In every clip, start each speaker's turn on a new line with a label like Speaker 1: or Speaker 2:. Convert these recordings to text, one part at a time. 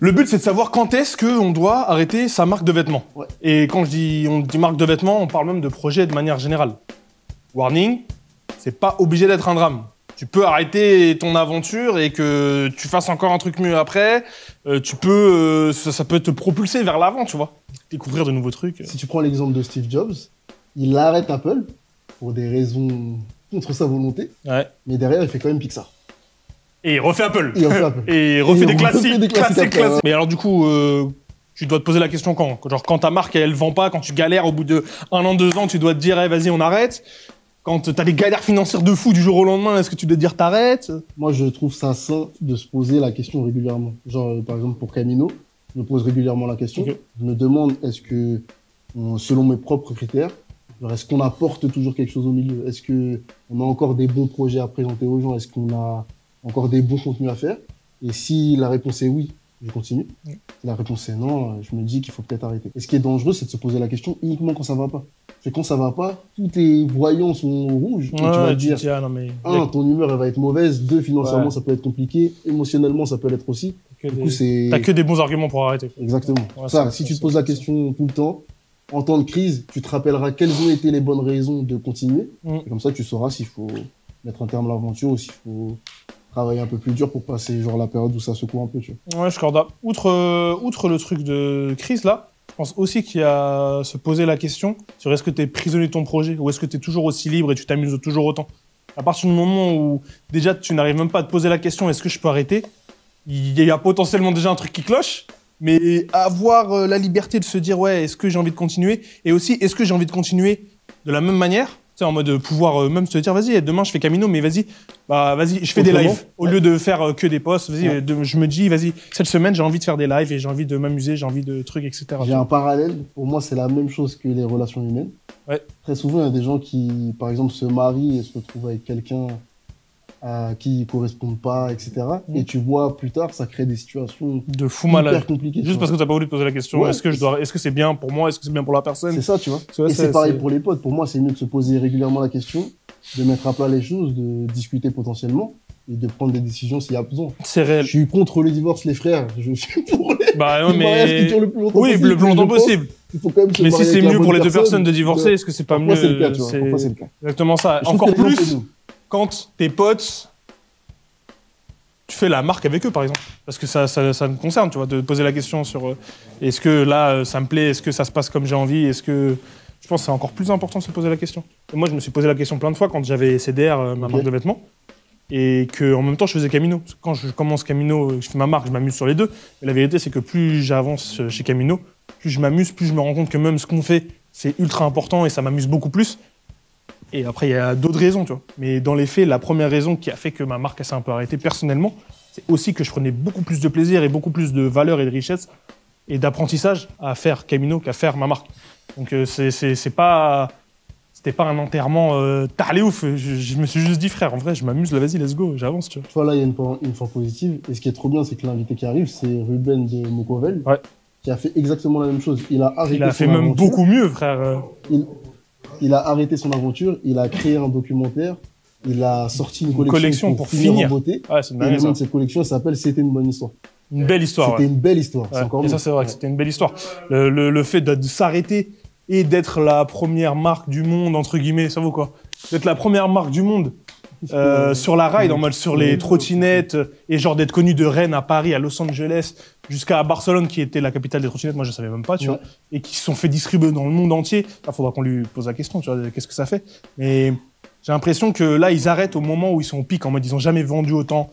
Speaker 1: Le but, c'est de savoir quand est-ce qu'on doit arrêter sa marque de vêtements.
Speaker 2: Ouais.
Speaker 1: Et quand on dit marque de vêtements, on parle même de projet de manière générale. Warning, c'est pas obligé d'être un drame. Tu peux arrêter ton aventure et que tu fasses encore un truc mieux après. Ça peut te propulser vers l'avant, tu vois. Découvrir de nouveaux trucs.
Speaker 2: Si tu prends l'exemple de Steve Jobs, il arrête Apple pour des raisons contre sa volonté,
Speaker 1: Ouais.
Speaker 2: mais derrière, il fait quand même Pixar.
Speaker 1: Et il refait Apple.
Speaker 2: Et il refait Apple.
Speaker 1: Et il refait
Speaker 2: Et
Speaker 1: des
Speaker 2: il refait
Speaker 1: classiques.
Speaker 2: des classiques
Speaker 1: Classiques.
Speaker 2: après, ouais.
Speaker 1: Mais alors du coup, tu dois te poser la question quand? Genre quand ta marque, elle vend pas, quand tu galères au bout de 1 an, 2 ans, tu dois te dire, hey, vas-y, on arrête. Quand t'as des galères financières de fou du jour au lendemain, est-ce que tu dois te dire t'arrêtes?
Speaker 2: Moi, je trouve ça sain de se poser la question régulièrement. Genre, par exemple, pour Camino, je me pose régulièrement la question.
Speaker 1: Ok.
Speaker 2: Je me demande, est-ce que, selon mes propres critères, genre, est-ce qu'on apporte toujours quelque chose au milieu? Est-ce que on a encore des bons projets à présenter aux gens? Est-ce qu'on a encore des bons contenus à faire? Et si la réponse est oui, je continue. Si la réponse est non, je me dis qu'il faut peut-être arrêter. Et ce qui est dangereux, c'est de se poser la question uniquement quand ça va pas. C'est quand ça va pas, tous tes voyants sont rouges. Et tu vas te dire,
Speaker 1: ah, non, mais...
Speaker 2: 1, ton humeur elle va être mauvaise. 2, financièrement,
Speaker 1: Ouais.
Speaker 2: ça peut être compliqué. Émotionnellement, ça peut l'être aussi. Du coup, c'est...
Speaker 1: T'as que des bons arguments pour arrêter.
Speaker 2: Exactement.
Speaker 1: Ouais,
Speaker 2: ça,
Speaker 1: ça,
Speaker 2: si
Speaker 1: ça,
Speaker 2: tu te
Speaker 1: ça,
Speaker 2: poses
Speaker 1: ça,
Speaker 2: la question tout le temps, en temps de crise, tu te rappelleras quelles ont été les bonnes raisons de continuer. Et comme ça, tu sauras s'il faut mettre un terme à l'aventure ou s'il faut travailler un peu plus dur pour passer genre la période où ça secoue un peu, tu vois.
Speaker 1: Ouais, je corde. Outre le truc de crise, là, je pense aussi qu'il y a se poser la question sur est-ce que t'es prisonnier de ton projet ou est-ce que t'es toujours aussi libre et tu t'amuses toujours autant. À partir du moment où, déjà, tu n'arrives même pas à te poser la question est-ce que je peux arrêter, il y a potentiellement déjà un truc qui cloche, mais avoir la liberté de se dire ouais, est-ce que j'ai envie de continuer et aussi, est-ce que j'ai envie de continuer de la même manière, tu sais, en mode pouvoir même se dire vas-y, demain je fais Camino, mais vas-y, je fais des
Speaker 2: Autrement,
Speaker 1: lives au lieu de faire que des posts. Vas-y,
Speaker 2: Ouais.
Speaker 1: je me dis vas-y, cette semaine j'ai envie de faire des lives et j'ai envie de m'amuser, j'ai envie de trucs, etc.
Speaker 2: J'ai un parallèle. Pour moi, c'est la même chose que les relations humaines.
Speaker 1: Ouais.
Speaker 2: Très souvent, il y a des gens qui, par exemple, se marient et se retrouvent avec quelqu'un à qui ils correspondent pas, etc. Et tu vois, plus tard, ça crée des situations
Speaker 1: De fou
Speaker 2: hyper
Speaker 1: malade.
Speaker 2: compliquées. tu
Speaker 1: Juste
Speaker 2: vois.
Speaker 1: parce que t'as pas voulu te poser la question,
Speaker 2: Ouais,
Speaker 1: est-ce que c'est bien pour moi, est-ce que c'est bien pour la personne?
Speaker 2: C'est ça, tu vois.
Speaker 1: Tu vois,
Speaker 2: Et c'est pareil pour les potes. Pour moi, c'est mieux de se poser régulièrement la question, de mettre à plat les choses, de discuter potentiellement et de prendre des décisions s'il y a besoin.
Speaker 1: C'est réel.
Speaker 2: Je suis contre le divorce, les frères. Je suis pour les
Speaker 1: Bah non,
Speaker 2: le mariage qui
Speaker 1: mais
Speaker 2: dure le plus longtemps
Speaker 1: oui,
Speaker 2: possible.
Speaker 1: le plus longtemps
Speaker 2: Je pense
Speaker 1: possible.
Speaker 2: qu'il faut quand même se
Speaker 1: Mais si
Speaker 2: marier
Speaker 1: c'est
Speaker 2: avec la
Speaker 1: mieux
Speaker 2: bonne
Speaker 1: pour les deux
Speaker 2: personne,
Speaker 1: personnes de divorcer, est-ce que c'est pas mieux?
Speaker 2: Parfois, c'est le cas, tu vois.
Speaker 1: C'est
Speaker 2: Parfois, c'est le cas.
Speaker 1: exactement ça.
Speaker 2: Je trouve
Speaker 1: Encore
Speaker 2: que l'exemple
Speaker 1: plus
Speaker 2: est bon.
Speaker 1: quand tes potes, tu fais la marque avec eux, par exemple. Parce que ça me concerne, tu vois, de poser la question sur est-ce que là, ça me plaît, est-ce que ça se passe comme j'ai envie, est-ce que... Je pense que c'est encore plus important de se poser la question. Et moi, je me suis posé la question plein de fois quand j'avais CDR, ma marque de vêtements, et qu'en même temps, je faisais Camino. Parce que quand je commence Camino, je fais ma marque, je m'amuse sur les deux. Mais la vérité, c'est que plus j'avance chez Camino, plus je m'amuse, plus je me rends compte que même ce qu'on fait, c'est ultra important et ça m'amuse beaucoup plus. Et après, il y a d'autres raisons, tu vois. Mais dans les faits, la première raison qui a fait que ma marque s'est un peu arrêtée personnellement, c'est aussi que je prenais beaucoup plus de plaisir et beaucoup plus de valeur et de richesse et d'apprentissage à faire Camino qu'à faire ma marque. Donc c'était pas un enterrement tarlé ouf. Je me suis juste dit frère, en vrai, je m'amuse, là, vas-y, let's go, j'avance, tu vois.
Speaker 2: Tu vois, là, il y a une fois positive. Et ce qui est trop bien, c'est que l'invité qui arrive, c'est Ruben de Mokovel,
Speaker 1: Ouais.
Speaker 2: qui a fait exactement la même chose. Il a arrêté
Speaker 1: Il a fait
Speaker 2: son
Speaker 1: même
Speaker 2: aventure.
Speaker 1: beaucoup mieux, frère.
Speaker 2: Il a arrêté son aventure, il a créé un documentaire, il a sorti une collection
Speaker 1: pour
Speaker 2: finir en
Speaker 1: finir.
Speaker 2: beauté.
Speaker 1: Ouais, c'est
Speaker 2: Et
Speaker 1: dingue,
Speaker 2: le
Speaker 1: ça.
Speaker 2: nom de cette collection s'appelle C'était une bonne histoire.
Speaker 1: Une belle histoire,
Speaker 2: C'était
Speaker 1: ouais.
Speaker 2: une belle histoire. C'est
Speaker 1: Ouais.
Speaker 2: encore
Speaker 1: Et
Speaker 2: mieux.
Speaker 1: ça, c'est vrai que c'était une belle histoire. Le fait de s'arrêter et d'être la première marque du monde, entre guillemets, ça vaut quoi? D'être la première marque du monde sur la ride, en mode sur les trottinettes, et genre d'être connu de Rennes à Paris, à Los Angeles, jusqu'à Barcelone, qui était la capitale des trottinettes, moi je savais même pas, tu vois, et qui se sont fait distribuer dans le monde entier. Là, faudra qu'on lui pose la question, tu vois, qu'est-ce que ça fait? Mais j'ai l'impression que là, ils arrêtent au moment où ils sont au pic, en mode ils ont jamais vendu autant.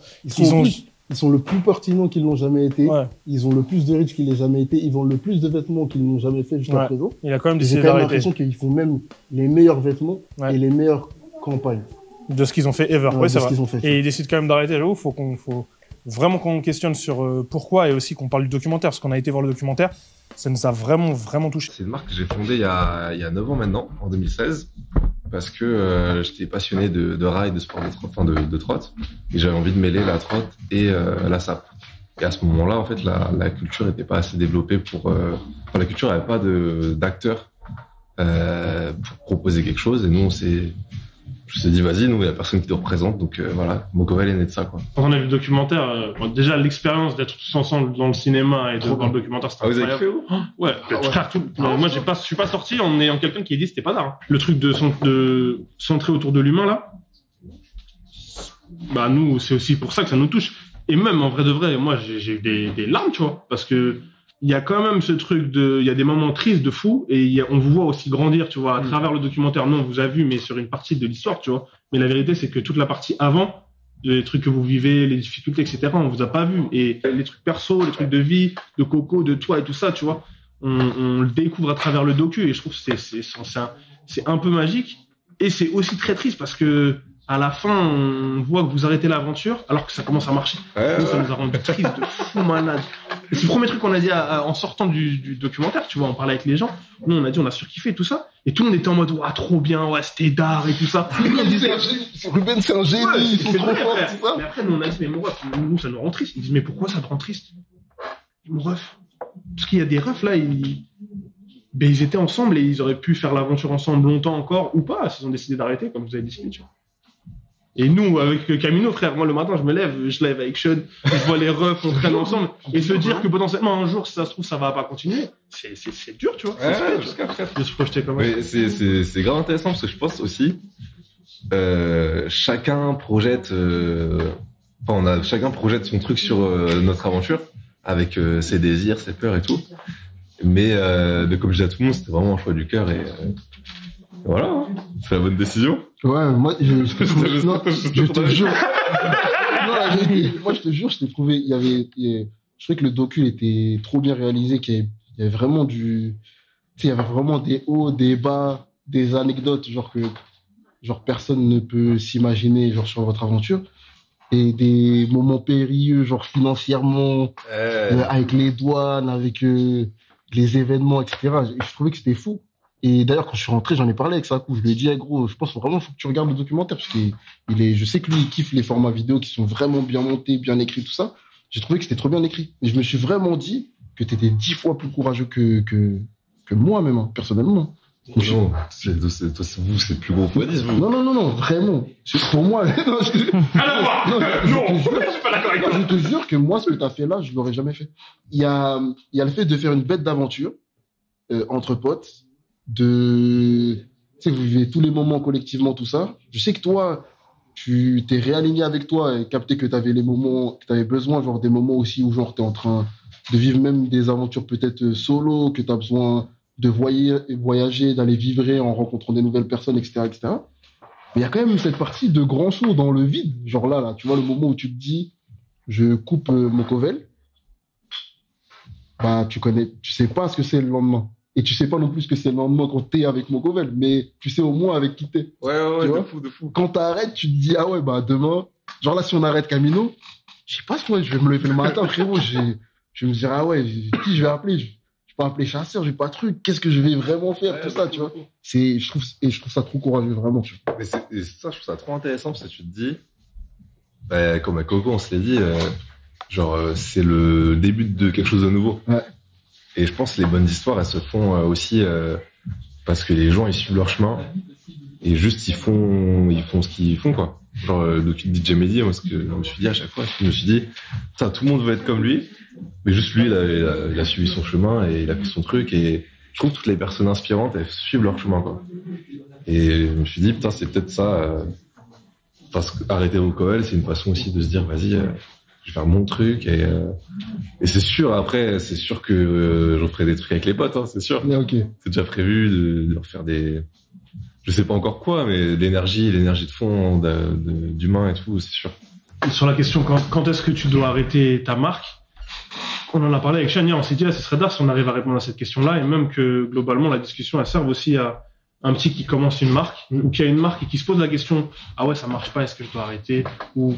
Speaker 2: Ils sont le plus pertinents qu'ils n'ont jamais été.
Speaker 1: Ouais.
Speaker 2: Ils ont le plus de reach qu'ils n'aient jamais été. Ils vendent le plus de vêtements qu'ils n'ont jamais fait jusqu'à
Speaker 1: Ouais.
Speaker 2: présent.
Speaker 1: Il a quand même
Speaker 2: J'ai
Speaker 1: décidé
Speaker 2: quand même
Speaker 1: d'arrêter
Speaker 2: l'impression qu'ils font même les meilleurs vêtements
Speaker 1: Ouais.
Speaker 2: et les meilleures campagnes.
Speaker 1: de ce qu'ils ont fait ever.
Speaker 2: Ouais,
Speaker 1: Ouais,
Speaker 2: de
Speaker 1: c'est
Speaker 2: ce
Speaker 1: vrai.
Speaker 2: qu'ils ont fait.
Speaker 1: Et ils décident quand même d'arrêter. J'avoue, faut vraiment qu'on questionne sur pourquoi et aussi qu'on parle du documentaire, parce qu'on a été voir le documentaire. Ça nous a vraiment, vraiment touché.
Speaker 3: C'est une marque que j'ai fondée il y a 9 ans maintenant, en 2016, parce que j'étais passionné de rail, de sport de trotte, enfin de trotte, et j'avais envie de mêler la trotte et la SAP. Et à ce moment-là, en fait, la culture n'était pas assez développée pour... la culture n'avait pas d'acteurs pour proposer quelque chose, et nous, Je me suis dit, vas-y, nous, il y a personne qui te représente, donc voilà, Mokovel est né de ça, quoi.
Speaker 1: Quand on a vu le documentaire, déjà l'expérience d'être tous ensemble dans le cinéma et de voir le documentaire, c'était incroyable.
Speaker 3: Vous avez kiffé, vous?
Speaker 1: Ouais, frère, moi je suis pas sorti en ayant quelqu'un qui ait dit c'était pas d'art. Le truc de centrer autour de l'humain là, bah nous c'est aussi pour ça que ça nous touche. Et même en vrai de vrai, moi j'ai eu des larmes, tu vois, parce que il y a quand même ce truc il y a des moments tristes de fou et on vous voit aussi grandir, tu vois, à travers le documentaire. Nous on vous a vu, mais sur une partie de l'histoire, tu vois. Mais la vérité c'est que toute la partie avant, les trucs que vous vivez, les difficultés, etc., on vous a pas vu. Et les trucs perso, les trucs de vie, de Coco, de toi et tout ça, tu vois, on le découvre à travers le docu et je trouve que c'est un peu magique. Et c'est aussi très triste parce que à la fin, on voit que vous arrêtez l'aventure alors que ça commence à marcher. Nous, ça nous a rendu triste de fou malade. Et c'est le premier truc qu'on a dit en sortant du documentaire, tu vois, on parlait avec les gens. Nous, on a dit, on a surkiffé tout ça. Et tout le monde était en mode, ouais, trop bien, ouais, c'était d'art et tout ça.
Speaker 2: Ruben, c'est un génie,
Speaker 1: ouais,
Speaker 2: ils sont trop forts,
Speaker 1: frère.
Speaker 2: tout ça.
Speaker 1: Mais après, nous, on a dit, mais mon ref, nous, ça nous rend triste. Ils disent, mais pourquoi ça te rend triste? Mon ref. Parce qu'il y a des refs, là, ils étaient ensemble et ils auraient pu faire l'aventure ensemble longtemps encore ou pas, s'ils ont décidé d'arrêter, comme vous avez décidé, tu vois. Et nous, avec Camino, frère, moi, le matin, je lève avec Sean, je vois les refs, on traîne ensemble, et se dire que potentiellement, un jour, si ça se trouve, ça va pas continuer, c'est dur, tu vois. De se projeter comme ça.
Speaker 3: C'est grave intéressant parce que je pense aussi, chacun projette son truc sur notre aventure, avec ses désirs, ses peurs et tout. Mais comme je dis à tout le monde, c'était vraiment un choix du cœur et voilà, hein. C'est la bonne décision.
Speaker 2: Ouais, moi, je te jure. Moi, je te jure, je t'ai trouvé, je trouvais que le docu était trop bien réalisé, qu'il y avait vraiment il y avait vraiment des hauts, des bas, des anecdotes, genre personne ne peut s'imaginer, genre, sur votre aventure. Et des moments périlleux, genre, financièrement, avec les douanes, avec, les événements, etc. Je trouvais que c'était fou. Et d'ailleurs, quand je suis rentré, j'en ai parlé avec Sakou. Je lui ai dit, hey, gros, je pense vraiment faut que tu regardes le documentaire parce je sais que lui, il kiffe les formats vidéo qui sont vraiment bien montés, bien écrits, tout ça. J'ai trouvé que c'était trop bien écrit. Et je me suis vraiment dit que t'étais 10 fois plus courageux que moi, même, hein, personnellement.
Speaker 3: Non, c'est le plus gros x10, vous.
Speaker 2: Non, vraiment. Pour moi, non, je te jure que moi, ce que t'as fait là, je l'aurais jamais fait. Il y a le fait de faire une bête d'aventure, entre potes, tu sais, vous vivez tous les moments collectivement, tout ça. Je sais que toi, tu t'es réaligné avec toi et capté que t'avais les moments, que t'avais besoin, genre des moments aussi où genre t'es en train de vivre même des aventures peut-être solo, que t'as besoin de voyager, d'aller vivre en rencontrant des nouvelles personnes, etc., etc. Mais il y a quand même cette partie de grand saut dans le vide. Genre là, tu vois le moment où tu te dis, je coupe Mokovel. Bah, tu sais pas ce que c'est le lendemain. Et tu sais pas non plus ce que c'est le lendemain quand t'es avec Mokovel, mais tu sais au moins avec qui t'es.
Speaker 3: Ouais, de fou.
Speaker 2: Quand t'arrêtes, tu te dis, ah ouais, bah demain, genre là, si on arrête Camino, je sais pas ce que je vais me lever le matin, frérot, je vais me dire, ah ouais, qui je vais appeler? Je vais pas appeler chasseur, j'ai pas de truc, qu'est-ce que je vais vraiment faire, tout ça, tu vois. Je trouve ça trop courageux, vraiment, tu vois.
Speaker 3: Mais ça, je trouve ça trop intéressant parce que tu te dis, bah, comme à Coco, on se l'est dit, c'est le début de quelque chose de nouveau.
Speaker 2: Ouais.
Speaker 3: Et je pense que les bonnes histoires, elles se font aussi parce que les gens, ils suivent leur chemin et juste ils font ce qu'ils font, quoi. Genre le docu de DJ Mehdi, moi, ce que je me suis dit à chaque fois, je me suis dit, putain, tout le monde veut être comme lui, mais juste lui, il a suivi son chemin et il a fait son truc. Et je trouve que toutes les personnes inspirantes, elles suivent leur chemin, quoi. Et je me suis dit, putain, c'est peut-être ça. Parce qu'arrêter au Coel, c'est une façon aussi de se dire, vas-y. Je vais faire mon truc et c'est sûr, après, c'est sûr que j'en ferai des trucs avec les potes, hein, c'est sûr.
Speaker 2: Yeah, okay.
Speaker 3: C'est déjà prévu de leur faire je sais pas encore quoi, mais l'énergie de fond d'humain et tout, c'est sûr.
Speaker 1: Et sur la question, quand est-ce que tu dois arrêter ta marque, on en a parlé avec Chania, on s'est dit, là, ce serait d'art si on arrive à répondre à cette question-là, et même que, globalement, la discussion, elle serve aussi à un petit qui commence une marque, ou qui a une marque et qui se pose la question, ah ouais, ça marche pas, est-ce que je dois arrêter, ou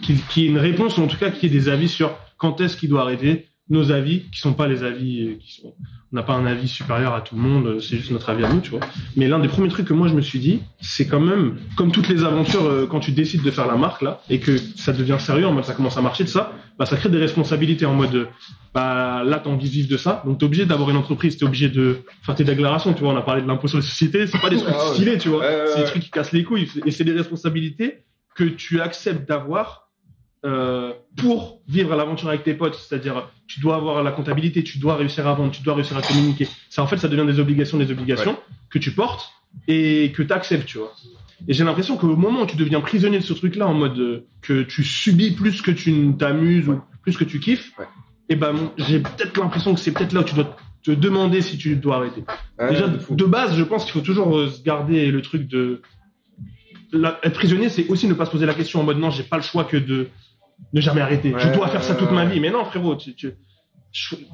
Speaker 1: qui ait une réponse, ou en tout cas qui ait des avis sur quand est-ce qu'il doit arrêter. nos avis, qui sont pas les avis, on n'a pas un avis supérieur à tout le monde, c'est juste notre avis à nous, tu vois. Mais l'un des premiers trucs que moi je me suis dit, c'est quand même, comme toutes les aventures, quand tu décides de faire la marque, là, et que ça devient sérieux, en mode ça commence à marcher de ça, bah, ça crée des responsabilités en mode, bah, là, t'as envie de vivre de ça, donc t'es obligé d'avoir une entreprise, t'es obligé de faire tes déclarations, tu vois, on a parlé de l'impôt sur les sociétés, c'est pas des trucs stylés, tu vois, c'est des trucs qui cassent les couilles, et c'est des responsabilités que tu acceptes d'avoir, pour vivre l'aventure avec tes potes, c'est-à-dire tu dois avoir la comptabilité, tu dois réussir à vendre, tu dois réussir à communiquer. Ça en fait, ça devient des obligations que tu portes et que tu acceptes, tu vois. Et j'ai l'impression qu'au moment où tu deviens prisonnier de ce truc-là, en mode que tu subis plus que tu ne t'amuses ou plus que tu kiffes, et ben j'ai peut-être l'impression que c'est peut-être là où tu dois te demander si tu dois arrêter. Déjà de base, je pense qu'il faut toujours se garder le truc de être prisonnier, c'est aussi ne pas se poser la question en mode non, j'ai pas le choix que de ne jamais arrêter. Je dois faire ça toute ma vie. Mais non, frérot,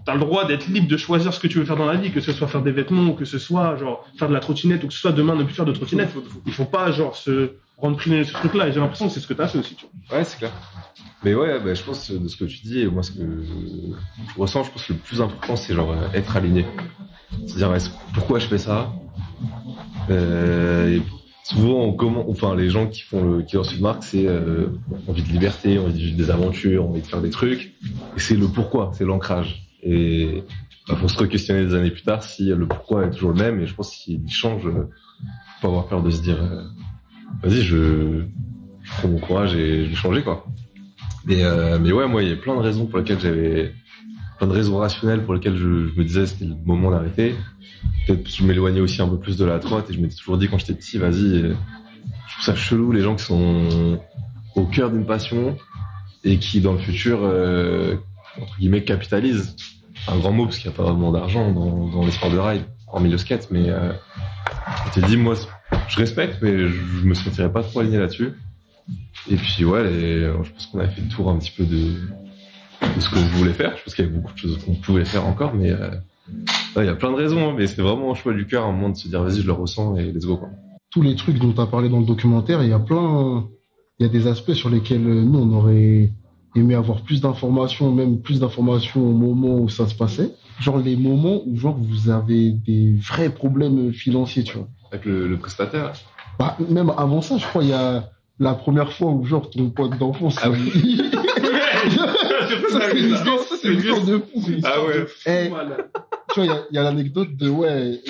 Speaker 1: t'as le droit d'être libre de choisir ce que tu veux faire dans la vie, que ce soit faire des vêtements, ou que ce soit genre faire de la trottinette, ou que ce soit demain ne plus faire de trottinette. Il faut pas genre se rendre prisonnier de ce truc-là. Et j'ai l'impression que c'est ce que t'as fait aussi, tu vois.
Speaker 3: Ouais, c'est clair. Mais ouais, bah, je pense de ce que tu dis, et moi ce que je ressens, je pense que le plus important, c'est genre être aligné. C'est-à-dire pourquoi je fais ça. Souvent, les gens qui lancent une marque, c'est envie de liberté, envie de vivre des aventures, envie de faire des trucs. Et c'est le pourquoi, c'est l'ancrage. Et faut se re-questionner des années plus tard si le pourquoi est toujours le même. Et je pense qu'il change. Faut pas avoir peur de se dire, vas-y, je prends mon courage et je vais changer, quoi. Mais ouais, moi, il y a plein de raisons pour lesquelles plein de raisons rationnelles pour lesquelles je me disais c'était le moment d'arrêter. Peut-être parce que je m'éloignais aussi un peu plus de la trotte et je m'étais toujours dit quand j'étais petit, vas-y, je trouve ça chelou les gens qui sont au cœur d'une passion et qui dans le futur, entre guillemets, capitalisent. Un grand mot parce qu'il n'y a pas vraiment d'argent dans les sports de rail, hormis le skate, mais je t'ai dit, moi, je respecte, mais je me sentirais pas trop aligné là-dessus. Et puis ouais, je pense qu'on avait fait le tour un petit peu de ce que je voulais faire. Je pense qu'il y avait beaucoup de choses qu'on pouvait faire encore, mais il y a plein de raisons, mais c'est vraiment un choix du cœur à un moment de se dire vas-y, je le ressens et let's go, quoi.
Speaker 2: Tous les trucs dont tu as parlé dans le documentaire, il y a des aspects sur lesquels nous on aurait aimé avoir plus d'informations, même plus d'informations au moment où ça se passait. Genre les moments où genre vous avez des vrais problèmes financiers, tu vois.
Speaker 3: Avec le prestataire.
Speaker 2: Bah, même avant ça, je crois, il y a la première fois où genre ton pote d'enfance.
Speaker 3: Ah oui.
Speaker 2: C'est une histoire de fou.
Speaker 3: Ah ouais.
Speaker 2: Tu vois, il y a l'anecdote de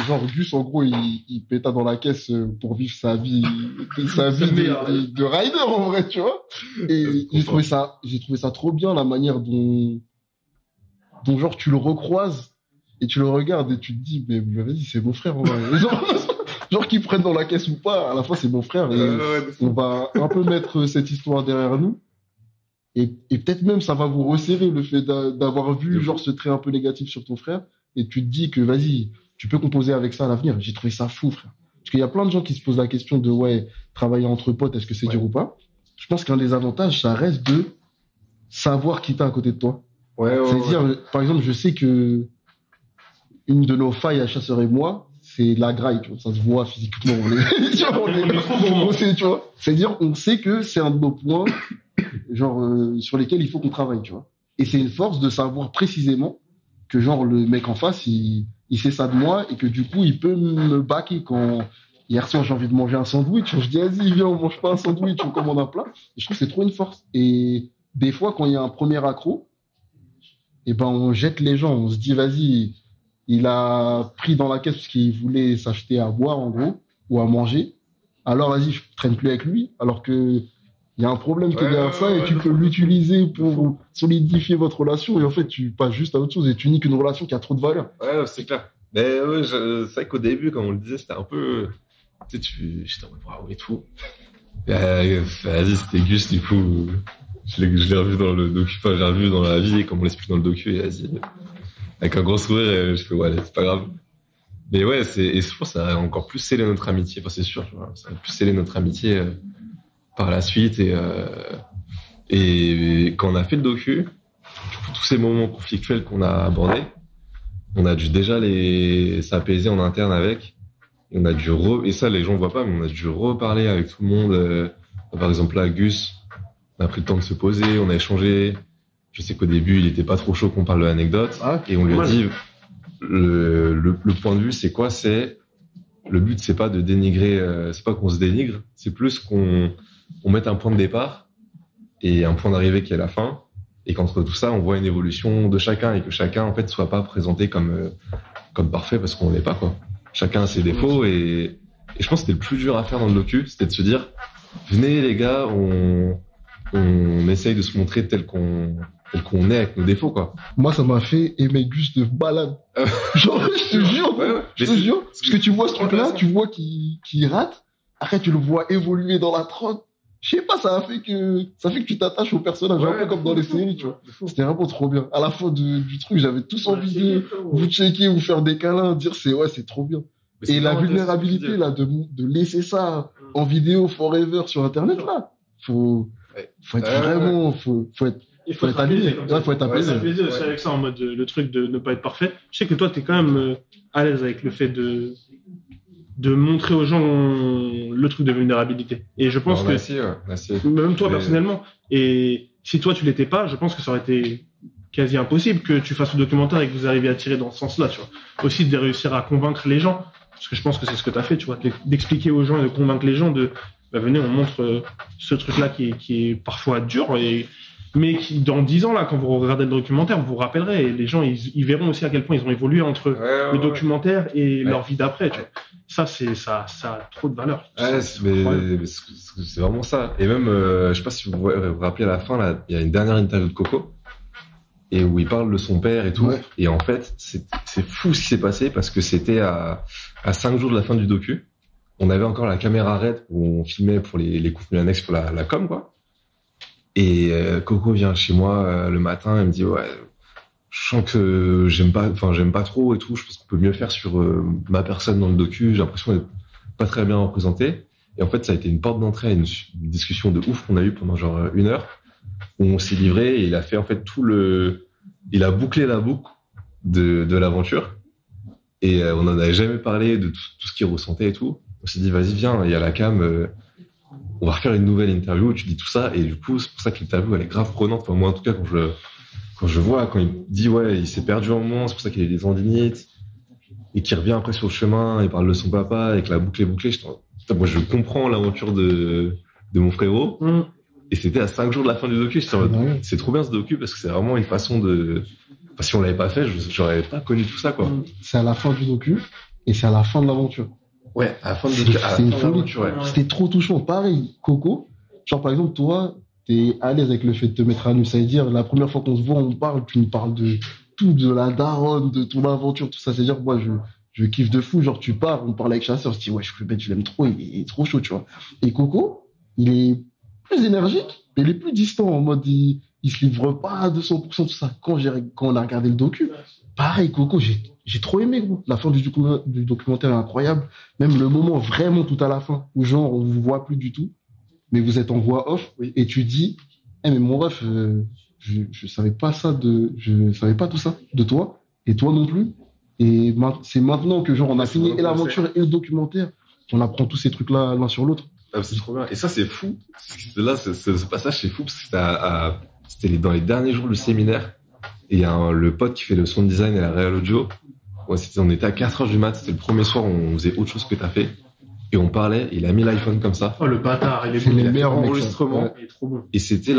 Speaker 2: genre Gus en gros il péta dans la caisse pour vivre sa vie de rider en vrai, tu vois. Et j'ai trouvé ça trop bien la manière dont genre tu le recroises et tu le regardes et tu te dis mais vas-y, c'est mon frère en vrai. Genre qu'il prenne dans la caisse ou pas, à la fois c'est mon frère et on va un peu mettre cette histoire derrière nous. Et peut-être même ça va vous resserrer le fait d'avoir vu genre ce trait un peu négatif sur ton frère et tu te dis que vas-y, tu peux composer avec ça à l'avenir. J'ai trouvé ça fou, frère. Parce qu'il y a plein de gens qui se posent la question de travailler entre potes, est-ce que c'est dur ou pas? Je pense qu'un des avantages, ça reste de savoir qui t'as à côté de toi. C'est-à-dire, par exemple, je sais que une de nos failles à Chasseur et moi, c'est la graille, tu vois. Ça se voit physiquement. On sait, tu vois. C'est-à-dire, on sait que c'est un de nos points, genre, sur lesquels il faut qu'on travaille, tu vois. Et c'est une force de savoir précisément que, genre, le mec en face, il sait ça de moi et que, du coup, il peut me backer quand hier soir, j'ai envie de manger un sandwich. Je dis, vas-y, viens, on mange pas un sandwich, on commande un plat. Et je trouve que c'est trop une force. Et des fois, quand il y a un premier accro, eh ben, on jette les gens. On se dit, vas-y, il a pris dans la caisse parce qu'il voulait s'acheter à boire, en gros, ou à manger. Alors, vas-y, je traîne plus avec lui. Alors que il y a un problème qui est derrière ça et tu peux l'utiliser pour solidifier votre relation. Et en fait, tu passes juste à autre chose et tu niques une relation qui a trop de valeur.
Speaker 3: Ouais, c'est clair. Mais ouais, c'est vrai qu'au début, comme on le disait, c'était un peu, tu sais, j'étais en mode waouh et tout. Vas-y, c'était Gus, du coup, je l'ai revu dans le docu, enfin, j'ai revu dans la vie, comme on l'explique dans le docu, et vas-y, avec un gros sourire, je fais ouais, c'est pas grave. Mais ouais, et je pense que ça a encore plus scellé notre amitié, enfin, c'est sûr, ça a plus scellé notre amitié, par la suite, et quand on a fait le docu, du coup, tous ces moments conflictuels qu'on a abordés, on a dû déjà s'apaiser en interne avec. Et on a dû et ça, les gens voient pas, mais on a dû reparler avec tout le monde. Par exemple, là, Gus, on a pris le temps de se poser, on a échangé. Je sais qu'au début, il était pas trop chaud qu'on parle de l'anecdote.
Speaker 2: Ah,
Speaker 3: Et on lui a
Speaker 1: ouais.
Speaker 3: dit, le point de vue, c'est quoi? Le but, c'est pas de dénigrer, c'est pas qu'on se dénigre, c'est plus qu'on mette un point de départ et un point d'arrivée qui est la fin. Et qu'entre tout ça, on voit une évolution de chacun et que chacun, en fait, soit pas présenté comme parfait parce qu'on l'est pas, quoi. Chacun a ses défauts et je pense que c'était le plus dur à faire dans le docu, c'était de se dire, venez les gars, on essaye de se montrer tel qu'on est avec nos défauts, quoi.
Speaker 2: Moi, ça m'a fait aimer Gus de balade. Genre, je te jure,
Speaker 3: Ouais.
Speaker 2: je te jure. Parce que tu vois ce truc-là, tu vois qu'il rate. Après, tu le vois évoluer dans la trotte. Je sais pas, ça fait que tu t'attaches au personnage, un peu comme dans les séries, tu vois. C'était vraiment trop bien. À la fin du truc, j'avais tous envie de vous checker, vous faire des câlins, dire c'est trop bien. Et la vulnérabilité, là, de laisser ça en vidéo forever sur Internet, là, faut être vraiment, faut être aligné. Ouais, faut être apaisé.
Speaker 1: C'est avec ça en mode le truc de ne pas être parfait. Je sais que toi, t'es quand même à l'aise avec le fait de montrer aux gens le truc de vulnérabilité. Et je pense que même toi personnellement, et si toi tu l'étais pas, je pense que ça aurait été quasi impossible que tu fasses ce documentaire et que vous arriviez à tirer dans ce sens-là, tu vois. Aussi de réussir à convaincre les gens, parce que je pense que c'est ce que t'as fait, tu vois, d'expliquer aux gens et de convaincre les gens venez, on montre ce truc-là qui est parfois dur mais qui, dans 10 ans, là, quand vous regardez le documentaire, vous vous rappellerez, et les gens, ils verront aussi à quel point ils ont évolué entre le documentaire et leur vie d'après, tu vois. Ça a trop de valeur.
Speaker 3: Ouais, c'est vraiment ça. Et même, je sais pas si vous vous rappelez à la fin, là, il y a une dernière interview de Coco, et où il parle de son père et tout. Ouais. Et en fait, c'est fou ce qui s'est passé, parce que c'était à 5 jours de la fin du docu. On avait encore la caméra raide où on filmait pour les contenus annexes pour la com, quoi. Et Coco vient chez moi le matin, elle me dit je sens que j'aime pas trop et tout, je pense qu'on peut mieux faire sur ma personne dans le docu, j'ai l'impression d'être pas très bien représenté. Et en fait, ça a été une porte d'entrée à une discussion de ouf qu'on a eu pendant genre 1 heure, où on s'est livré et il a fait en fait il a bouclé la boucle de l'aventure. Et on n'en avait jamais parlé de tout ce qu'il ressentait et tout. On s'est dit vas-y viens, il y a la cam, on va refaire une nouvelle interview où tu dis tout ça. Et du coup, c'est pour ça que l'interview elle est grave prenante. Enfin moi en tout cas quand il dit il s'est perdu un moment, c'est pour ça qu'il a des tendinites et qu'il revient après sur le chemin, il parle de son papa et que la boucle est bouclée. Moi je comprends l'aventure de mon frérot. Et c'était à 5 jours de la fin du docu. C'est trop bien ce docu parce que c'est vraiment une façon de. Enfin, si on l'avait pas fait, j'aurais pas connu tout ça, quoi.
Speaker 2: C'est à la fin du docu et c'est à la fin de l'aventure.
Speaker 3: Ouais, à la fin de docu.
Speaker 2: C'est une folie. Ouais. C'était trop touchant. Pareil, Coco. Genre, par exemple, toi, t'es à l'aise avec le fait de te mettre à nu. Ça veut dire, la première fois qu'on se voit, on parle, tu nous parles de tout, de la daronne, de ton aventure, tout ça. C'est-à-dire, moi, je kiffe de fou. Genre, tu pars, on parle avec Chasseur, je dis, je l'aime trop, il est trop chaud, tu vois. Et Coco, il est plus énergique, mais il est plus distant, en mode, il se livre pas à 200%, tout ça. Quand on a regardé le docu, pareil, Coco, j'ai trop aimé, gros. La fin du documentaire est incroyable. Même le moment vraiment tout à la fin, où genre, on vous voit plus du tout, mais vous êtes en voix off, et tu dis, mais mon ref, je savais pas je savais pas tout ça de toi, et toi non plus. Et c'est maintenant que genre, on a fini et l'aventure et le documentaire, on apprend tous ces trucs-là l'un sur l'autre.
Speaker 3: Ah, c'est trop bien. Et ça, c'est fou. Là, ce passage, c'est fou parce que c'était dans les derniers jours du séminaire. Et il y a le pote qui fait le sound design et la réal audio. On était à 4h du mat. C'était le premier soir où on faisait autre chose que t'as fait. Et on parlait. Et il a mis l'iPhone comme ça.
Speaker 1: Oh, le bâtard.
Speaker 2: C'est les meilleurs
Speaker 3: enregistrements.
Speaker 1: Il est trop bon.
Speaker 3: Et c'était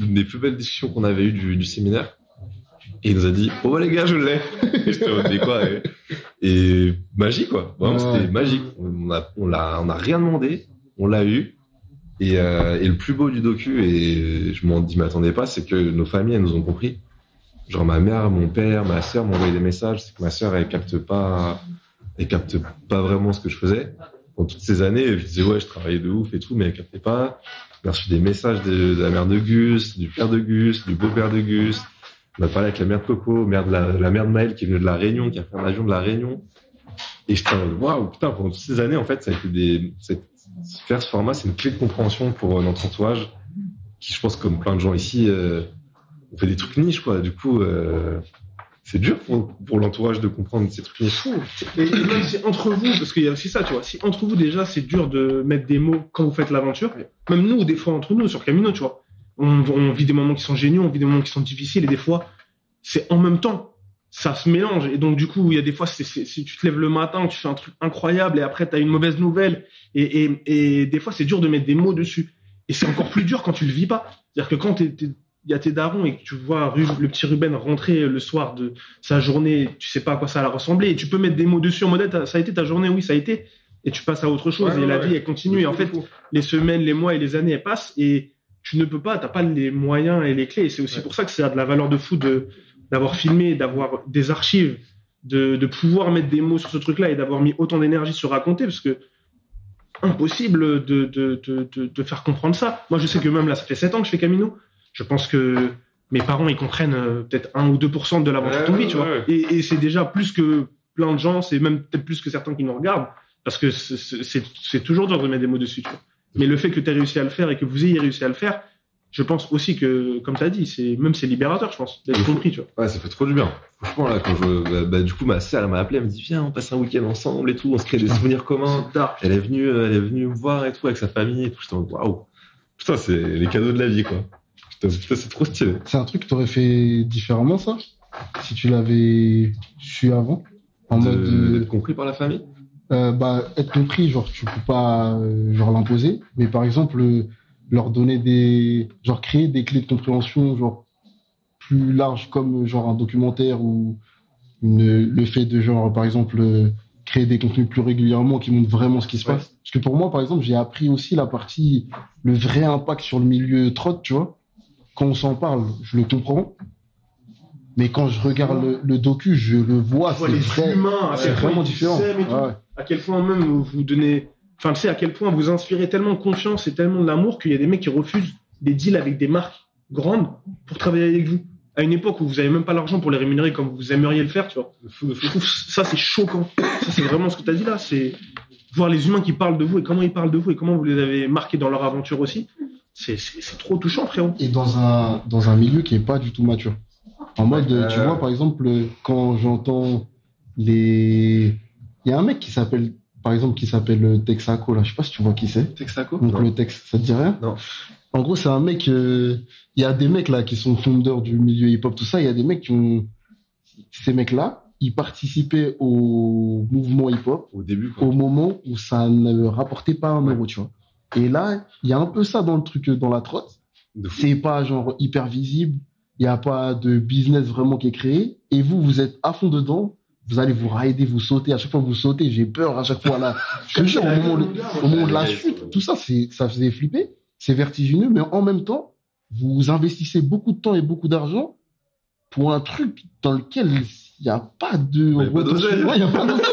Speaker 3: l'une des plus belles discussions qu'on avait eues du séminaire. Et il nous a dit, oh les gars, je l'ai. Et j'étais en mode, quoi. Et magie, quoi. Vraiment, c'était magique. On a rien demandé. On l'a eu. Et le plus beau du docu, et je m'y attendais pas, c'est que nos familles, elles nous ont compris. Genre ma mère, mon père, ma sœur m'ont envoyé des messages. C'est que ma sœur, elle capte pas vraiment ce que je faisais. Pendant toutes ces années, je disais je travaillais de ouf et tout, mais elle captait pas. On a reçu des messages de la mère de Gus, du père de Gus, du beau-père de Gus. On a parlé avec la mère de Coco, la mère de Maël qui est venue de La Réunion, qui a fait un avion de La Réunion. Et j'étais en mode, waouh, putain, pendant toutes ces années, en fait, ça a été faire ce format, c'est une clé de compréhension pour notre entourage, qui, je pense, comme plein de gens ici, on fait des trucs niches, quoi. Du coup, c'est dur pour l'entourage de comprendre ces trucs niches.
Speaker 1: Et même si entre vous, parce qu'il y a aussi ça, tu vois, si entre vous, déjà, c'est dur de mettre des mots quand vous faites l'aventure, même nous, des fois, entre nous, sur Camino, tu vois,
Speaker 4: On vit des moments qui sont géniaux, on vit des moments qui sont difficiles, et des fois, c'est en même temps. Ça se mélange. Et donc, du coup, il y a des fois, si tu te lèves le matin, tu fais un truc incroyable, et après, t'as une mauvaise nouvelle, et des fois, c'est dur de mettre des mots dessus. Et c'est encore plus dur quand tu le vis pas. C'est-à-dire que quand il y a tes darons et que tu vois le petit Ruben rentrer le soir de sa journée, tu sais pas à quoi ça va ressembler, et tu peux mettre des mots dessus en mode, ça a été ta journée, oui, ça a été, et tu passes à autre chose, et la vie, elle continue. Et en fait, les semaines, les mois et les années, elles passent, et tu ne peux pas, t'as pas les moyens et les clés. Et c'est aussi pour ça que ça a de la valeur de fou d'avoir filmé, d'avoir des archives, de pouvoir mettre des mots sur ce truc-là et d'avoir mis autant d'énergie sur raconter, parce que impossible de faire comprendre ça. Moi, je sais que même là, ça fait 7 ans que je fais Camino. Je pense que mes parents, ils comprennent peut-être 1 ou 2% de l'aventure qu'on vit, tu vois. Et c'est déjà plus que plein de gens, c'est même peut-être plus que certains qui nous regardent, parce que c'est toujours dur de mettre des mots dessus, tu vois. Mais le fait que tu aies réussi à le faire et que vous ayez réussi à le faire, je pense aussi que, comme tu as dit, c'est libérateur, je pense, d'être compris, tu vois.
Speaker 3: Ouais, ça fait trop du bien. Franchement, là, du coup, ma sœur, elle m'a appelé, elle me dit, viens, on passe un week-end ensemble et tout, on se crée des souvenirs communs. Elle est venue me voir et tout, avec sa famille et tout. J'étais en mode, waouh. Putain, c'est les cadeaux de la vie, quoi. Putain, c'est trop stylé.
Speaker 2: C'est un truc que t'aurais fait différemment, ça? Si tu l'avais su avant?
Speaker 3: D'être compris par la famille?
Speaker 2: Être compris, genre, tu peux pas, l'imposer. Mais par exemple, leur donner créer des clés de compréhension, genre, plus larges, comme, genre, un documentaire ou le fait de, genre, par exemple, créer des contenus plus régulièrement qui montrent vraiment ce qui se passe. Parce que pour moi, par exemple, j'ai appris aussi le vrai impact sur le milieu trot, tu vois. Quand on s'en parle, je le comprends. Mais quand je regarde le docu, je le vois, c'est vrai. C'est vraiment différent.
Speaker 4: À quel point même vous donnez, enfin, tu sais, à quel point vous inspirez tellement de confiance et tellement de l'amour qu'il y a des mecs qui refusent des deals avec des marques grandes pour travailler avec vous. À une époque où vous avez même pas l'argent pour les rémunérer comme vous aimeriez le faire, tu vois. Je trouve ça, c'est choquant. Ça, c'est vraiment ce que tu as dit là. C'est voir les humains qui parlent de vous et comment ils parlent de vous et comment vous les avez marqués dans leur aventure aussi. C'est trop touchant, frérot.
Speaker 2: Et dans un milieu qui est pas du tout mature. En mode, tu vois, par exemple, quand j'entends il y a un mec qui s'appelle Texaco, là. Je sais pas si tu vois qui c'est.
Speaker 3: Texaco?
Speaker 2: Donc,
Speaker 3: non.
Speaker 2: le Tex, ça te dit rien?
Speaker 3: Non.
Speaker 2: En gros, c'est un mec, il y a des mecs, là, qui sont fondeurs du milieu hip-hop, tout ça. Il y a des mecs ces mecs-là, ils participaient au mouvement hip-hop.
Speaker 3: Au début, quoi.
Speaker 2: Au moment où ça ne rapportait pas 1 euro, tu vois. Et là, il y a un peu ça dans le truc, dans la trotte. C'est pas, genre, hyper visible. Il n'y a pas de business vraiment qui est créé. Et vous êtes à fond dedans. Vous allez vous rider, vous sauter. À chaque fois que vous sautez, j'ai peur à chaque fois là. Je te jure, au moment de la chute, tout ça, ça faisait flipper. C'est vertigineux, mais en même temps, vous investissez beaucoup de temps et beaucoup d'argent pour un truc dans lequel il n'y a pas de...
Speaker 3: Il n'y a pas d'oseille.
Speaker 2: Ouais, il n'y a pas d'oseille.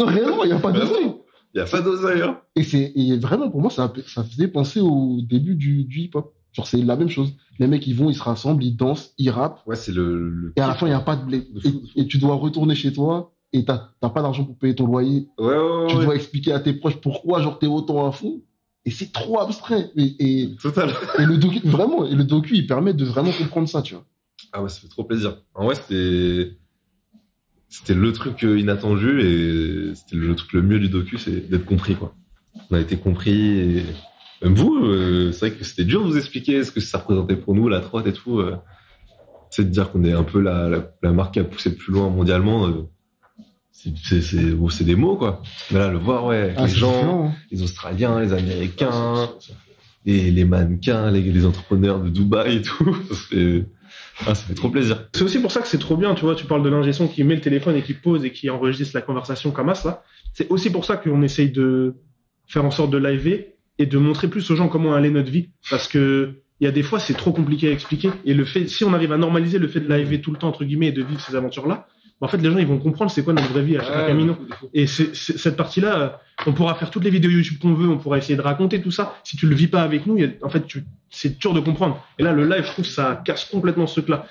Speaker 2: Non, réellement, il n'y a pas d'oseille.
Speaker 3: Il n'y a pas d'oseille, hein.
Speaker 2: Et vraiment, pour moi, ça faisait penser au début du hip-hop. Genre, c'est la même chose. Les mecs, ils se rassemblent, ils dansent, ils rappent.
Speaker 3: Ouais, c'est
Speaker 2: et à la fin, il n'y a pas de blé. Et tu dois retourner chez toi et t'as pas d'argent pour payer ton loyer. Tu dois expliquer à tes proches pourquoi, genre, t'es autant à fond. Et c'est trop abstrait.
Speaker 3: Total.
Speaker 2: Et le docu, vraiment, il permet de vraiment comprendre ça, tu vois.
Speaker 3: Ah ouais, ça fait trop plaisir. En vrai, c'était le truc inattendu et c'était le truc le mieux du docu, c'est d'être compris, quoi. On a été compris et même vous, c'est vrai que c'était dur de vous expliquer ce que ça représentait pour nous, la trotte et tout. C'est de dire qu'on est un peu la marque qui a poussé le plus loin mondialement. C'est des mots, quoi. Mais là, le voir, ouais, les gens, différent, hein. Les Australiens, les Américains, et les mannequins, les entrepreneurs de Dubaï et tout. Ça fait trop plaisir.
Speaker 4: C'est aussi pour ça que c'est trop bien, tu vois, tu parles de l'ingé son qui met le téléphone et qui pose et qui enregistre la conversation comme ça, là. C'est aussi pour ça qu'on essaye de faire en sorte de liver et de montrer plus aux gens comment allait notre vie. Parce que il y a des fois, c'est trop compliqué à expliquer. Et si on arrive à normaliser le fait de liver tout le temps, entre guillemets, et de vivre ces aventures-là, en fait, les gens, ils vont comprendre c'est quoi notre vraie vie à chaque Camino. Et cette partie-là, on pourra faire toutes les vidéos YouTube qu'on veut, on pourra essayer de raconter tout ça. Si tu le vis pas avec nous, en fait, c'est dur de comprendre. Et là, le live, je trouve, ça casse complètement ce truc-là.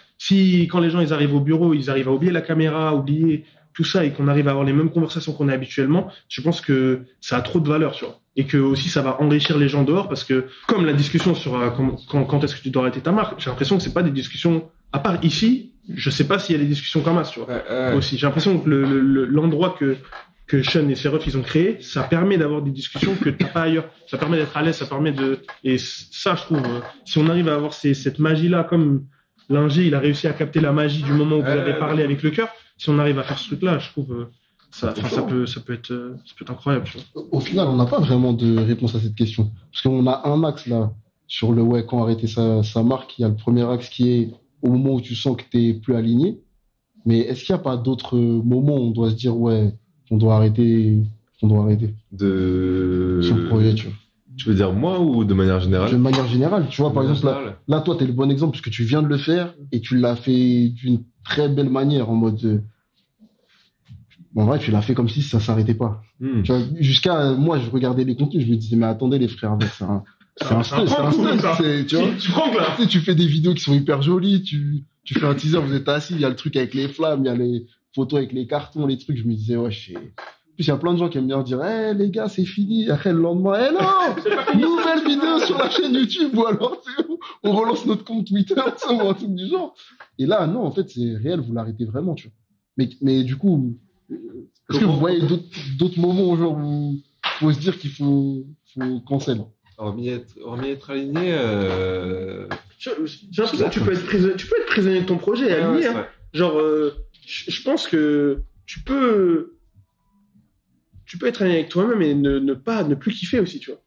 Speaker 4: Quand les gens, ils arrivent au bureau, ils arrivent à oublier la caméra, oublier tout ça, et qu'on arrive à avoir les mêmes conversations qu'on a habituellement, je pense que ça a trop de valeur, tu vois. Et que aussi, ça va enrichir les gens dehors, parce que, comme la discussion sur quand est-ce que tu dois arrêter ta marque, j'ai l'impression que c'est pas des discussions, à part ici, je sais pas s'il y a des discussions comme ça, tu vois. Aussi, j'ai l'impression que l'endroit que que Sean et ses refs ils ont créé, ça permet d'avoir des discussions que t'as pas ailleurs. Ça permet d'être à l'aise, ça permet et ça, je trouve, si on arrive à avoir cette magie-là, comme Linger, il a réussi à capter la magie du moment où vous avez parlé avec le cœur, si on arrive à faire ce truc-là, je trouve, ça peut être incroyable, tu vois.
Speaker 2: Au final, on n'a pas vraiment de réponse à cette question. Parce qu'on a un axe, là, sur le quand arrêter sa marque. Il y a le premier axe qui est au moment où tu sens que t'es plus aligné. Mais est-ce qu'il n'y a pas d'autres moments où on doit se dire, on doit arrêter sur le projet, tu vois?
Speaker 3: Tu veux dire moi ou de manière générale?
Speaker 2: De manière générale, tu vois, par exemple, là, toi, t'es le bon exemple parce que tu viens de le faire et tu l'as fait d'une très belle manière, en mode, en vrai, tu l'as fait comme si ça s'arrêtait pas. Tu vois, jusqu'à, moi, je regardais les contenus, je me disais, mais attendez, les frères, c'est un stress, tu vois. Tu fais des vidéos qui sont hyper jolies, tu fais un teaser, vous êtes assis, il y a le truc avec les flammes, il y a les photos avec les cartons, les trucs, je me disais, En plus, il y a plein de gens qui aiment bien dire, les gars, c'est fini. Après, le lendemain, non! Nouvelle vidéo sur la chaîne YouTube, ou alors, on relance notre compte Twitter, ou un truc du genre. Et là, non, en fait, c'est réel, vous l'arrêtez vraiment, tu vois. Mais du coup, est-ce que vous voyez d'autres moments, genre, où faut se dire qu'il faut cancel?
Speaker 3: Hormis être aligné,
Speaker 4: J'ai l'impression que tu peux être prisonnier de ton projet et aligné, hein. Genre, je pense que tu peux être aligné avec toi-même et ne plus kiffer aussi, tu vois.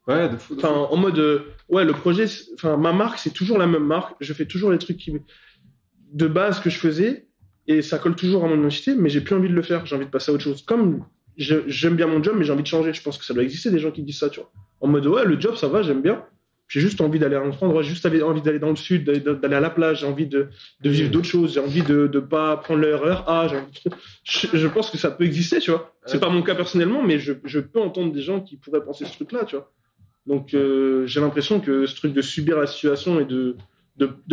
Speaker 3: Ouais, de fou.
Speaker 4: Enfin, en mode, le projet, ma marque, c'est toujours la même marque. Je fais toujours les trucs de base que je faisais et ça colle toujours à mon identité, mais j'ai plus envie de le faire. J'ai envie de passer à autre chose. Comme j'aime bien mon job, mais j'ai envie de changer. Je pense que ça doit exister des gens qui disent ça, tu vois. En mode, le job, ça va, j'aime bien. J'ai juste envie d'aller à un autre endroit, j'ai juste envie d'aller dans le sud, d'aller à la plage, j'ai envie de vivre d'autres choses, j'ai envie de pas prendre l'erreur A, je pense que ça peut exister, tu vois. C'est pas mon cas personnellement, mais je peux entendre des gens qui pourraient penser ce truc-là, tu vois. Donc, j'ai l'impression que ce truc de subir la situation et de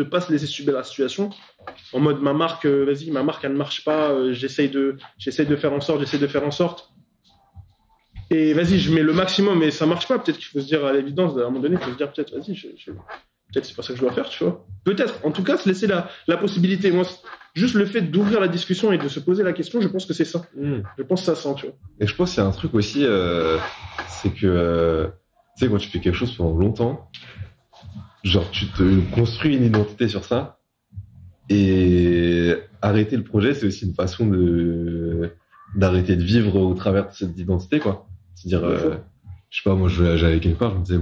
Speaker 4: pas se laisser subir la situation, en mode ma marque, ma marque, elle ne marche pas, j'essaie de faire en sorte. Et vas-y, je mets le maximum et ça marche pas. Peut-être qu'il faut se dire à l'évidence, à un moment donné, il faut se dire peut-être, vas-y, peut-être c'est pas ça que je dois faire, tu vois. Peut-être, en tout cas, se laisser la possibilité. Moi, juste le fait d'ouvrir la discussion et de se poser la question, je pense que c'est ça. Je pense que ça sent, tu vois.
Speaker 3: Et je pense qu'il y a un truc aussi, c'est que, tu sais, quand tu fais quelque chose pendant longtemps, genre tu te construis une identité sur ça, et arrêter le projet, c'est aussi une façon d'arrêter de vivre au travers de cette identité, quoi. C'est-à-dire, je sais pas, moi, j'allais quelque part, je me disais, je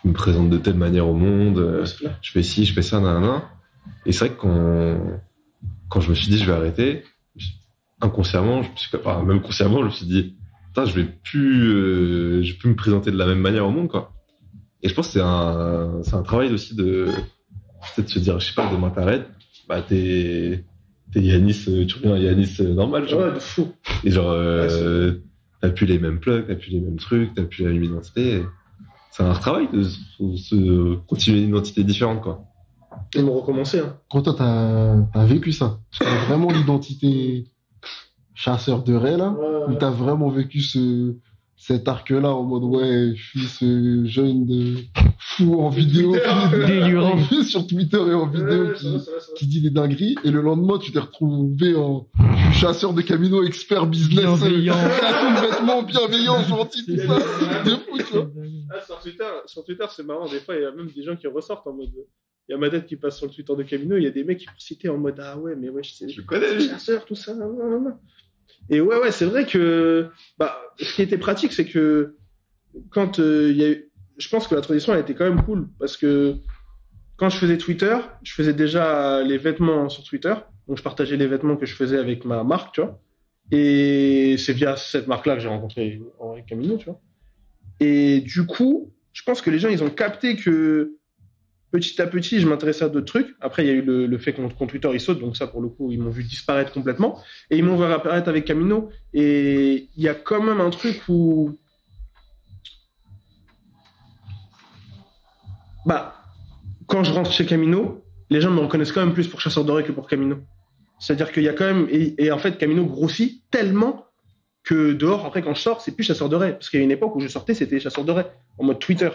Speaker 3: me présente de telle manière au monde, je fais ci, je fais ça, nanana. Et c'est vrai que quand je me suis dit, je vais arrêter, inconsciemment, même consciemment, je me suis dit, putain, je vais plus me présenter de la même manière au monde, quoi. Et je pense que c'est un travail aussi de se dire, je sais pas, demain t'arrêtes, t'es Yanis, tu reviens à Yanis normal, genre.
Speaker 4: Ouais, de fou.
Speaker 3: Et genre, t'as plus les mêmes plugs, t'as plus les mêmes trucs, t'as plus la même identité. C'est un travail de se continuer une identité différente, quoi.
Speaker 4: Et me recommencer, hein.
Speaker 2: Quand toi, t'as vécu ça, t'as vraiment l'identité chasseur de raies, là, où t'as vraiment vécu cet arc-là en mode, je suis ce jeune de fou en vidéo,
Speaker 5: délirant
Speaker 2: sur Twitter et en vidéo qui dit des dingueries, et le lendemain, tu t'es retrouvé je suis chasseur de Camino, expert business, création de vêtements, bienveillant, gentil, tout ça. De fou, tu vois.
Speaker 4: Sur Twitter, c'est marrant, des fois, il y a même des gens qui ressortent en mode, il y a ma tête qui passe sur le Twitter de Camino, il y a des mecs qui vont citer en mode, ah ouais, mais ouais, je connais, chasseur, tout ça, Et ouais, c'est vrai que, ce qui était pratique, c'est que quand il y a eu, je pense que la transition, elle était quand même cool, parce que quand je faisais Twitter, je faisais déjà les vêtements sur Twitter, donc je partageais les vêtements que je faisais avec ma marque, tu vois, et c'est via cette marque-là que j'ai rencontré Henri Camino, tu vois, et du coup, je pense que les gens, ils ont capté que petit à petit, je m'intéressais à d'autres trucs. Après, il y a eu le fait qu'on Twitter, il saute. Donc ça, pour le coup, ils m'ont vu disparaître complètement. Et ils m'ont vu apparaître avec Camino. Et il y a quand même un truc où... quand je rentre chez Camino, les gens me reconnaissent quand même plus pour Chasseur Doré que pour Camino. C'est-à-dire qu'il y a quand même... Et en fait, Camino grossit tellement que dehors, après, quand je sors, c'est plus Chasseur Doré. Parce qu'il y a une époque où je sortais, c'était Chasseur Doré, en mode Twitter.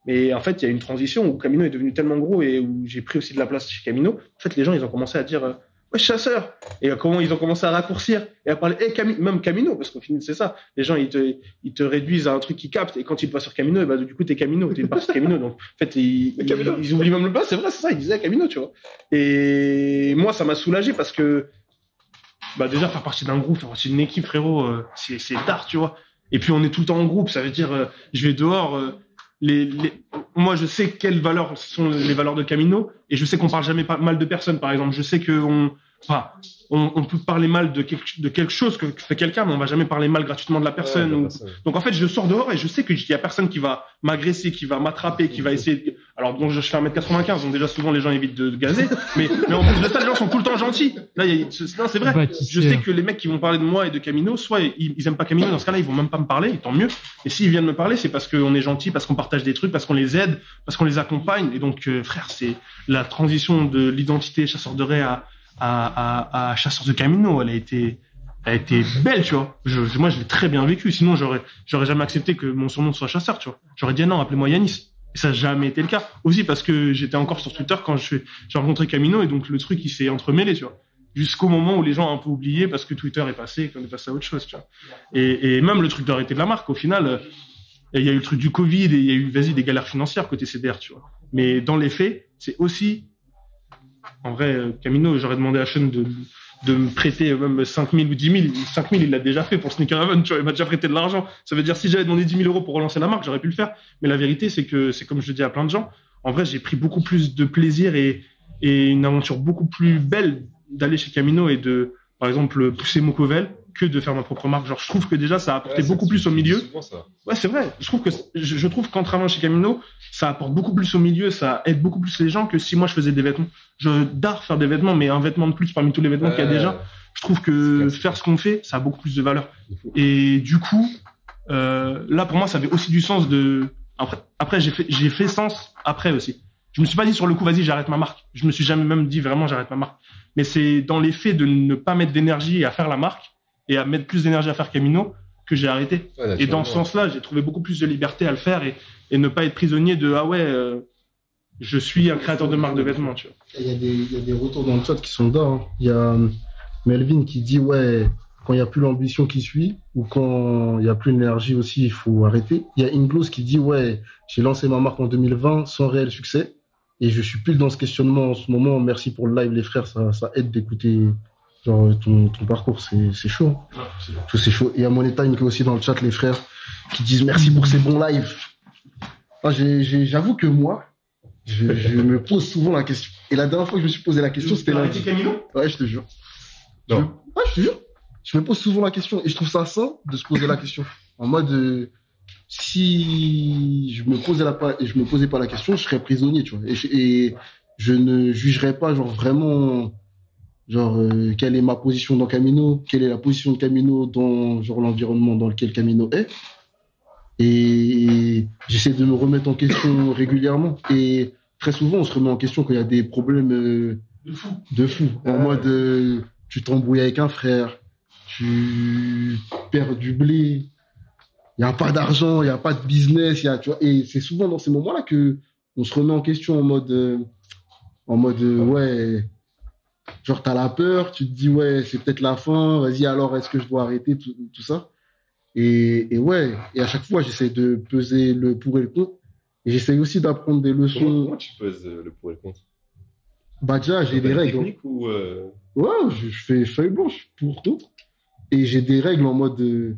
Speaker 4: Mais en fait, il y a une transition où Camino est devenu tellement gros et où j'ai pris aussi de la place chez Camino. En fait, les gens, ils ont commencé à dire ouais, chasseur. Et comment ils ont commencé à raccourcir et à parler, même Camino, parce qu'au final, c'est ça. Les gens, ils te réduisent à un truc qu'ils captent. Et quand ils te voient sur Camino, et bah, du coup, t'es Camino, t'es une partie de Camino. Donc, en fait, ils oublient même le pas. C'est vrai, c'est ça. Ils disaient Camino, tu vois. Et moi, ça m'a soulagé parce que, bah, déjà, faire partie d'un groupe, faire partie d'une équipe, frérot, c'est tard, tu vois. Et puis, on est tout le temps en groupe. Ça veut dire, je vais dehors, moi, je sais quelles valeurs sont les valeurs de Camino, et je sais qu'on parle jamais mal de personne, par exemple. Je sais on peut parler mal de quelque chose que fait quelqu'un, mais on va jamais parler mal gratuitement de la personne. Donc, en fait, je sors dehors et je sais qu'il y a personne qui va m'agresser, qui va m'attraper, qui va essayer. Alors, donc, je fais 1m95, donc déjà, souvent, les gens évitent de gazer. Mais en plus de ça, les gens sont tout le temps gentils. Là, non, c'est vrai. Je sais que les mecs qui vont parler de moi et de Camino, soit ils aiment pas Camino, dans ce cas-là, ils vont même pas me parler, et tant mieux. Et s'ils viennent me parler, c'est parce qu'on est gentil, parce qu'on partage des trucs, parce qu'on les aide, parce qu'on les accompagne. Et donc, frère, c'est la transition de l'identité chasseur de raie à chasseur de Camino, elle a été belle, tu vois. Moi, je l'ai très bien vécu. Sinon, j'aurais jamais accepté que mon surnom soit chasseur, tu vois. J'aurais dit non, appelez-moi Yanis. Et ça n'a jamais été le cas. Aussi parce que j'étais encore sur Twitter quand j'ai rencontré Camino, et donc le truc, il s'est entremêlé, tu vois. Jusqu'au moment où les gens ont un peu oublié parce que Twitter est passé et qu'on est passé à autre chose, tu vois. Et même le truc d'arrêter de la marque, au final, il y a eu le truc du Covid et il y a eu, des galères financières côté CDR, tu vois. Mais dans les faits, c'est aussi, en vrai, Camino, j'aurais demandé à Sean de me prêter même 5 000 ou 10 000. 5 000, il l'a déjà fait pour Sneaker Heaven, tu vois, il m'a déjà prêté de l'argent. Ça veut dire, si j'avais demandé 10 000 euros pour relancer la marque, j'aurais pu le faire. Mais la vérité, c'est que, c'est comme je le dis à plein de gens, en vrai, j'ai pris beaucoup plus de plaisir et une aventure beaucoup plus belle d'aller chez Camino et de, par exemple, pousser Mokovel que de faire ma propre marque. Genre, je trouve que déjà, ça a apporté beaucoup plus au milieu. Ouais, c'est vrai. Je trouve qu'en travaillant chez Camino, ça apporte beaucoup plus au milieu, ça aide beaucoup plus les gens que si moi je faisais des vêtements. J'adore faire des vêtements, mais un vêtement de plus parmi tous les vêtements qu'il y a déjà. Je trouve que faire ce qu'on fait, ça a beaucoup plus de valeur. Et du coup, là, pour moi, ça avait aussi du sens de, après, j'ai fait sens après aussi. Je me suis pas dit sur le coup, vas-y, j'arrête ma marque. Je me suis jamais même dit vraiment, j'arrête ma marque. Mais c'est dans les faits de ne pas mettre d'énergie à faire la marque et à mettre plus d'énergie à faire Camino que j'ai arrêté. Ouais, et dans ce sens-là, j'ai trouvé beaucoup plus de liberté à le faire et ne pas être prisonnier de, ah ouais, je suis un créateur de marque de vêtements, tu vois.
Speaker 2: Il y a des retours dans le chat qui sont dedans, hein. Il y a Melvin qui dit, ouais, quand il n'y a plus l'ambition qui suit, ou quand il n'y a plus l'énergie aussi, il faut arrêter. Il y a Inglos qui dit, ouais, j'ai lancé ma marque en 2020 sans réel succès. Et je suis plus dans ce questionnement en ce moment. Merci pour le live, les frères. Ça aide d'écouter genre ton parcours. C'est chaud. C'est chaud. Et il y a Monetime qui est aussi dans le chat, les frères, qui disent merci pour ces bons lives. Ah, j'avoue que moi, je me pose souvent la question. Et la dernière fois que je me suis posé la question, c'était lundi. Ouais, je te jure. Ouais, je te jure. Je me pose souvent la question. Et je trouve ça sain de se poser la question. En mode, si je me posais pas la question, je serais prisonnier, tu vois. Et je ne jugerais pas, genre, vraiment, genre, quelle est ma position dans Camino, quelle est la position de Camino dans, genre, l'environnement dans lequel Camino est. Et j'essaie de me remettre en question régulièrement. Et très souvent, on se remet en question quand il y a des problèmes de fou. En mode, tu t'embrouilles avec un frère, tu perds du blé, il n'y a pas d'argent, il n'y a pas de business, tu vois, et c'est souvent dans ces moments-là que on se remet en question en mode ouais, genre t'as la peur, tu te dis ouais, c'est peut-être la fin, vas-y alors est-ce que je dois arrêter tout ça, et ouais, et à chaque fois j'essaie de peser le pour et le contre, et j'essaie aussi d'apprendre des leçons.
Speaker 3: Comment tu pèses le pour et le contre?
Speaker 2: Bah déjà j'ai des règles.
Speaker 3: Ou
Speaker 2: Ouais, je fais feuille blanche pour tout, et j'ai des règles en mode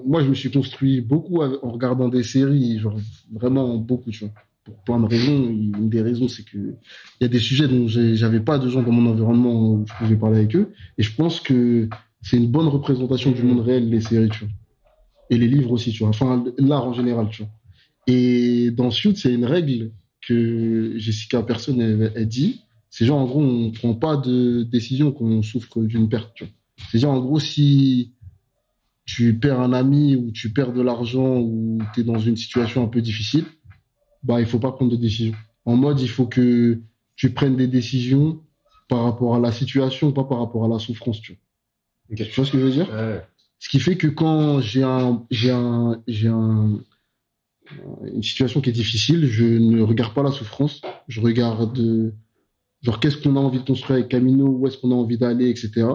Speaker 2: moi, je me suis construit beaucoup en regardant des séries, genre vraiment beaucoup, tu vois, pour plein de raisons. Une des raisons, c'est que il y a des sujets dont j'avais pas de gens dans mon environnement où je pouvais parler avec eux. Et je pense que c'est une bonne représentation du monde réel, les séries, tu vois. Et les livres aussi, tu vois. Enfin, l'art en général, tu vois. Et dans Suits, il y a une règle que Jessica Person, elle dit. C'est genre, en gros, on prend pas de décision quand on souffre d'une perte, tu vois. C'est genre, en gros, si tu perds un ami ou tu perds de l'argent ou tu es dans une situation un peu difficile, bah il faut pas prendre de décision. En mode, il faut que tu prennes des décisions par rapport à la situation, pas par rapport à la souffrance, tu vois. Okay. Tu vois ce que je veux dire? Ouais. Ce qui fait que quand j'ai une situation qui est difficile, je ne regarde pas la souffrance, je regarde Genre, qu'est-ce qu'on a envie de construire avec Camino, où est-ce qu'on a envie d'aller, etc.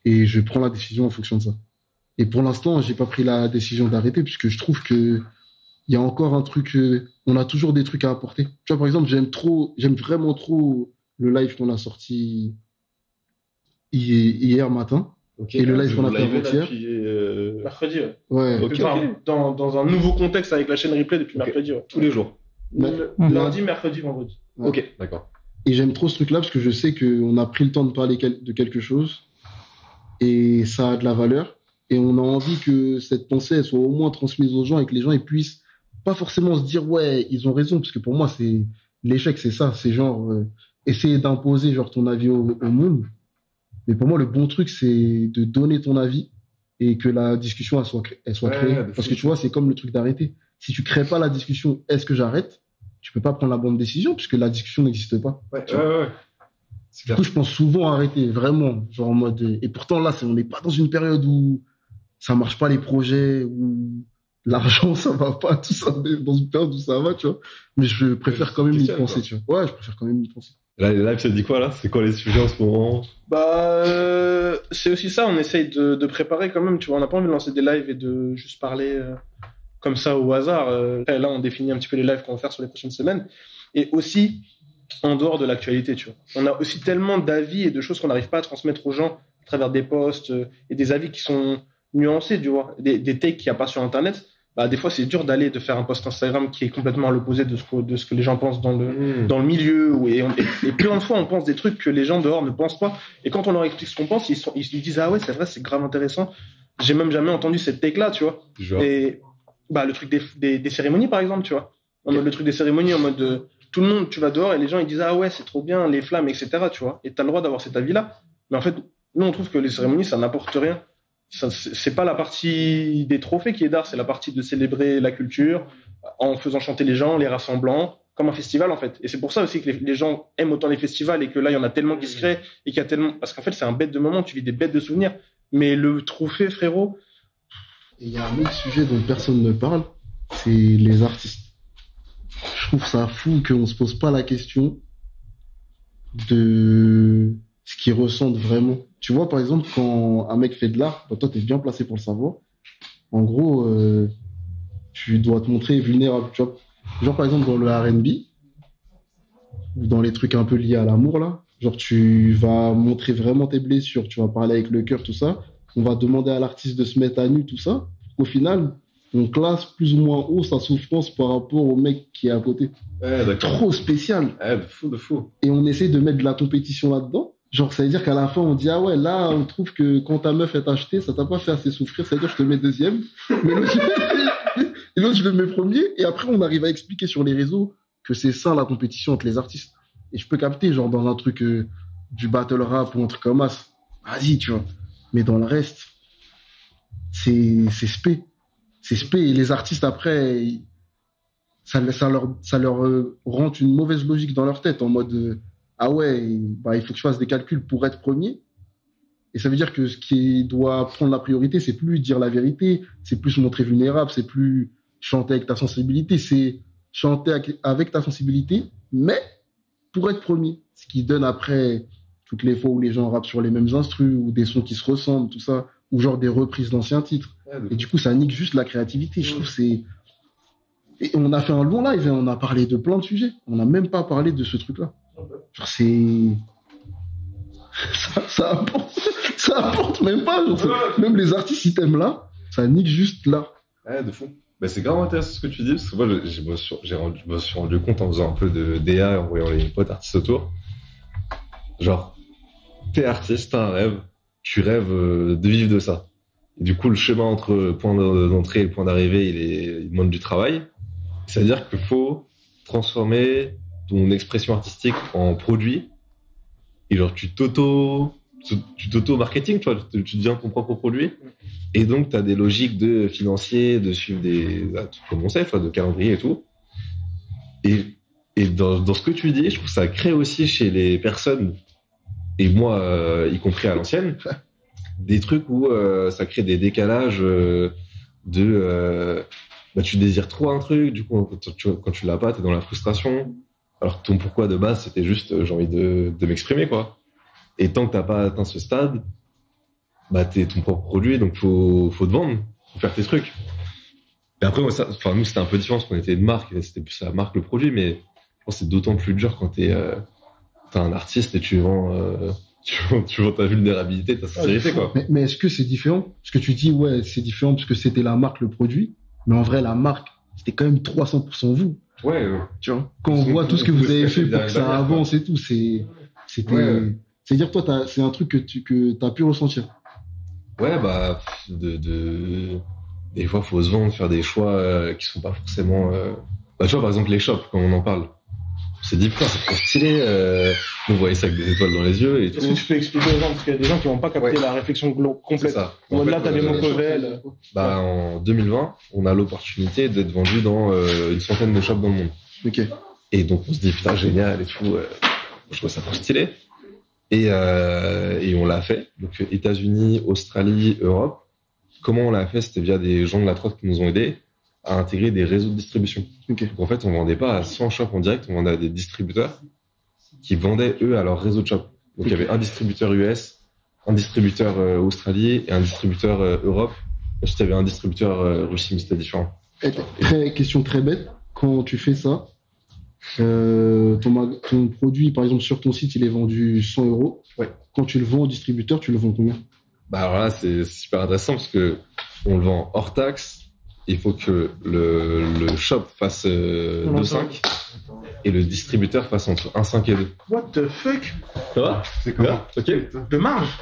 Speaker 2: Et je prends la décision en fonction de ça. Et pour l'instant, j'ai pas pris la décision d'arrêter, puisque je trouve que il y a encore un truc, on a toujours des trucs à apporter. Tu vois, par exemple, j'aime vraiment trop le live qu'on a sorti hier matin.
Speaker 3: Ok.
Speaker 2: Et le live qu'on a fait
Speaker 3: live
Speaker 2: avant-hier.
Speaker 4: Mercredi, ouais.
Speaker 2: Ouais.
Speaker 3: Ok,
Speaker 4: Enfin,
Speaker 3: ok.
Speaker 4: dans un nouveau contexte avec la chaîne replay depuis
Speaker 3: Ok.
Speaker 4: mercredi, ouais.
Speaker 3: Tous les jours.
Speaker 4: Lundi, mercredi, vendredi.
Speaker 2: Ouais.
Speaker 3: Ok, d'accord.
Speaker 2: Et j'aime trop ce truc-là parce que je sais qu'on a pris le temps de parler de quelque chose et ça a de la valeur. Et on a envie que cette pensée elle soit au moins transmise aux gens et que les gens ils puissent pas forcément se dire ouais, ils ont raison. Parce que pour moi, c'est l'échec, c'est ça. C'est genre essayer d'imposer genre ton avis au monde. Mais pour moi, le bon truc, c'est de donner ton avis et que la discussion elle soit
Speaker 3: Ouais,
Speaker 2: créée.
Speaker 3: de
Speaker 2: Parce
Speaker 3: fou.
Speaker 2: que tu vois, c'est comme le truc d'arrêter. Si tu crées pas la discussion, est-ce que j'arrête? Tu peux pas prendre la bonne décision puisque la discussion n'existe pas.
Speaker 3: Ouais,
Speaker 2: Tu vois.
Speaker 3: ouais. C'est
Speaker 2: Du
Speaker 3: clair.
Speaker 2: coup, je pense souvent à arrêter, vraiment. Genre en mode. Et pourtant, là, on n'est pas dans une période où ça marche pas les projets, où l'argent, ça va pas, tout ça. On est dans une période où ça va, tu vois. Mais je préfère quand même y
Speaker 3: Question,
Speaker 2: penser,
Speaker 3: quoi.
Speaker 2: tu vois. Ouais, je préfère quand même y penser.
Speaker 3: Là, les lives, ça te dit quoi, là? C'est quoi les sujets en ce moment?
Speaker 4: C'est aussi ça, on essaye de préparer quand même, tu vois, on n'a pas envie de lancer des lives et de juste parler comme ça au hasard. Après, là, on définit un petit peu les lives qu'on va faire sur les prochaines semaines. Et aussi, en dehors de l'actualité, tu vois. On a aussi tellement d'avis et de choses qu'on n'arrive pas à transmettre aux gens à travers des posts et des avis qui sont nuancés, tu vois, des takes qu'il n'y a pas sur Internet. Bah, des fois, c'est dur de faire un post Instagram qui est complètement à l'opposé de ce que les gens pensent dans le milieu. Et plein de fois, on pense des trucs que les gens dehors ne pensent pas. Et quand on leur explique ce qu'on pense, ils disent, ah ouais, c'est vrai, c'est grave intéressant. J'ai même jamais entendu cette take-là, tu vois.
Speaker 3: Genre.
Speaker 4: Et bah, le truc des cérémonies, par exemple, tu vois. En mode, le truc des cérémonies, en mode, tout le monde, tu vas dehors et les gens, ils disent, ah ouais, c'est trop bien, les flammes, etc., tu vois. Et t'as le droit d'avoir cet avis-là. Mais en fait, nous, on trouve que les cérémonies, ça n'apporte rien. C'est pas la partie des trophées qui est d'art, c'est la partie de célébrer la culture en faisant chanter les gens, les rassemblant, comme un festival en fait. Et c'est pour ça aussi que les gens aiment autant les festivals et que là il y en a tellement qui se créent et qu'il y a tellement, parce qu'en fait c'est un bête de moment, tu vis des bêtes de souvenirs. Mais le trophée, frérot.
Speaker 2: Et il y a un autre sujet dont personne ne parle, c'est les artistes. Je trouve ça fou qu'on se pose pas la question de ce qu'ils ressentent vraiment. Tu vois, par exemple, quand un mec fait de l'art, bah, toi, t'es bien placé pour le savoir. En gros, tu dois te montrer vulnérable. Tu vois, genre, par exemple, dans le R&B, ou dans les trucs un peu liés à l'amour, là, genre, tu vas montrer vraiment tes blessures, tu vas parler avec le cœur, tout ça. On va demander à l'artiste de se mettre à nu, tout ça. Au final, on classe plus ou moins haut sa souffrance par rapport au mec qui est à côté.
Speaker 3: Ouais, d'accord.
Speaker 2: Trop spécial.
Speaker 3: Ouais, de fou, de fou.
Speaker 2: Et on essaie de mettre de la compétition là-dedans. Genre, ça veut dire qu'à la fin, on dit, ah ouais, là, on trouve que quand ta meuf est achetée, ça t'a pas fait assez souffrir, ça veut dire que je te mets deuxième. Mais l'autre, et l'autre, je le mets premier. Et après, on arrive à expliquer sur les réseaux que c'est ça, la compétition entre les artistes. Et je peux capter, genre, dans un truc du battle rap ou un truc comme ça. Vas-y, tu vois. Mais dans le reste, c'est spé. C'est spé. Et les artistes, après, ça leur rend une mauvaise logique dans leur tête, en mode, ah ouais, bah, il faut que je fasse des calculs pour être premier. Et ça veut dire que ce qui doit prendre la priorité, c'est plus dire la vérité, c'est plus se montrer vulnérable, c'est plus chanter avec ta sensibilité, c'est chanter avec ta sensibilité, mais pour être premier. Ce qui donne après toutes les fois où les gens rappent sur les mêmes instrus, ou des sons qui se ressemblent, tout ça, ou genre des reprises d'anciens titres. Et du coup, ça nique juste la créativité. Je trouve que c'est... Et on a fait un long live et on a parlé de plein de sujets. On n'a même pas parlé de ce truc-là. Genre, c'est... ça apporte même pas. Genre, même les artistes, ils t'aiment là, ça nique juste là.
Speaker 3: Ouais, de fou. Bah, c'est grave intéressant ce que tu dis, parce que moi, je me suis rendu compte en faisant un peu de DA et en voyant les potes artistes autour. Genre, t'es artiste, t'as un rêve, tu rêves de vivre de ça. Et du coup, le chemin entre le point d'entrée et le point d'arrivée, il demande du travail. C'est-à-dire qu'il faut transformer ton expression artistique en produit. Et genre, tu t'auto-marketing, tu vois, tu deviens ton propre produit. Et donc, tu as des logiques de financier, de suivre comme on sait, tu vois, de calendrier et tout. Et dans ce que tu dis, je trouve que ça crée aussi chez les personnes, et moi, y compris à l'ancienne, des trucs où ça crée des décalages bah, tu désires trop un truc, du coup, quand tu l'as pas, t'es dans la frustration. Alors que ton pourquoi de base, c'était juste, j'ai envie de m'exprimer, quoi. Et tant que t'as pas atteint ce stade, bah, t'es ton propre produit, donc faut te vendre, faut faire tes trucs. Et après, nous, c'était un peu différent parce qu'on était une marque, et c'était plus la marque, le produit, mais je pense que c'est d'autant plus dur quand t'es un artiste et tu vends ta vulnérabilité, ta sincérité, quoi.
Speaker 2: Mais est-ce que c'est différent? Parce que tu dis, ouais, c'est différent parce que c'était la marque, le produit. Mais en vrai, la marque, c'était quand même 300% vous.
Speaker 3: Ouais,
Speaker 2: tu vois. Quand on voit tout ce que vous avez fait pour que ça avance et tout, c'était, c'est-à-dire, toi, c'est un truc que t'as pu ressentir.
Speaker 3: Ouais, bah, des fois, faut se vendre, faire des choix qui sont pas forcément. Bah, tu vois, par exemple, les shops, quand on en parle. On s'est dit, putain, c'est trop stylé. On voyait ça avec des étoiles dans les yeux et tout.
Speaker 1: Est-ce que tu peux expliquer aux gens, parce qu'il y a des gens qui n'ont pas capté la réflexion complète.
Speaker 3: Ça.
Speaker 1: Là, t'as des mots Covel.
Speaker 3: Bah, en 2020, on a l'opportunité d'être vendu dans une centaine de shops dans le monde.
Speaker 2: Ok.
Speaker 3: Et donc, on se dit, putain, génial et tout. Je trouve ça trop stylé. Et on l'a fait. Donc, États-Unis, Australie, Europe. Comment on l'a fait? C'était via des gens de la trotte qui nous ont aidés à intégrer des réseaux de distribution.
Speaker 2: Okay.
Speaker 3: Donc, en fait, on vendait pas à 100 shops en direct, on vendait à des distributeurs qui vendaient, eux, à leur réseau de shops. Donc, il y avait un distributeur US, un distributeur Australie et un distributeur Europe. Ensuite, il y avait un distributeur Russie, mais c'était différent.
Speaker 2: Question très bête. Quand tu fais ça, ton produit, par exemple, sur ton site, il est vendu 100 €.
Speaker 3: Ouais.
Speaker 2: Quand tu le vends au distributeur, tu le vends combien?
Speaker 3: Bah, alors là, c'est super intéressant parce que on le vend hors taxe. Il faut que le shop fasse 2,5 et le distributeur fasse entre 1,5 et 2.
Speaker 1: What the fuck?
Speaker 3: Ça va?
Speaker 2: C'est comment?
Speaker 3: Ok.
Speaker 1: De marge?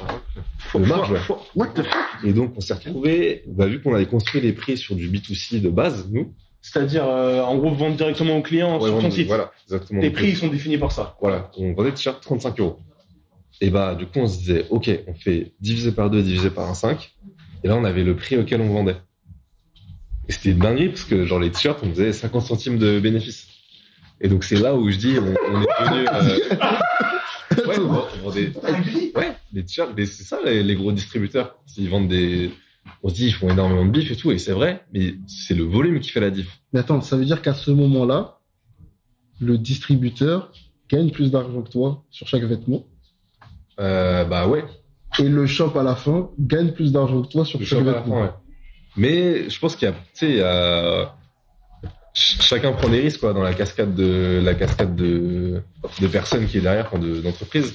Speaker 3: De marge, ouais.
Speaker 1: What the fuck?
Speaker 3: Et donc, on s'est retrouvé, bah, vu qu'on avait construit les prix sur du B2C de base, nous.
Speaker 1: C'est-à-dire, en gros, vendre directement au client sur ton site.
Speaker 3: Voilà, exactement.
Speaker 1: Les prix, ils sont définis par ça.
Speaker 3: Voilà. On vendait des t-shirts 35 €. Et bah, du coup, on se disait, OK, on fait divisé par 2, divisé par 1,5. Et là, on avait le prix auquel on vendait. Et c'était une dinguerie parce que, genre, les t-shirts, on faisait 50 centimes de bénéfice. Et donc, c'est là où je dis, on est devenu, ouais, on vendait, ouais, des t-shirts, mais c'est ça, les gros distributeurs. Ils vendent on se dit, ils font énormément de bif et tout, et c'est vrai, mais c'est le volume qui fait la diff.
Speaker 2: Mais attends, ça veut dire qu'à ce moment-là, le distributeur gagne plus d'argent que toi sur chaque vêtement.
Speaker 3: Bah ouais.
Speaker 2: Et le shop à la fin gagne plus d'argent que toi sur chaque vêtement. À la fin, ouais.
Speaker 3: Mais je pense qu'il y a, tu sais, chacun prend des risques, quoi, dans la cascade de personnes qui est derrière, d'entreprises.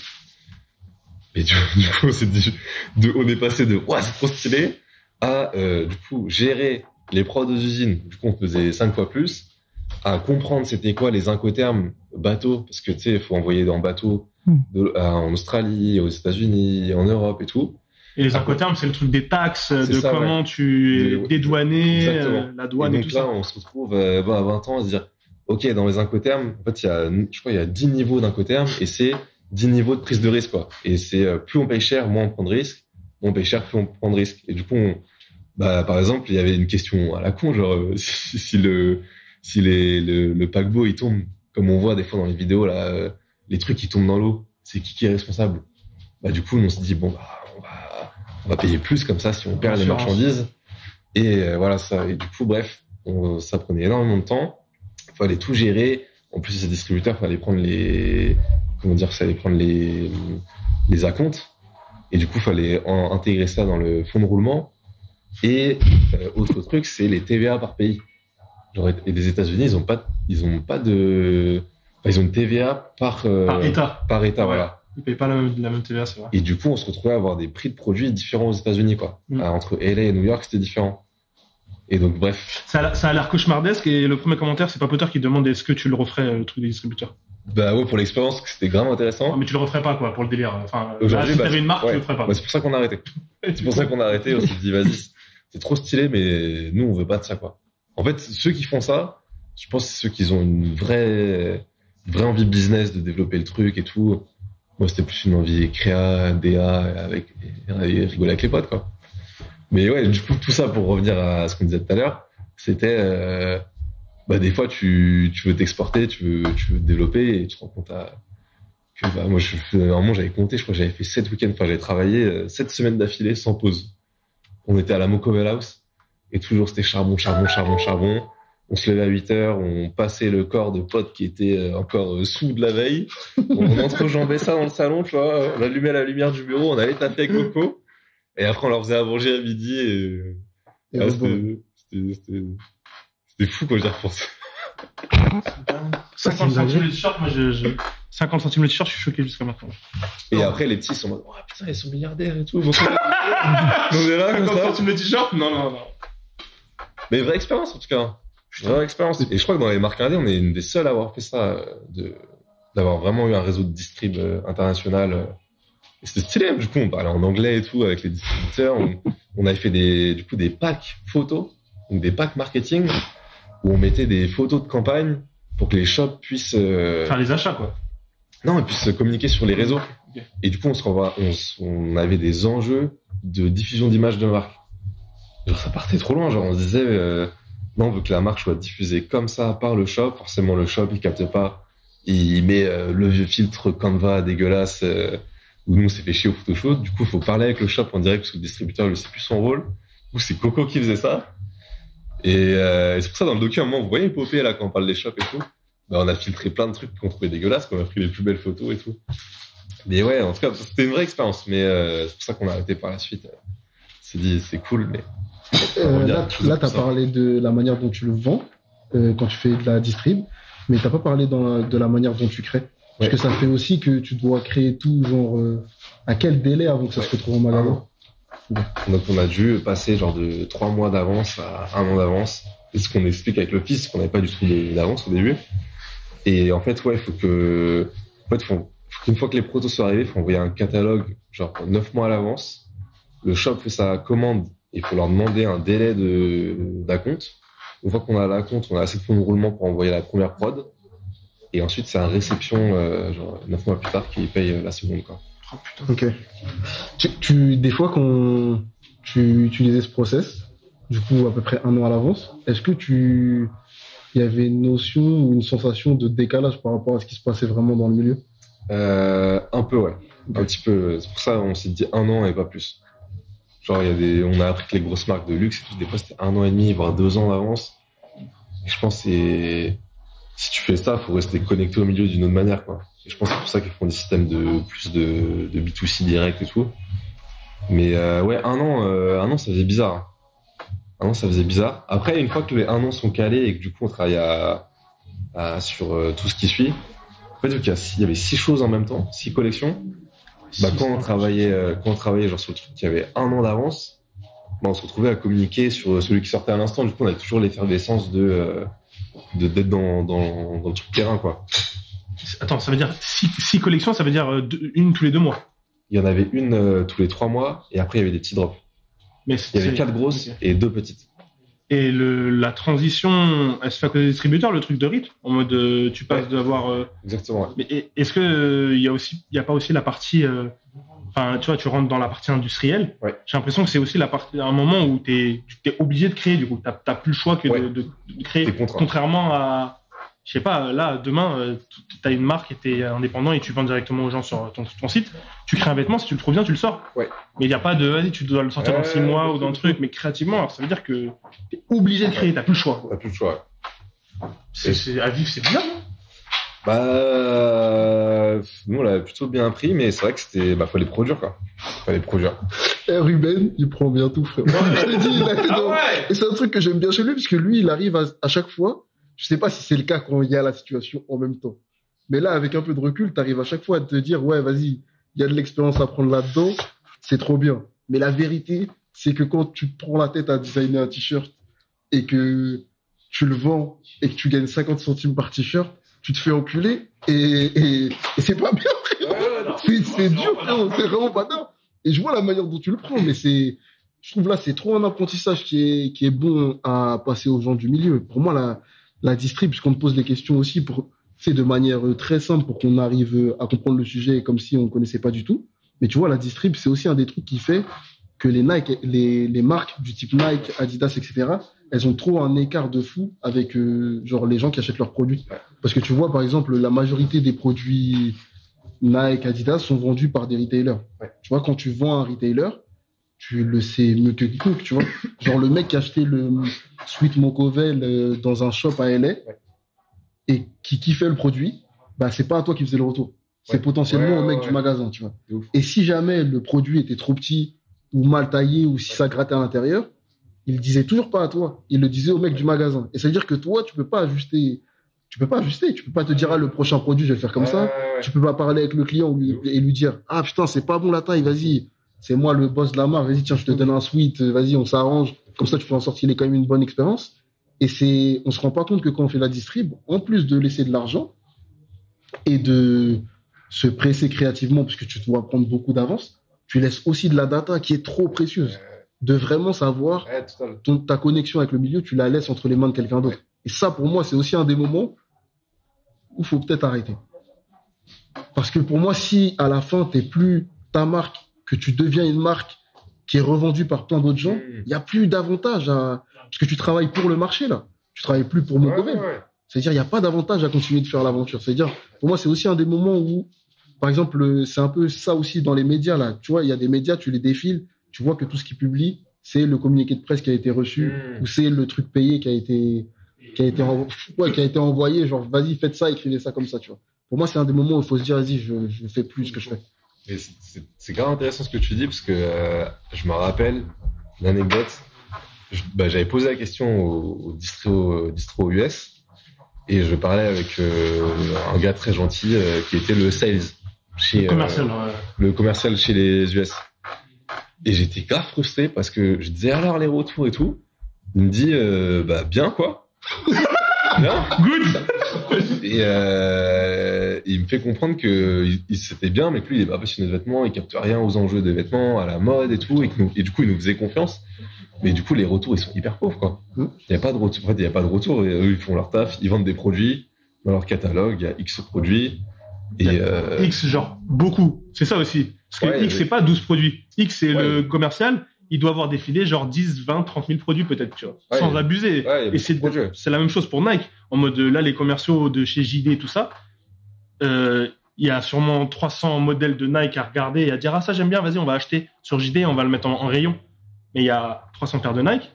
Speaker 3: Et du coup, on est passé de, ouah, c'est trop stylé, à, du coup, gérer les prods aux usines. Du coup, on faisait 5 fois plus, à comprendre c'était quoi les incoterms bateaux, parce que, tu sais, il faut envoyer en bateau en Australie, aux États-Unis, en Europe et tout.
Speaker 1: Et les incoterms, c'est le truc des taxes, comment tu es dédouané, la douane et tout ça.
Speaker 3: Donc là, on se retrouve à 20 ans à se dire, OK, dans les incoterms, en fait, je crois qu'il y a 10 niveaux d'incoterms et c'est 10 niveaux de prise de risque, quoi. Et c'est plus on paye cher, moins on prend de risques. Moins on paye cher, plus on prend de risques. Et du coup, par exemple, il y avait une question à la con, genre si le paquebot il tombe, comme on voit des fois dans les vidéos là, les trucs qui tombent dans l'eau, c'est qui est responsable? Bah du coup, on se dit bon bah on va payer plus comme ça si on perd les marchandises. Et voilà ça. Et du coup, bref, ça prenait énormément de temps. Fallait tout gérer. En plus, ces distributeurs, fallait prendre les acomptes. Et du coup, fallait intégrer ça dans le fonds de roulement. Et autre truc, c'est les TVA par pays. Genre, et les États-Unis, ils ont une TVA par État. Par État, ouais. Voilà.
Speaker 1: Ils payent pas la même TVA, c'est vrai.
Speaker 3: Et du coup, on se retrouvait à avoir des prix de produits différents aux États-Unis, quoi. Entre LA et New York, c'était différent. Et donc, bref.
Speaker 1: Ça a l'air cauchemardesque. Et le premier commentaire, c'est pas Potter qui demande est-ce que tu le referais, le truc des distributeurs.
Speaker 3: Bah ouais, pour l'expérience, c'était grave intéressant.
Speaker 1: Non, mais tu le referais pas, quoi, pour le délire. Enfin,
Speaker 3: aujourd'hui,
Speaker 1: si t'avais une marque, tu le ferais pas.
Speaker 3: Bah, c'est pour ça qu'on a arrêté. On s'est dit, vas-y, c'est trop stylé, mais nous, on veut pas de ça, quoi. En fait, ceux qui font ça, je pense que c'est ceux qui ont une vraie envie de business, de développer le truc et tout. Moi, c'était plus une envie créa, DA, rigoler avec les potes, quoi. Mais ouais, du coup, tout ça pour revenir à ce qu'on disait tout à l'heure, c'était, des fois, tu veux t'exporter, tu veux te développer et tu te rends compte que, moi, à un moment, j'avais compté, je crois que j'avais fait 7 week-ends, enfin, j'avais travaillé 7 semaines d'affilée sans pause. On était à la Mokovel House et toujours c'était charbon. On se levait à 8h, on passait le corps de potes qui étaient encore sous de la veille. On entrejambait ça dans le salon, tu vois. On allumait la lumière du bureau, on allait taper avec Coco. Et après, on leur faisait à manger à midi. Et c'était fou quand j'y repense.
Speaker 4: 50 centimes le t-shirt, moi 50 centimes le t-shirt, je suis choqué jusqu'à maintenant.
Speaker 3: Et après, les petits sont en mode, oh putain, ils sont milliardaires et tout. Donc, on est là, comme
Speaker 4: 50
Speaker 3: ça.
Speaker 4: centimes le t-shirt? Non.
Speaker 3: Mais vraie expérience, en tout cas. Vraie expérience. Et je crois que dans les marques indées, on est une des seules à avoir fait ça, d'avoir vraiment eu un réseau de distrib international. Et c'était stylé. Du coup, on parlait en anglais et tout avec les distributeurs. On avait fait des packs photos, donc des packs marketing, où on mettait des photos de campagne pour que les shops puissent
Speaker 4: faire les achats, quoi.
Speaker 3: Non, et puissent communiquer sur les réseaux.
Speaker 4: Okay.
Speaker 3: Et du coup, on avait des enjeux de diffusion d'images de marque. Genre, ça partait trop loin. Genre, on se disait, non, on veut que la marque soit diffusée comme ça par le shop. Forcément, le shop, il capte pas. Il met le vieux filtre Canva dégueulasse où nous, on s'est fait chier au Photoshop. Du coup, il faut parler avec le shop en direct parce que le distributeur, lui, c'est plus son rôle. Du coup, c'est Coco qui faisait ça. Et c'est pour ça, dans le document, vous voyez popper là quand on parle des shops et tout. Ben, on a filtré plein de trucs qu'on trouvait dégueulasses, qu'on a pris les plus belles photos et tout. Mais ouais, en tout cas, c'était une vraie expérience. Mais c'est pour ça qu'on a arrêté par la suite. C'est dit, c'est cool, mais
Speaker 2: là, t'as parlé de la manière dont tu le vends quand tu fais de la distrib, mais t'as pas parlé de la manière dont tu crées. Parce que ça fait aussi que tu dois créer tout, genre, à quel délai avant que ça se retrouve en magasin?
Speaker 3: Donc on a dû passer genre de 3 mois d'avance à 1 an d'avance. C'est ce qu'on explique avec le fils, c'est qu'on n'avait pas du tout d'avance au début. Et en fait, ouais, faut qu'une fois que les protos sont arrivés, il faut envoyer un catalogue genre 9 mois à l'avance. Le shop fait sa commande, il faut leur demander un délai d'acompte. Une fois qu'on a l'acompte, on a assez de fonds de roulement pour envoyer la première prod. Et ensuite, c'est un réception, genre 9 mois plus tard, qui paye la seconde, quoi.
Speaker 4: Oh putain.
Speaker 2: Ok. Des fois, quand tu utilisais ce process, du coup, à peu près 1 an à l'avance, est-ce que il y avait une notion ou une sensation de décalage par rapport à ce qui se passait vraiment dans le milieu?
Speaker 3: Un peu, ouais. Un petit peu. C'est pour ça on s'est dit 1 an et pas plus. Genre, on a appris que les grosses marques de luxe et tout, des fois, c'était 1 an et demi, voire 2 ans d'avance. Et je pense que si tu fais ça, faut rester connecté au milieu d'une autre manière, quoi. Et je pense que c'est pour ça qu'ils font des systèmes de B2C direct et tout. Mais ouais, 1 an, ça faisait bizarre. 1 an, ça faisait bizarre. Après, une fois que les 1 an sont calés et que du coup on travaille sur tout ce qui suit, en fait, vu qu'il y avait 6 choses en même temps, 6 collections, quand on travaillait genre sur le truc qui avait 1 an d'avance, on se retrouvait à communiquer sur celui qui sortait à l'instant. Du coup, on avait toujours l'effervescence d'être dans le truc terrain, quoi.
Speaker 4: Attends, ça veut dire 6 collections, ça veut dire une tous les 2 mois.
Speaker 3: Il y en avait une tous les 3 mois, et après il y avait des petits drops. Il y avait 4 grosses et 2 petites.
Speaker 4: Et la transition, elle se fait à cause des distributeurs, le truc de rythme, en mode tu passes d'avoir.
Speaker 3: Exactement. Ouais.
Speaker 4: Mais est-ce que il y a pas aussi la partie, enfin tu vois, tu rentres dans la partie industrielle.
Speaker 3: Ouais.
Speaker 4: J'ai l'impression que c'est aussi la partie, un moment où tu t'es obligé de créer, du coup, t'as plus le choix que de créer. Contrairement à, je sais pas, là, demain, t'as une marque et t'es indépendant et tu vends directement aux gens sur ton site. Tu crées un vêtement, si tu le trouves bien, tu le sors.
Speaker 3: Ouais.
Speaker 4: Mais il n'y a pas de, vas-y, tu dois le sortir dans 6 mois ou dans le truc, mais créativement, alors ça veut dire que t'es obligé de créer, t'as plus le choix.
Speaker 3: T'as plus le choix, ouais.
Speaker 4: À vivre, c'est bizarre, non?
Speaker 3: Nous, on l'a plutôt bien appris, mais c'est vrai que fallait produire, quoi. Fallait produire.
Speaker 2: Ruben, il prend bien tout, frère. Je l'ai dit, Et c'est un truc que j'aime bien chez lui, parce que lui, il arrive à chaque fois. Je sais pas si c'est le cas quand il y a la situation en même temps. Mais là, avec un peu de recul, t'arrives à chaque fois à te dire, ouais, vas-y, il y a de l'expérience à prendre là-dedans, c'est trop bien. Mais la vérité, c'est que quand tu te prends la tête à designer un t-shirt et que tu le vends et que tu gagnes 50 centimes par t-shirt, tu te fais enculer et c'est pas bien, frérot. C'est dur, frérot. C'est vraiment pas bien. Et je vois la manière dont tu le prends, mais je trouve là, c'est trop un apprentissage qui est bon à passer aux gens du milieu. Pour moi, la distrib, puisqu'on te pose des questions aussi c'est de manière très simple pour qu'on arrive à comprendre le sujet comme si on connaissait pas du tout. Mais tu vois, la distrib, c'est aussi un des trucs qui fait que les marques du type Nike, Adidas, etc., elles ont trop un écart de fou avec genre les gens qui achètent leurs produits. Parce que tu vois, par exemple, la majorité des produits Nike, Adidas sont vendus par des retailers. Ouais. Tu vois, quand tu vends à un retailer, tu le sais mieux que quiconque, tu vois. Genre, le mec qui a acheté le Sweet Moncovel dans un shop à LA et qui kiffait le produit, bah, c'est pas à toi qui faisait le retour. C'est potentiellement au mec du magasin, tu vois. Et si jamais le produit était trop petit ou mal taillé ou si ça grattait à l'intérieur, il le disait toujours pas à toi. Il le disait au mec du magasin. Et ça veut dire que toi, tu peux pas ajuster. Tu peux pas te dire, ah, le prochain produit, je vais le faire comme ça. Tu peux pas parler avec le client et lui dire, ah, putain, c'est pas bon la taille, vas-y. C'est moi le boss de la marque, vas-y, tiens, je te donne un sweat, vas-y, on s'arrange. Comme ça, tu peux en sortir quand même une bonne expérience. Et on se rend pas compte que quand on fait la distrib, en plus de laisser de l'argent et de se presser créativement parce que tu dois prendre beaucoup d'avance, tu laisses aussi de la data qui est trop précieuse. De vraiment savoir ta connexion avec le milieu, tu la laisses entre les mains de quelqu'un d'autre. Et ça, pour moi, c'est aussi un des moments où il faut peut-être arrêter. Parce que pour moi, si à la fin, t'es plus ta marque, que tu deviens une marque qui est revendue par plein d'autres gens, il n'y a plus d'avantage parce que tu travailles pour le marché, là. Tu travailles plus pour Moncovel. C'est-à-dire, il n'y a pas d'avantage à continuer de faire l'aventure. C'est-à-dire, pour moi, c'est aussi un des moments où, par exemple, c'est un peu ça aussi dans les médias, là. Tu vois, il y a des médias, tu les défiles, tu vois que tout ce qu'ils publient, c'est le communiqué de presse qui a été reçu, ou c'est le truc payé qui a été envoyé, genre, vas-y, faites ça, écrivez ça comme ça, tu vois. Pour moi, c'est un des moments où il faut se dire, vas-y, je fais plus ce que je fais.
Speaker 3: Et c'est grave intéressant ce que tu dis, parce que je me rappelle l'anecdote. J'avais posé la question au distro US, et je parlais avec un gars très gentil qui était le sales chez le commercial chez les US. Et j'étais grave frustré parce que je disais alors les retours et tout. Il me dit bien quoi. Bien.
Speaker 1: Good.
Speaker 3: Et il me fait comprendre que c'était bien, mais que lui il est pas passionné de vêtements, il capte rien aux enjeux des vêtements, à la mode et tout, et du coup il nous faisait confiance. Mais du coup les retours ils sont hyper pauvres quoi. Il y a pas de retour. En fait, il y a pas de retour. Et eux ils font leur taf, ils vendent des produits dans leur catalogue, il y a X produits. Et
Speaker 1: X genre beaucoup. C'est ça aussi. Parce que X c'est pas 12 produits. X c'est le commercial. Il doit avoir défilé genre 10, 20, 30 000 produits peut-être, tu vois, sans abuser. Et c'est la même chose pour Nike. En mode là, les commerciaux de chez JD et tout ça, il y a sûrement 300 modèles de Nike à regarder et à dire ah ça j'aime bien, vas-y on va acheter sur JD, on va le mettre en rayon. Mais il y a 300 paires de Nike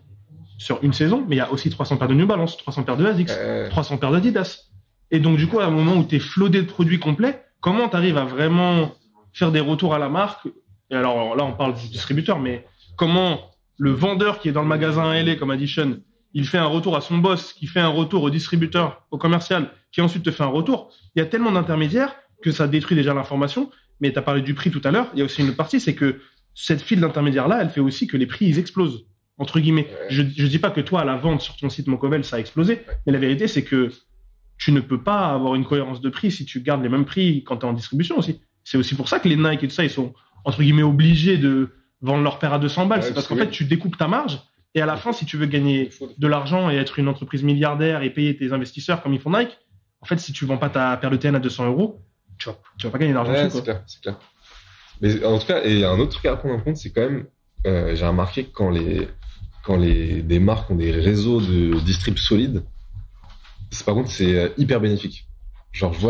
Speaker 1: sur une saison, mais il y a aussi 300 paires de New Balance, 300 paires de ASICS, 300 paires d'Adidas. Et donc du coup à un moment où t'es flodé de produits complets, comment t'arrives à vraiment faire des retours à la marque? Et alors là on parle du distributeur, mais comment le vendeur qui est dans le magasin LA comme Addition, il fait un retour à son boss, qui fait un retour au distributeur, au commercial, qui ensuite te fait un retour. Il y a tellement d'intermédiaires que ça détruit déjà l'information. Mais tu as parlé du prix tout à l'heure. Il y a aussi une autre partie, c'est que cette file d'intermédiaires-là, elle fait aussi que les prix, ils explosent, entre guillemets. Je dis pas que toi, à la vente sur ton site Moncovel, ça a explosé. Mais la vérité, c'est que tu ne peux pas avoir une cohérence de prix si tu gardes les mêmes prix quand tu es en distribution aussi. C'est aussi pour ça que les Nike et tout ça, ils sont, entre guillemets, obligés de vendre leur paire à 200 balles. C'est parce qu'en fait, tu découpes ta marge. Et à la fin, si tu veux gagner de l'argent et être une entreprise milliardaire et payer tes investisseurs comme ils font Nike, en fait, si tu vends pas ta paire de TN à 200 €, tu vas pas gagner d'argent.
Speaker 3: C'est clair. Mais en tout cas, et un autre truc à prendre en compte, c'est quand même, j'ai remarqué que quand des marques ont des réseaux de distrib solides, par contre, c'est hyper bénéfique. Genre, je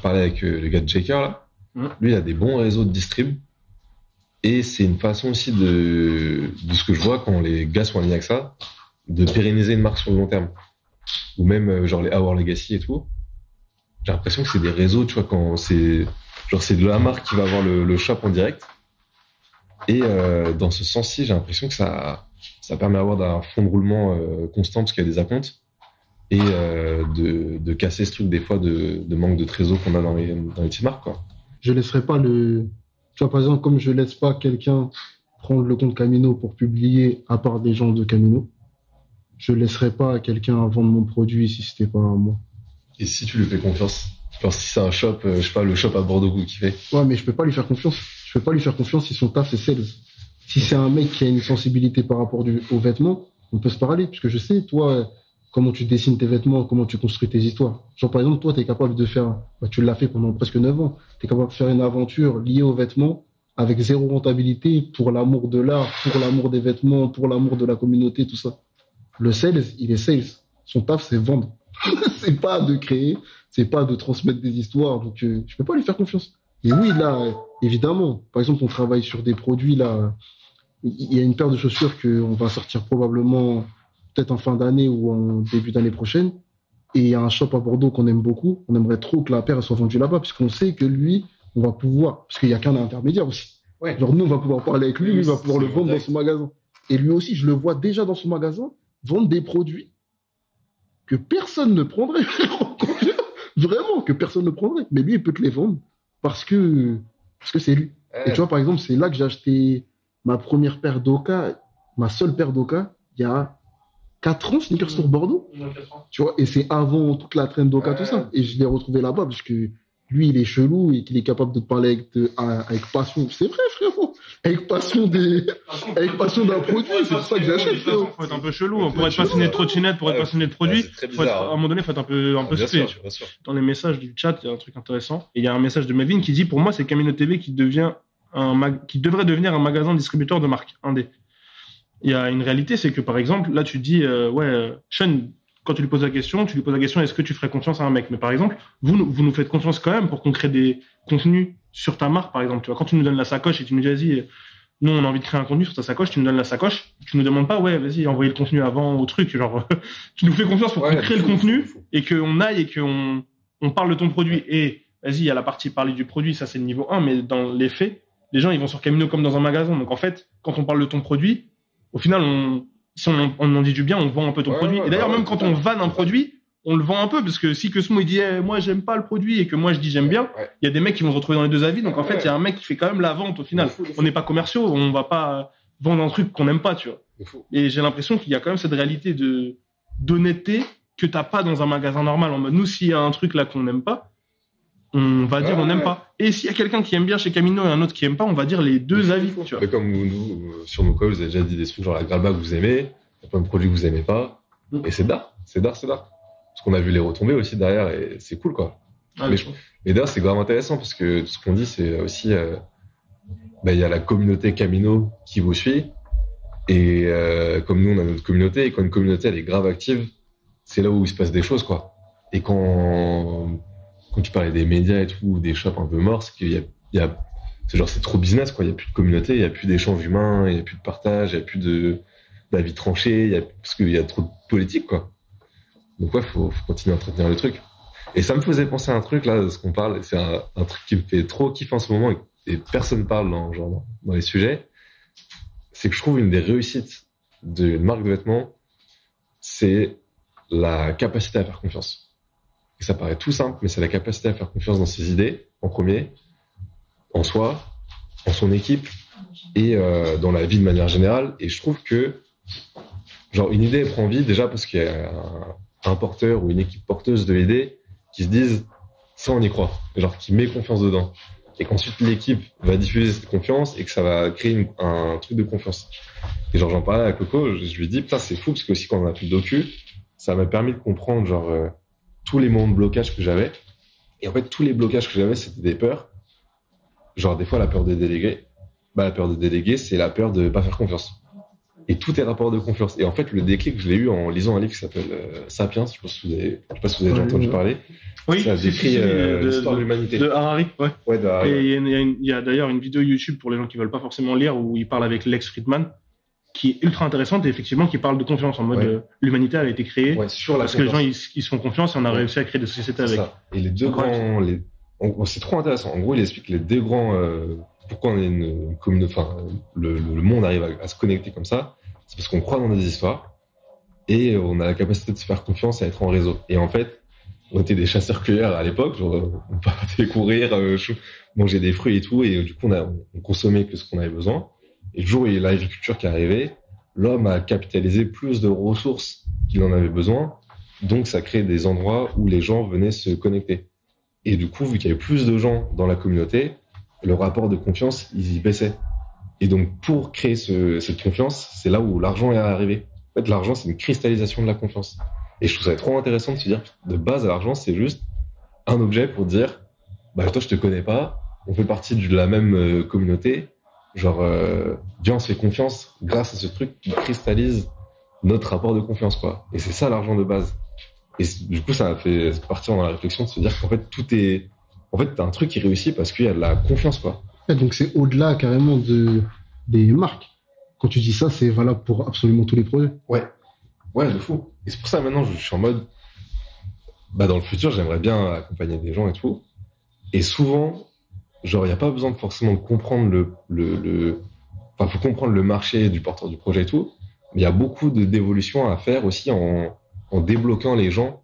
Speaker 3: parlais avec le gars de Jaker, là. Lui, il a des bons réseaux de distrib. Et c'est une façon aussi de ce que je vois quand les gars sont alignés avec ça, de pérenniser une marque sur le long terme. Ou même, genre, les Our Legacy et tout. J'ai l'impression que c'est des réseaux, tu vois, quand c'est de la marque qui va avoir le shop en direct. Et, dans ce sens-ci, j'ai l'impression que ça permet d'avoir un fond de roulement, constant parce qu'il y a des acomptes. Et, de casser ce truc des fois de manque de trésor qu'on a dans les petites marques, quoi.
Speaker 2: Je laisserai pas tu vois, par exemple, comme je laisse pas quelqu'un prendre le compte Camino pour publier, à part des gens de Camino, je laisserai pas quelqu'un vendre mon produit si c'était pas moi.
Speaker 3: Et si tu lui fais confiance? Genre, si c'est un shop, je sais pas, le shop à Bordeaux qui fait.
Speaker 2: Ouais, mais je peux pas lui faire confiance. Je peux pas lui faire confiance si son taf c'est sales. Si c'est un mec qui a une sensibilité par rapport aux vêtements, on peut se parler, parce que je sais, toi, comment tu dessines tes vêtements, comment tu construis tes histoires. Genre, par exemple, toi, t'es capable de faire, tu l'as fait pendant presque 9 ans, t'es capable de faire une aventure liée aux vêtements avec zéro rentabilité pour l'amour de l'art, pour l'amour des vêtements, pour l'amour de la communauté, tout ça. Le sales, il est sales. Son taf, c'est vendre. C'est pas de créer, c'est pas de transmettre des histoires, donc je peux pas lui faire confiance. Et oui, là, évidemment, par exemple, on travaille sur des produits, là, il y a une paire de chaussures qu'on va sortir probablement peut-être en fin d'année ou en début d'année prochaine. Et il y a un shop à Bordeaux qu'on aime beaucoup. On aimerait trop que la paire elle soit vendue là-bas, puisqu'on sait que lui, on va pouvoir, parce qu'il n'y a qu'un intermédiaire aussi.
Speaker 3: Ouais.
Speaker 2: Genre, nous, on va pouvoir parler avec lui, lui, il va pouvoir le vendre dans son magasin. Et lui aussi, je le vois déjà dans son magasin vendre des produits que personne ne prendrait. Vraiment, que personne ne prendrait. Mais lui, il peut te les vendre parce que c'est lui. Et tu vois, par exemple, c'est là que j'ai acheté ma première paire d'Oka, ma seule paire d'Oka, il y a 4 ans, Sneakers sur Bordeaux. Tu vois, et c'est avant toute la traîne d'Oka, tout ça. Et je l'ai retrouvé là-bas parce que lui, il est chelou et qu'il est capable de te parler avec passion. C'est vrai, frérot. Avec passion d'un produit. C'est pour ça que j'achète, frérot.
Speaker 4: Faut être un peu chelou. Pour être passionné de trottinette, pour être passionné de produits, à un moment donné, faut être un peu spé. Dans les messages du chat, il y a un truc intéressant. Et il y a un message de Melvin qui dit, pour moi, c'est Camino TV qui devrait devenir un magasin distributeur de marque indé. Il y a une réalité, c'est que par exemple, là tu dis, Sean, quand tu lui poses la question, est-ce que tu ferais confiance à un mec? Mais par exemple, vous nous faites confiance quand même pour qu'on crée des contenus sur ta marque, par exemple. Tu vois, quand tu nous donnes la sacoche et tu nous dis, vas-y, nous on a envie de créer un contenu sur ta sacoche, tu nous donnes la sacoche, tu nous demandes pas, ouais, vas-y, envoyez le contenu avant au truc, genre, tu nous fais confiance pour qu'on crée le contenu et qu'on aille et qu'on parle de ton produit. Et vas-y, il y a la partie parler du produit, ça c'est le niveau 1, mais dans les faits, les gens ils vont sur Camino comme dans un magasin. Donc en fait, quand on parle de ton produit, au final, si on en dit du bien, on vend un peu ton produit. Et d'ailleurs, même quand on vanne un produit, on le vend un peu, parce que si Cosmo il dit moi j'aime pas le produit et que moi je dis j'aime bien, il y a des mecs qui vont se retrouver dans les deux avis. Donc en fait, il y a un mec qui fait quand même la vente au final. On n'est pas commerciaux, on va pas vendre un truc qu'on n'aime pas, tu vois. Et j'ai l'impression qu'il y a quand même cette réalité d'honnêteté que t'as pas dans un magasin normal. En mode, nous, s'il y a un truc là qu'on n'aime pas, on va dire on n'aime pas. Et s'il y a quelqu'un qui aime bien chez Camino et un autre qui aime pas, on va dire les deux avis. Tu vois.
Speaker 3: Mais comme nous, sur nos calls, vous avez déjà dit des trucs genre la Gralba que vous aimez, il y a plein de produits que vous aimez pas. Et c'est d'art. Parce qu'on a vu les retombées aussi derrière et c'est cool, quoi. Mais d'ailleurs, c'est grave intéressant parce que tout ce qu'on dit, c'est aussi, il y a la communauté Camino qui vous suit. Et comme nous, on a notre communauté, et quand une communauté, elle est grave active, c'est là où il se passe des choses, quoi. Et quand tu parlais des médias et tout, des shops un peu morts, c'est qu'il y a c'est genre, c'est trop business, quoi. Il y a plus de communauté, il y a plus d'échanges humains, il y a plus de partage, il y a plus d'avis tranchés, parce qu'il y a trop de politique, quoi. Donc ouais, faut continuer à entretenir le truc. Et ça me faisait penser à un truc, là, de ce qu'on parle, c'est un truc qui me fait trop kiffer en ce moment, et personne parle dans les sujets. C'est que je trouve une des réussites d'une marque de vêtements, c'est la capacité à faire confiance. Et ça paraît tout simple, mais c'est la capacité à faire confiance dans ses idées, en premier, en soi, en son équipe, et dans la vie de manière générale. Et je trouve que, genre, une idée prend vie déjà parce qu'il y a un porteur ou une équipe porteuse de l'idée qui se disent, ça on y croit, genre qui met confiance dedans. Et qu'ensuite l'équipe va diffuser cette confiance et que ça va créer un truc de confiance. Et genre, j'en parlais à Coco, je lui dis, putain, c'est fou parce que aussi quand on a fait le docu, ça m'a permis de comprendre, genre, tous les moments de blocage que j'avais. Et en fait, tous les blocages que j'avais, c'était des peurs. Genre, des fois, la peur de déléguer. La peur de déléguer, c'est la peur de pas faire confiance. Et tout est rapport de confiance. Et en fait, le déclic, je l'ai eu en lisant un livre qui s'appelle Sapiens. Je sais pas si vous avez déjà entendu parler.
Speaker 4: Oui,
Speaker 3: ça décrit l'histoire de l'humanité.
Speaker 4: De Harari, ouais.
Speaker 3: Ouais, de Harari.
Speaker 4: Et il y a d'ailleurs une vidéo YouTube pour les gens qui veulent pas forcément lire où il parle avec Lex Fridman, qui est ultra intéressante et effectivement qui parle de confiance en mode l'humanité elle a été créée
Speaker 3: sur
Speaker 4: parce que les gens ils se font confiance et on a réussi à créer des sociétés avec.
Speaker 3: Ça. Et les deux grands, c'est trop intéressant. En gros, il explique les deux grands pourquoi on est une communauté, enfin le monde arrive à se connecter comme ça. C'est parce qu'on croit dans des histoires et on a la capacité de se faire confiance à être en réseau. Et en fait, on était des chasseurs-cueilleurs à l'époque, genre, on partait courir, manger des fruits et tout, et du coup on consommait que ce qu'on avait besoin. Et le jour où il y a l'agriculture qui est arrivée, l'homme a capitalisé plus de ressources qu'il en avait besoin. Donc, ça crée des endroits où les gens venaient se connecter. Et du coup, vu qu'il y avait plus de gens dans la communauté, le rapport de confiance, il baissait. Et donc, pour créer cette confiance, c'est là où l'argent est arrivé. En fait, l'argent, c'est une cristallisation de la confiance. Et je trouve ça trop intéressant de se dire, de base, l'argent, c'est juste un objet pour dire, toi, je te connais pas, on fait partie de la même communauté. Genre, viens, on se fait confiance grâce à ce truc qui cristallise notre rapport de confiance, quoi. Et c'est ça l'argent de base. Et du coup, ça m'a fait partir dans la réflexion de se dire qu'en fait, tout est en fait, t'as un truc qui réussit parce qu'il y a de la confiance, quoi.
Speaker 2: Ouais, donc c'est au-delà carrément des marques. Quand tu dis ça, c'est valable pour absolument tous les projets.
Speaker 3: Ouais, de fou. Et c'est pour ça, maintenant, je suis en mode, dans le futur, j'aimerais bien accompagner des gens et tout. Et souvent, genre, il n'y a pas besoin de forcément comprendre enfin, faut comprendre le marché du porteur du projet et tout. Mais il y a beaucoup d'évolutions à faire aussi en débloquant les gens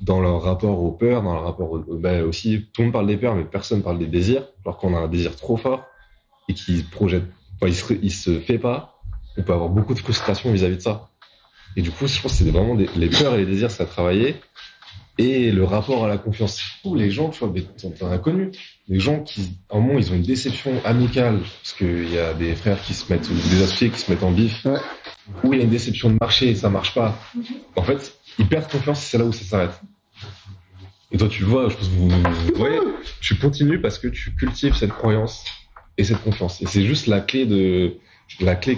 Speaker 3: dans leur rapport aux peurs, dans leur rapport aussi, tout le monde parle des peurs, mais personne parle des désirs. Alors qu'on a un désir trop fort et qui projette, enfin, il se fait pas, on peut avoir beaucoup de frustration vis-à-vis de ça. Et du coup, je pense que c'est vraiment les peurs et les désirs, ça a travaillé. Et le rapport à la confiance. Tous les gens, tu vois, t'en as connu. Les gens qui, à un moment, ils ont une déception amicale, parce qu'il y a des frères qui se mettent, ou des associés qui se mettent en bif,
Speaker 2: Ouais.
Speaker 3: ou il y a une déception de marché et ça marche pas. En fait, ils perdent confiance et c'est là où ça s'arrête. Et toi, tu le vois, je pense que vous voyez, tu continues parce que tu cultives cette croyance et cette confiance. Et c'est juste la clé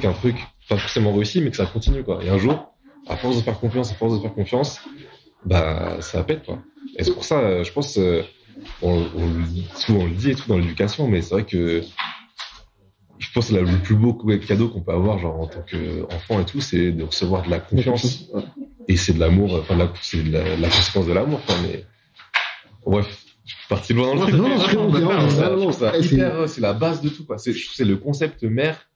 Speaker 3: qu'un truc, pas forcément réussi, mais que ça continue, quoi. Et un jour, à force de faire confiance, ça pète, quoi. Et c'est pour ça, je pense, souvent on le dit et tout dans l'éducation, mais c'est vrai que je pense que le plus beau cadeau qu'on peut avoir, genre en tant qu'enfant et tout, c'est de recevoir de la confiance. Et c'est de l'amour, enfin c'est de la conséquence de l'amour, quoi. Mais bref, je suis parti loin dans le truc. C'est la base de tout, quoi. C'est le concept mère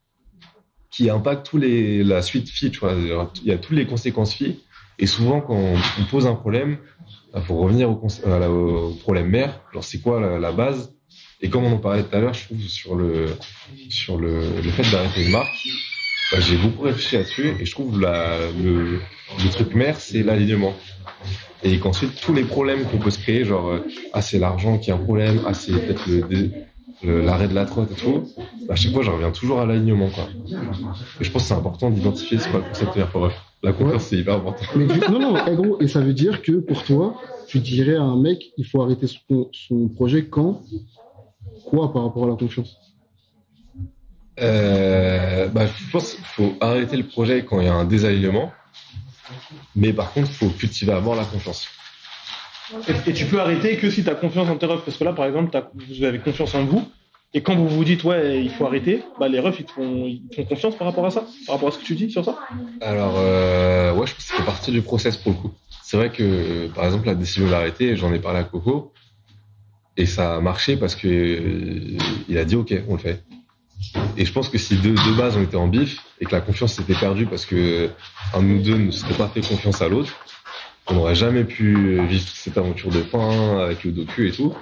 Speaker 3: qui impacte la suite fille, tu vois. Il y a toutes les conséquences filles. Et souvent, quand on pose un problème, il faut revenir au problème mère. Genre, c'est quoi la base? Et comme on en parlait tout à l'heure, je trouve sur le fait d'arrêter une marque, j'ai beaucoup réfléchi là-dessus et je trouve le truc mère, c'est l'alignement. Et qu'ensuite, tous les problèmes qu'on peut se créer, genre, c'est l'argent qui est un problème, c'est peut-être l'arrêt de la trotte et tout, à chaque fois, je reviens toujours à l'alignement, quoi. Et je pense que c'est important d'identifier ce qu'est le concept mère. Enfin, bref, la confiance, c'est hyper important.
Speaker 2: Mais gros, et ça veut dire que pour toi, tu dirais à un mec, il faut arrêter son projet quand? Quoi par rapport à la confiance?
Speaker 3: Je pense qu'il faut arrêter le projet quand il y a un désalignement, mais par contre, il faut cultiver à mort la confiance.
Speaker 1: Et tu peux arrêter que si tu as confiance en tes refs, parce que là, par exemple, vous avez confiance en vous, et quand vous vous dites, ouais, il faut arrêter, les refs, ils te font confiance par rapport à ça, par rapport à ce que tu dis sur ça?
Speaker 3: Alors, je pense que c'est partie du process pour le coup. C'est vrai que, par exemple, la décision d'arrêter, j'en ai parlé à Coco, et ça a marché parce que il a dit, ok, on le fait. Et je pense que si deux bases ont été en bif, et que la confiance s'était perdue parce que un de nous deux ne serait pas fait confiance à l'autre, on n'aurait jamais pu vivre cette aventure de fin avec le docu et tout,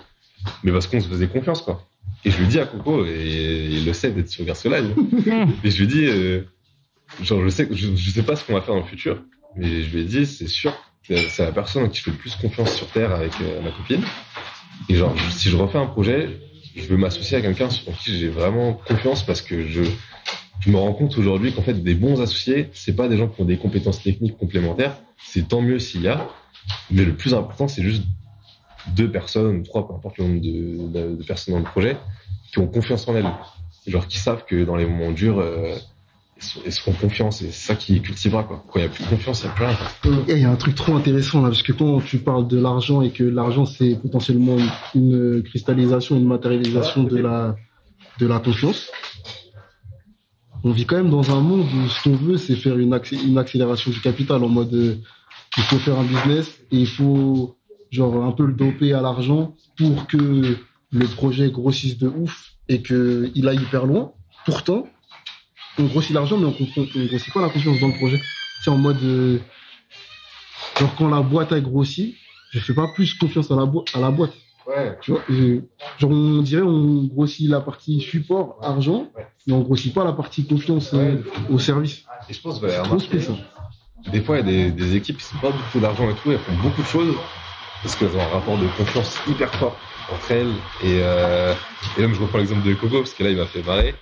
Speaker 3: mais parce qu'on se faisait confiance, quoi. Et je lui dis à Coco, et il le sait d'être sur Garce Live, et je lui dis, je sais pas ce qu'on va faire dans le futur, mais je lui ai dit, c'est sûr, c'est la personne qui fait le plus confiance sur Terre avec ma copine. Et genre, si je refais un projet, je veux m'associer à quelqu'un sur qui j'ai vraiment confiance parce que je me rends compte aujourd'hui qu'en fait, des bons associés, c'est pas des gens qui ont des compétences techniques complémentaires. C'est tant mieux s'il y a. Mais le plus important, c'est juste 2 personnes, 3, peu importe le nombre de personnes dans le projet, qui ont confiance en elles. Genre, qui savent que dans les moments durs, elles seront confiance et c'est ça qui cultivera, quoi. Quand il y a plus de confiance, il y a plus rien, quoi.
Speaker 2: Et il y a un truc trop intéressant là, parce que quand tu parles de l'argent et que l'argent c'est potentiellement une cristallisation, une matérialisation de la confiance, on vit quand même dans un monde où ce qu'on veut c'est faire une accélération du capital en mode il faut faire un business et il faut genre un peu le doper à l'argent pour que le projet grossisse de ouf et qu'il aille hyper loin. Pourtant, on grossit l'argent, mais on grossit pas la confiance dans le projet. C'est en mode, genre quand la boîte a grossi, je fais pas plus confiance à la boîte.
Speaker 3: Ouais.
Speaker 2: Tu vois, genre on dirait on grossit la partie support, argent, mais on grossit pas la partie confiance au service.
Speaker 3: Et je pense,
Speaker 2: c'est trop spécial.
Speaker 3: Des fois, il y a des équipes qui sont pas beaucoup d'argent et tout, elles font beaucoup de choses parce qu'elles ont un rapport de confiance hyper fort entre elles. Et même, je reprends l'exemple de Coco parce que là, il m'a fait marrer.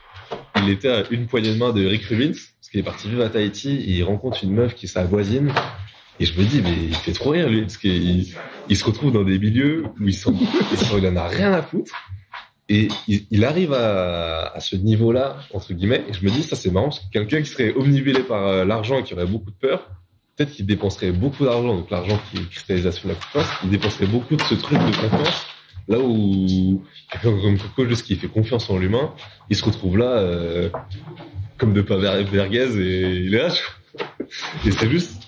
Speaker 3: Il était à une poignée de main de Rick Rubins parce qu'il est parti vivre à Tahiti et il rencontre une meuf qui est sa voisine. Et je me dis, mais il fait trop rire, lui, parce qu'il se retrouve dans des milieux où il en a rien à foutre. Et il arrive à ce niveau-là, entre guillemets, et je me dis, ça c'est marrant, parce que quelqu'un qui serait omnibulé par l'argent et qui aurait beaucoup de peur, peut-être qu'il dépenserait beaucoup d'argent, donc l'argent qui est cristallisation de la confiance, il dépenserait beaucoup de ce truc de confiance Là où quelqu'un comme Coco, juste qui fait confiance en l'humain, il se retrouve là, comme de Paverguez, et il est là, tu vois. Et c'est juste,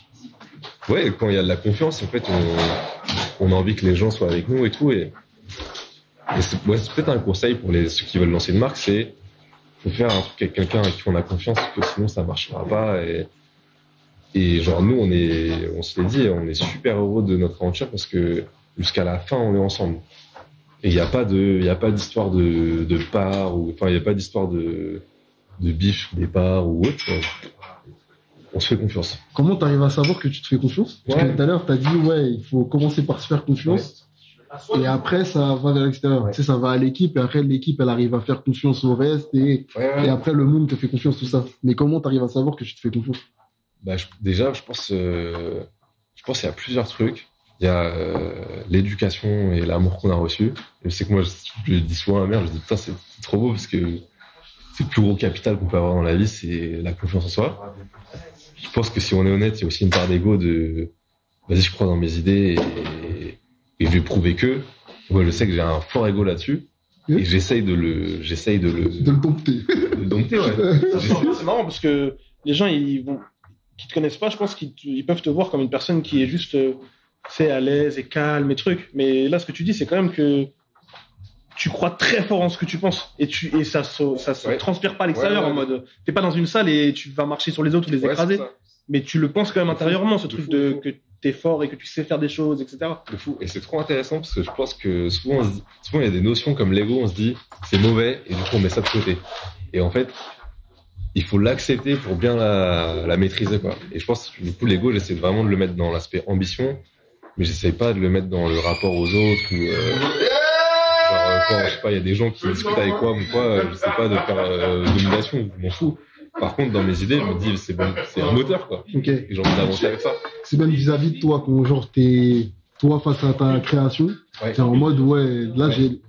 Speaker 3: ouais, quand il y a de la confiance, en fait, on a envie que les gens soient avec nous et tout, et c'est peut-être un conseil pour ceux qui veulent lancer une marque, c'est, faut faire un truc avec quelqu'un avec qui on a confiance, parce que sinon ça marchera pas, et genre, nous, on se l'est dit, on est super heureux de notre aventure parce que jusqu'à la fin, on est ensemble. Et il n'y a pas d'histoire de part, ou, enfin, il n'y a pas d'histoire de bif sur des parts ou autre. On se fait confiance.
Speaker 2: Comment t'arrives à savoir que tu te fais confiance? Parce que tout à l'heure, t'as dit, ouais, il faut commencer par se faire confiance. Ouais. Et après, ça va vers l'extérieur. Ouais. Tu sais, ça va à l'équipe, et après, l'équipe, elle arrive à faire confiance au reste, et après, le monde te fait confiance, tout ça. Mais comment t'arrives à savoir que tu te fais confiance?
Speaker 3: Bah, déjà, je pense qu'il y a plusieurs trucs. Il y a l'éducation et l'amour qu'on a reçu. Et je sais que moi, je dis souvent à ma mère, je dis putain, c'est trop beau parce que c'est le plus gros capital qu'on peut avoir dans la vie, c'est la confiance en soi. Je pense que si on est honnête, il y a aussi une part d'ego de vas-y, je crois dans mes idées et je vais prouver que. Moi, je sais que j'ai un fort ego là-dessus. Et j'essaye de le
Speaker 2: dompter.
Speaker 3: De le dompter, ouais.
Speaker 4: C'est marrant parce que les gens, qui te connaissent pas, je pense qu'ils peuvent te voir comme une personne qui est juste, c'est à l'aise et calme et truc. Mais là, ce que tu dis, c'est quand même que tu crois très fort en ce que tu penses et ça se transpire pas à l'extérieur en mode, t'es pas dans une salle et tu vas marcher sur les autres ou les écraser, mais tu le penses quand même intérieurement, ce truc que t'es fort et que tu sais faire des choses, etc.
Speaker 3: De fou. Et c'est trop intéressant parce que je pense que souvent il y a des notions comme l'ego, on se dit c'est mauvais et du coup on met ça de côté. Et en fait, il faut l'accepter pour bien la maîtriser, quoi. Et je pense que du coup l'ego, j'essaie vraiment de le mettre dans l'aspect ambition, mais j'essaie pas de le mettre dans le rapport aux autres ou genre quand je sais pas, il y a des gens qui discutent avec moi ou quoi, j'essaie pas de faire domination, je m'en fous. Par contre, dans mes idées, je me dis c'est bon, c'est un moteur, quoi.
Speaker 2: Ok.
Speaker 3: Et j'ai envie d'avancer avec ça.
Speaker 2: C'est même vis-à-vis de toi, quand genre toi face à ta création, t'es en mode là j'ai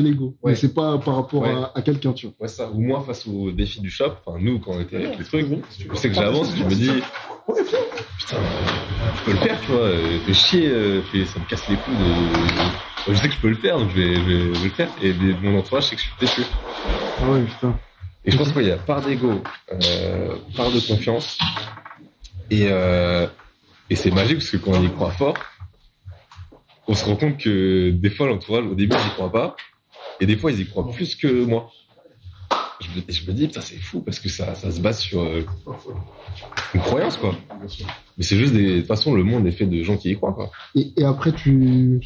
Speaker 2: l'ego, mais c'est pas par rapport à quelqu'un, tu vois.
Speaker 3: Ouais, ça. Ou moi face au défi du shop, enfin nous quand on était avec les trucs, je sais que j'avance, je me dis putain, je peux le faire, tu vois, fais chier, ça me casse les couilles je sais que je peux le faire, donc je vais le faire, et mon entourage sait que je suis têtu.
Speaker 2: Ah ouais, putain.
Speaker 3: Et je pense qu'il y a part d'ego, part de confiance, et c'est magique parce que quand on y croit fort, on se rend compte que des fois l'entourage au début ils y croient pas, et des fois ils y croient plus que moi. Je me dis putain c'est fou parce que ça se base sur une croyance, quoi. Mais c'est juste de toute façon le monde est fait de gens qui y croient, quoi.
Speaker 2: Et après tu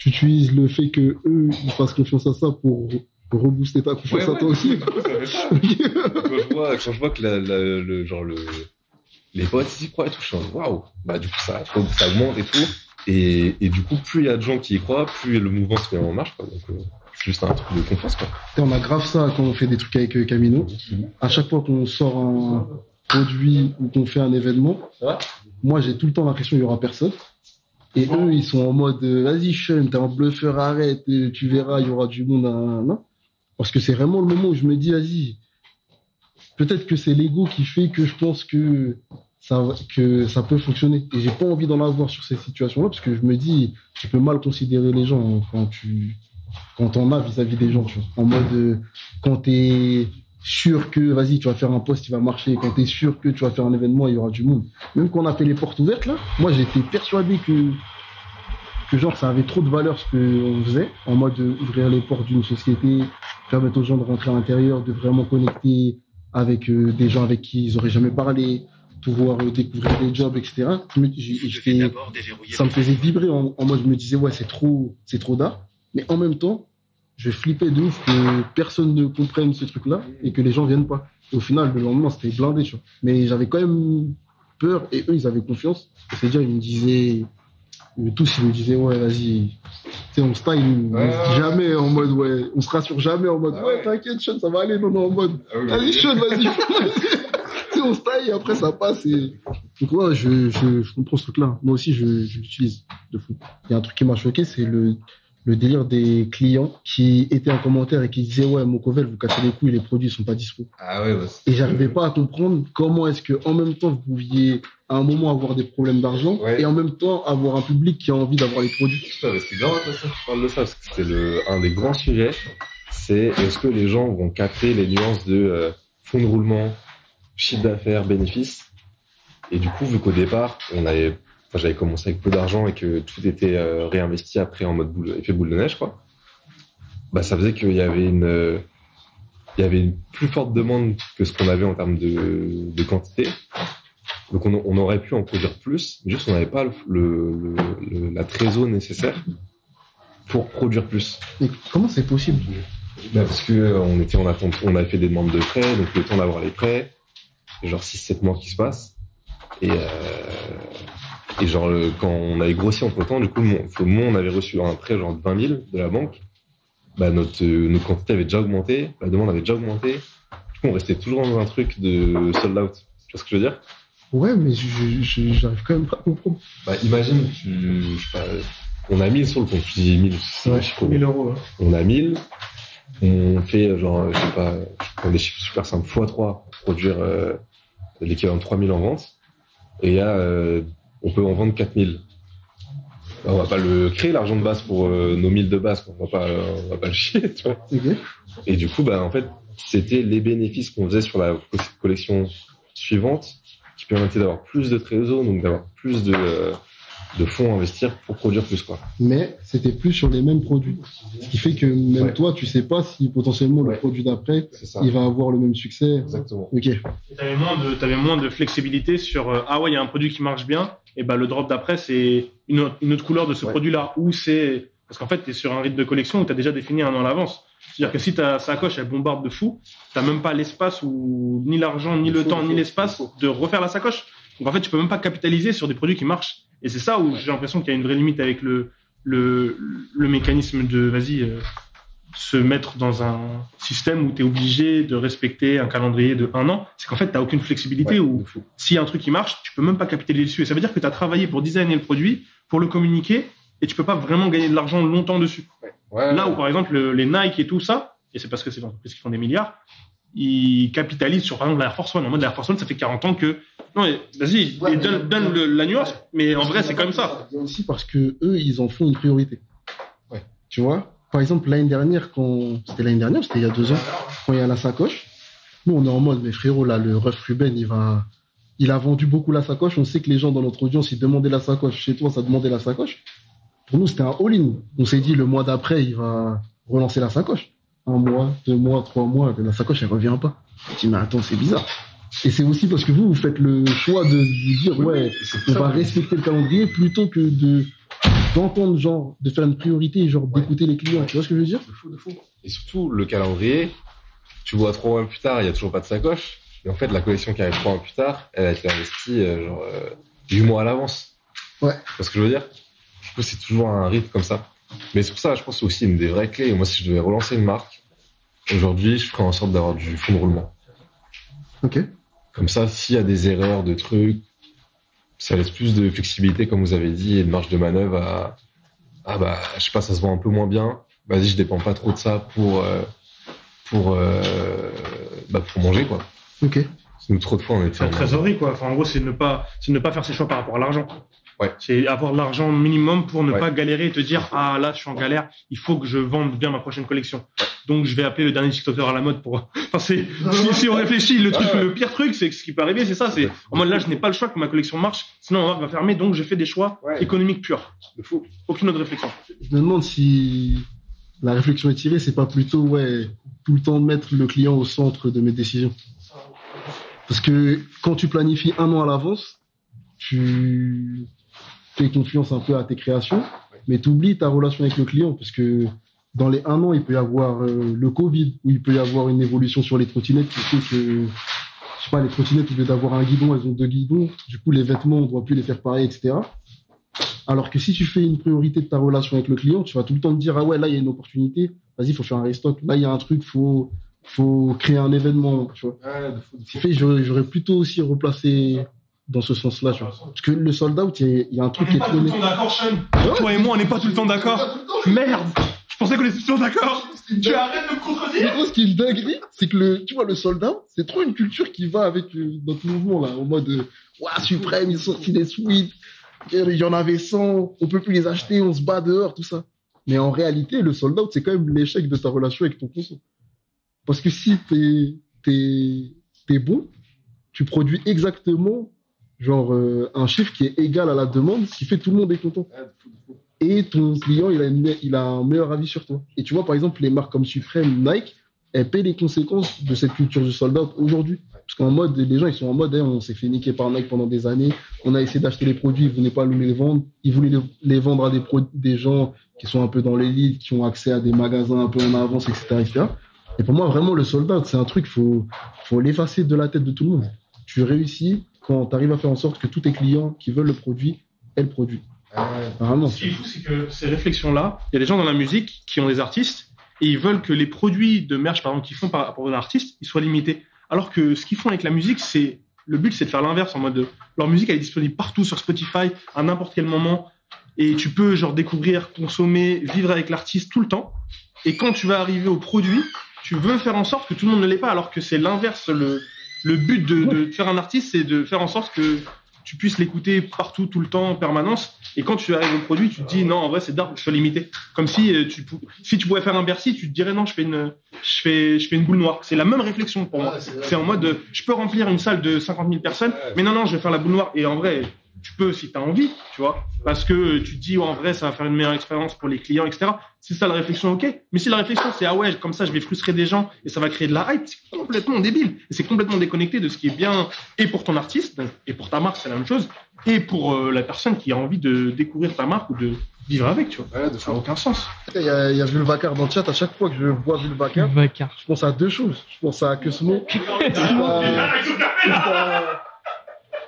Speaker 2: utilises le fait que eux ils fassent confiance à ça pour rebooster ta confiance à toi aussi.
Speaker 3: Quand je vois que les potes ils y croient et tout, je suis waouh, bah du coup ça augmente et tout, et du coup plus il y a de gens qui y croient, plus le mouvement se met en marche, quoi. Donc c'est juste un truc de confiance, quoi.
Speaker 2: Et on a grave ça quand on fait des trucs avec Camino. À chaque fois qu'on sort un produit ou qu'on fait un événement, moi j'ai tout le temps l'impression qu'il y aura personne. Et eux, ils sont en mode, vas-y, Sean, t'es un bluffeur, arrête, tu verras, il y aura du monde, non. Parce que c'est vraiment le moment où je me dis, vas-y, peut-être que c'est l'ego qui fait que je pense que ça peut fonctionner. Et j'ai pas envie d'en avoir sur ces situations-là, parce que je me dis, tu peux mal considérer les gens quand t'en as vis-à-vis des gens, tu vois. En mode, quand t'es sûr que, vas-y, tu vas faire un post, il va marcher, quand t'es sûr que tu vas faire un événement, il y aura du monde. Même quand on a fait les portes ouvertes, là, moi, j'étais persuadé que genre, ça avait trop de valeur ce qu'on faisait, en mode ouvrir les portes d'une société, permettre aux gens de rentrer à l'intérieur, de vraiment connecter avec des gens avec qui ils auraient jamais parlé, pouvoir découvrir des jobs, etc. Ça me faisait vibrer en mode, je me disais, ouais, c'est trop d'art. Mais en même temps, je flippais de ouf que personne ne comprenne ce truc-là et que les gens viennent pas. Et au final, le lendemain, c'était blindé, tu vois. Mais j'avais quand même peur et eux, ils avaient confiance. C'est-à-dire, ils me disaient, tous, ils me disaient, ouais, vas-y, tu sais, on style, on se dit jamais en mode, ouais, on se rassure jamais en mode, ouais, t'inquiète, Sean, ça va aller, non, en mode, vas-y, Sean, vas-y, tu sais, on style et après, ça passe et, donc, ouais, je comprends ce truc-là. Moi aussi, je l'utilise de fou. Il y a un truc qui m'a choqué, c'est le délire des clients qui étaient en commentaire et qui disaient ouais, Mocovel, vous cassez les couilles, les produits sont pas dispo.
Speaker 3: Ah ouais, bah,
Speaker 2: Et j'arrivais pas à comprendre comment est-ce que en même temps vous pouviez à un moment avoir des problèmes d'argent et en même temps avoir un public qui a envie d'avoir les produits.
Speaker 3: putain, mais c'est grave intéressant que tu parles de ça, parce que c'était un des grands sujets. C'est est-ce que les gens vont capter les nuances de fonds de roulement, chiffre d'affaires, bénéfices. Et du coup, vu qu'au départ, j'avais commencé avec peu d'argent et que tout était réinvesti après en mode effet boule de neige, quoi. Bah, ça faisait qu'il y avait une plus forte demande que ce qu'on avait en termes de quantité. Donc, on aurait pu en produire plus, mais juste on n'avait pas la trésor nécessaire pour produire plus.
Speaker 2: Et comment c'est possible?
Speaker 3: Bah, parce que on était en attente, on avait fait des demandes de prêts, donc le temps d'avoir les prêts, genre 6-7 mois qui se passent. Et genre, quand on avait grossi entre temps, du coup, au moment où on avait reçu un prêt genre de 20 000 de la banque, bah, notre quantité avait déjà augmenté, la demande avait déjà augmenté. Du coup, on restait toujours dans un truc de sold out. Tu vois ce que je veux dire?
Speaker 2: Ouais, mais j'arrive quand même pas à comprendre.
Speaker 3: Bah, imagine, on a 1000 sur le compte. Je dis 1000, c'est un chiffre.
Speaker 4: 1000 €. Hein.
Speaker 3: On a 1000. On fait, genre, je sais pas, je prends des chiffres super simples, x3 pour produire l'équivalent de 3000 en vente. Et on peut en vendre 4000. On va pas le créer, l'argent de base pour nos 1000 de base, quoi. On va pas le chier, tu vois.
Speaker 2: Okay.
Speaker 3: Et du coup, bah, en fait, c'était les bénéfices qu'on faisait sur la collection suivante qui permettaient d'avoir plus de trésor, donc d'avoir plus de fonds à investir pour produire plus, quoi.
Speaker 2: Mais c'était plus sur les mêmes produits. Ce qui fait que même toi, tu sais pas si potentiellement le produit d'après, il va avoir le même succès.
Speaker 3: Exactement.
Speaker 2: Ok.
Speaker 4: T'avais moins de flexibilité sur ah ouais, il y a un produit qui marche bien, et bah le drop d'après c'est une autre couleur de ce produit-là, ou c'est parce qu'en fait t'es sur un rythme de collection où t'as déjà défini un an à l'avance. C'est-à-dire que si ta sacoche elle bombarde de fou, t'as même pas l'espace ou ni l'argent, ni le temps, ni l'espace de refaire la sacoche. Donc en fait tu peux même pas capitaliser sur des produits qui marchent. Et c'est ça où j'ai l'impression qu'il y a une vraie limite avec le mécanisme de se mettre dans un système où tu es obligé de respecter un calendrier de 1 an. C'est qu'en fait, tu n'as aucune flexibilité où s'il y a un truc qui marche, tu peux même pas capitaliser dessus. Et ça veut dire que tu as travaillé pour designer le produit, pour le communiquer, et tu peux pas vraiment gagner de l'argent longtemps dessus. Là où, par exemple, les Nike et tout ça, et c'est parce que c'est des entreprises qui font des milliards, ils capitalisent sur, par exemple, la Air Force One. En mode, la Air Force One, ça fait 40 ans que... Non, mais vas-y, donne la nuance, mais en vrai, c'est comme ça.
Speaker 2: C'est aussi parce que eux, ils en font une priorité. Ouais. Tu vois? Par exemple, l'année dernière, c'était il y a 2 ans, quand il y a la sacoche, nous, on est en mode, mais frérot, là, le ref Ruben, il a vendu beaucoup la sacoche. On sait que les gens dans notre audience, ils demandaient la sacoche. Chez toi, ça demandait la sacoche. Pour nous, c'était un all-in. On s'est dit, le mois d'après, il va relancer la sacoche. 1 mois, 2 mois, 3 mois, la sacoche, elle revient pas. Je dis, mais attends, c'est bizarre. Et c'est aussi parce que vous faites le choix de vous dire, ouais, on va respecter le calendrier plutôt que d'entendre, genre, de faire une priorité, genre, d'écouter les clients. Tu vois ce que je veux dire?
Speaker 3: De fou. Et surtout, le calendrier, tu vois 3 mois plus tard, il y a toujours pas de sacoche. Et en fait, la collection qui arrive 3 mois plus tard, elle a été investie, 8 mois à l'avance.
Speaker 2: Ouais.
Speaker 3: Tu vois ce que je veux dire? Du coup, c'est toujours un rythme comme ça. Mais c'est pour ça, je pense que c'est aussi une des vraies clés. Moi, si je devais relancer une marque, aujourd'hui, je ferais en sorte d'avoir du fonds de roulement.
Speaker 2: Ok.
Speaker 3: Comme ça, s'il y a des erreurs, de trucs, ça laisse plus de flexibilité, comme vous avez dit, et de marge de manœuvre je sais pas, ça se vend un peu moins bien. Vas-y, je dépends pas trop de ça pour manger, quoi.
Speaker 2: Ok.
Speaker 3: Nous, trop de fois, on était
Speaker 4: en trésorerie, quoi. Enfin, en gros, c'est ne pas faire ses choix par rapport à l'argent.
Speaker 3: Ouais.
Speaker 4: C'est avoir de l'argent minimum pour ne pas galérer et te dire, ah, là, je suis en galère, il faut que je vende bien ma prochaine collection. Donc, je vais appeler le dernier TikToker à la mode pour, enfin, si on réfléchit, le pire truc, c'est que ce qui peut arriver, c'est ça, c'est, en mode là, je n'ai pas le choix que ma collection marche, sinon on va fermer, donc je fais des choix économiques purs. De fou. Aucune autre réflexion.
Speaker 2: Je me demande si la réflexion est tirée, c'est pas plutôt, tout le temps mettre le client au centre de mes décisions. Parce que quand tu planifies 1 an à l'avance, tu fais confiance un peu à tes créations, mais tu oublies ta relation avec le client, parce que dans les 1 an, il peut y avoir le Covid, ou il peut y avoir une évolution sur les trottinettes qui fait que, je sais pas, les trottinettes, au lieu d'avoir un guidon, elles ont 2 guidons, du coup, les vêtements, on ne doit plus les faire pareil, etc. Alors que si tu fais une priorité de ta relation avec le client, tu vas tout le temps te dire, ah ouais, là, il y a une opportunité, vas-y, il faut faire un restock, là, il y a un truc, faut créer un événement, tu vois. Ce qui fait, j'aurais plutôt aussi replacé dans ce sens-là, tu vois. Parce que le sold out, il y a un truc qui est trop...
Speaker 1: On n'est pas tout le temps d'accord, Sean. Toi et moi, on n'est pas tout le temps d'accord. Merde. Je pensais qu'on était toujours d'accord. Tu arrêtes de me contredire.
Speaker 2: Ce qui est une dinguerie, c'est que tu vois, le sold out, c'est trop une culture qui va avec notre mouvement, là, en mode, Suprême, ils ont sorti des suites, il y en avait 100, on peut plus les acheter, on se bat dehors, tout ça. Mais en réalité, le sold out, c'est quand même l'échec de ta relation avec ton conso. Parce que si t'es bon, tu produis exactement, genre, un chiffre qui est égal à la demande, ce qui fait que tout le monde est content. Et ton client, il a un meilleur avis sur toi. Et tu vois, par exemple, les marques comme Supreme, Nike, elles paient les conséquences de cette culture du sold out aujourd'hui. Parce qu'en mode, les gens, ils sont en mode, on s'est fait niquer par Nike pendant des années, on a essayé d'acheter les produits, ils voulaient pas nous les vendre, ils voulaient les vendre à des gens qui sont un peu dans l'élite, qui ont accès à des magasins un peu en avance, etc., etc. Et pour moi, vraiment, le sold out, c'est un truc, faut l'effacer de la tête de tout le monde. Tu réussis quand tu arrives à faire en sorte que tous tes clients qui veulent le produit aient le produit. Vraiment.
Speaker 1: Ce qui est fou, c'est que ces réflexions-là, il y a des gens dans la musique qui ont des artistes et ils veulent que les produits de merch, par exemple, qu'ils font par rapport à un artiste, ils soient limités. Alors que ce qu'ils font avec la musique, le but, c'est de faire l'inverse, en mode, leur musique, elle est disponible partout sur Spotify, à n'importe quel moment, et tu peux, genre, découvrir, consommer, vivre avec l'artiste tout le temps. Et quand tu vas arriver au produit, tu veux faire en sorte que tout le monde ne l'ait pas, alors que c'est l'inverse. Le but de faire un artiste, c'est de faire en sorte que tu puisses l'écouter partout, tout le temps, en permanence. Et quand tu arrives au produit, tu te dis, non, en vrai, c'est d'art, je suis limité. Comme si tu pouvais faire un Bercy, tu te dirais, non, je fais une boule noire. C'est la même réflexion pour moi. C'est en mode, je peux remplir une salle de 50 000 personnes, mais non, je vais faire la boule noire. Et en vrai, tu peux si tu as envie, tu vois. Parce que tu te dis, en vrai, ça va faire une meilleure expérience pour les clients, etc. C'est ça la réflexion, ok. Mais si la réflexion, c'est, comme ça, je vais frustrer des gens et ça va créer de la hype, c'est complètement débile. Et c'est complètement déconnecté de ce qui est bien et pour ton artiste, et pour ta marque, c'est la même chose, et pour la personne qui a envie de découvrir ta marque ou de vivre avec, tu vois. Ça n'a aucun sens.
Speaker 2: Il y a Jules Vacar dans le chat. À chaque fois que je vois Jules Vacar, je pense à deux choses. Je pense à Cosmo.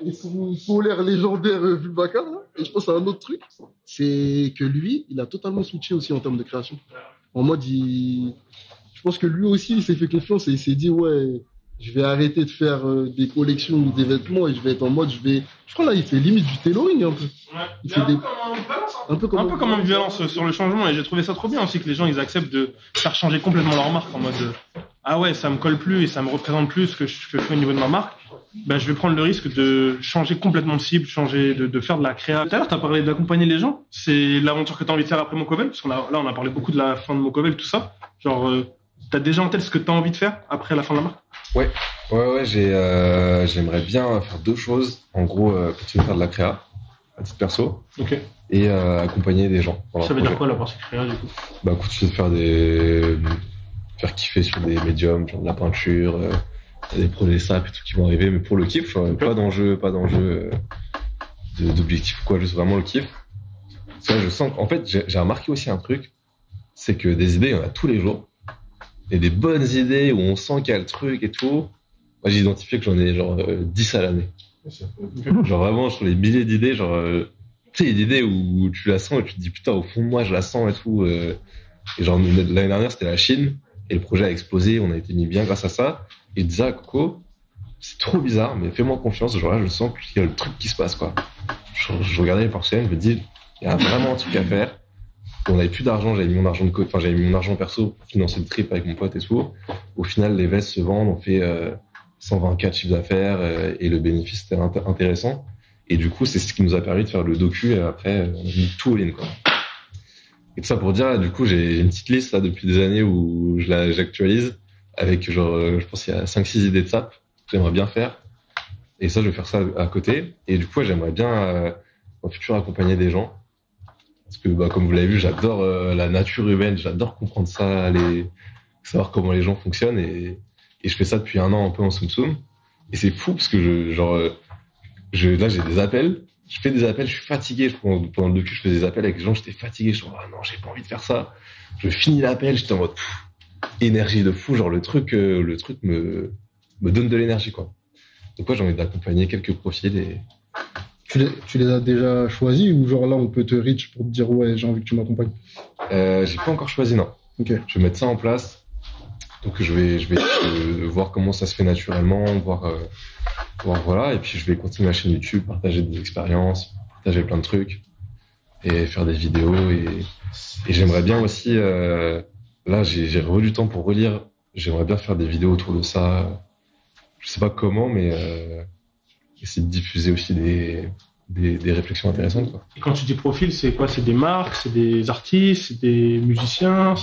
Speaker 2: Et son polaire légendaire Vulvacar, là. Et je pense à un autre truc, c'est que lui, il a totalement switché aussi en termes de création. En mode, je pense que lui aussi, il s'est fait confiance et il s'est dit, je vais arrêter de faire des collections ou des vêtements et je vais être en mode, je crois là, il fait limite du tailoring un peu. Il fait
Speaker 1: un peu comme un violence sur le changement, et j'ai trouvé ça trop bien aussi que les gens, ils acceptent de faire changer complètement leur marque en mode, ça me colle plus et ça me représente plus ce que je fais au niveau de ma marque. Je vais prendre le risque de changer complètement de cible, de faire de la créa. Tout à l'heure, t'as parlé d'accompagner les gens. C'est l'aventure que t'as envie de faire après Mocovel, parce qu'on a parlé beaucoup de la fin de Mocovel, tout ça. Genre, t'as déjà en tête ce que t'as envie de faire après la fin de la marque?
Speaker 3: Ouais, j'aimerais bien faire deux choses. En gros, continuer à faire de la créa, à titre perso.
Speaker 1: Ok.
Speaker 3: Et accompagner des gens.
Speaker 1: Ça veut dire quoi la partie créa, du coup?
Speaker 3: Continuer de faire kiffer sur des médiums, genre de la peinture, des projets SAP et tout qui vont arriver, mais pour le kiff, pas d'enjeu d'objectif ou quoi, juste vraiment le kiff. Ça, je sens, en fait, j'ai remarqué aussi un truc, c'est que des idées, il y en a tous les jours. Et des bonnes idées où on sent qu'il y a le truc et tout. Moi, j'ai identifié que j'en ai genre 10 à l'année. Genre vraiment, sur les milliers d'idées, tu sais, d'idées où tu la sens et tu te dis putain, au fond de moi, je la sens et tout. Et genre, l'année dernière, c'était la Chine. Et le projet a explosé, on a été mis bien grâce à ça. Et je disais à Coco, c'est trop bizarre, mais fais-moi confiance. Genre là, je sens qu'il y a le truc qui se passe, quoi. Je regardais les porcelaines, je me dis, il y a vraiment un truc à faire. Et on n'avait plus d'argent, j'avais mis mon argent perso pour financer le trip avec mon pote et tout. Au final, les vestes se vendent, on fait 124 chiffres d'affaires et le bénéfice était intéressant. Et du coup, c'est ce qui nous a permis de faire le docu et après, on a mis tout all in, quoi. Et tout ça pour dire, du coup, j'ai une petite liste là depuis des années où j'actualise avec je pense qu'il y a 5-6 idées de SAP que j'aimerais bien faire. Et ça, je vais faire ça à côté. Et du coup, j'aimerais bien, en futur, accompagner des gens. Parce que, comme vous l'avez vu, j'adore la nature humaine, j'adore comprendre ça, savoir comment les gens fonctionnent. Et je fais ça depuis 1 an un peu en soum-soum. Et c'est fou parce que là, j'ai des appels. Je fais des appels, je suis fatigué. Pendant le docu, je faisais des appels avec les gens, j'étais fatigué. Je me dis, non, j'ai pas envie de faire ça. Je finis l'appel, j'étais en mode énergie de fou. Genre, le truc me donne de l'énergie, quoi. Donc, j'ai envie d'accompagner quelques profils et.
Speaker 2: Tu les as déjà choisis ou genre là, on peut te reach pour te dire, j'ai envie que tu m'accompagnes?
Speaker 3: J'ai pas encore choisi, non.
Speaker 2: Ok.
Speaker 3: Je vais mettre ça en place. Donc je vais voir comment ça se fait naturellement, voir voilà, et puis je vais continuer ma chaîne YouTube, partager des expériences, partager plein de trucs et faire des vidéos et j'aimerais bien aussi là j'ai revu du temps pour relire, j'aimerais bien faire des vidéos autour de ça. Je sais pas comment, mais essayer de diffuser aussi des réflexions intéressantes, quoi.
Speaker 4: Et quand tu dis profil, c'est quoi? C'est des marques, c'est des artistes, c'est des musiciens,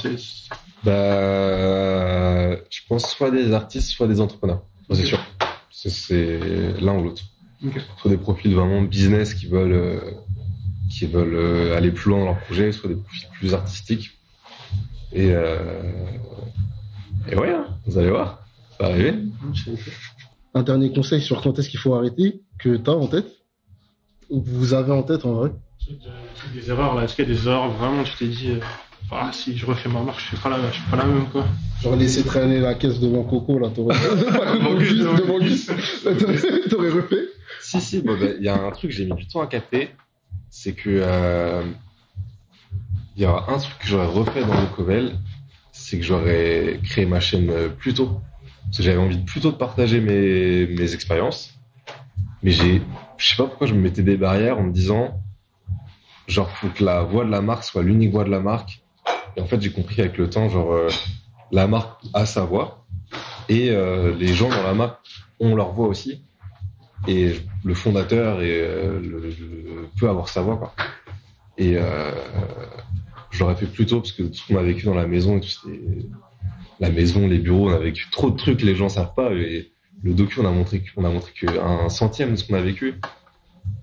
Speaker 3: Bah, je pense soit des artistes, soit des entrepreneurs. C'est sûr. C'est l'un ou l'autre.
Speaker 4: Okay.
Speaker 3: Soit des profils vraiment business qui veulent aller plus loin dans leur projet, soit des profils plus artistiques. Et ouais, hein, vous allez voir, ça va arriver.
Speaker 2: Un dernier conseil sur quand est-ce qu'il faut arrêter, que tu as en tête, ou que vous avez en tête en vrai?
Speaker 4: Des erreurs, là. Est-ce qu'il y a des erreurs vraiment, tu t'es dit, si je refais ma marque, je fais pas la même, quoi.
Speaker 2: Genre laisser traîner la caisse devant Coco, là, t'aurais t'aurais refait?
Speaker 3: Si, bon, bah, y a un truc que j'ai mis du temps à capter, c'est que il y a un truc que j'aurais refait dans le Covel, c'est que j'aurais créé ma chaîne plus tôt. Parce que j'avais envie plus tôt de partager mes expériences. Mais je sais pas pourquoi je me mettais des barrières en me disant, genre, faut que la voix de la marque soit l'unique voix de la marque. Et en fait, j'ai compris qu'avec le temps, genre, la marque a sa voix et les gens dans la marque ont leur voix aussi. Et le fondateur peut avoir sa voix, quoi. Et je l'aurais fait plus tôt parce que tout ce qu'on a vécu dans la maison et tout, c'était la maison, les bureaux, on a vécu trop de trucs, les gens savent pas. Et le docu, on a montré qu'un centième de ce qu'on a vécu.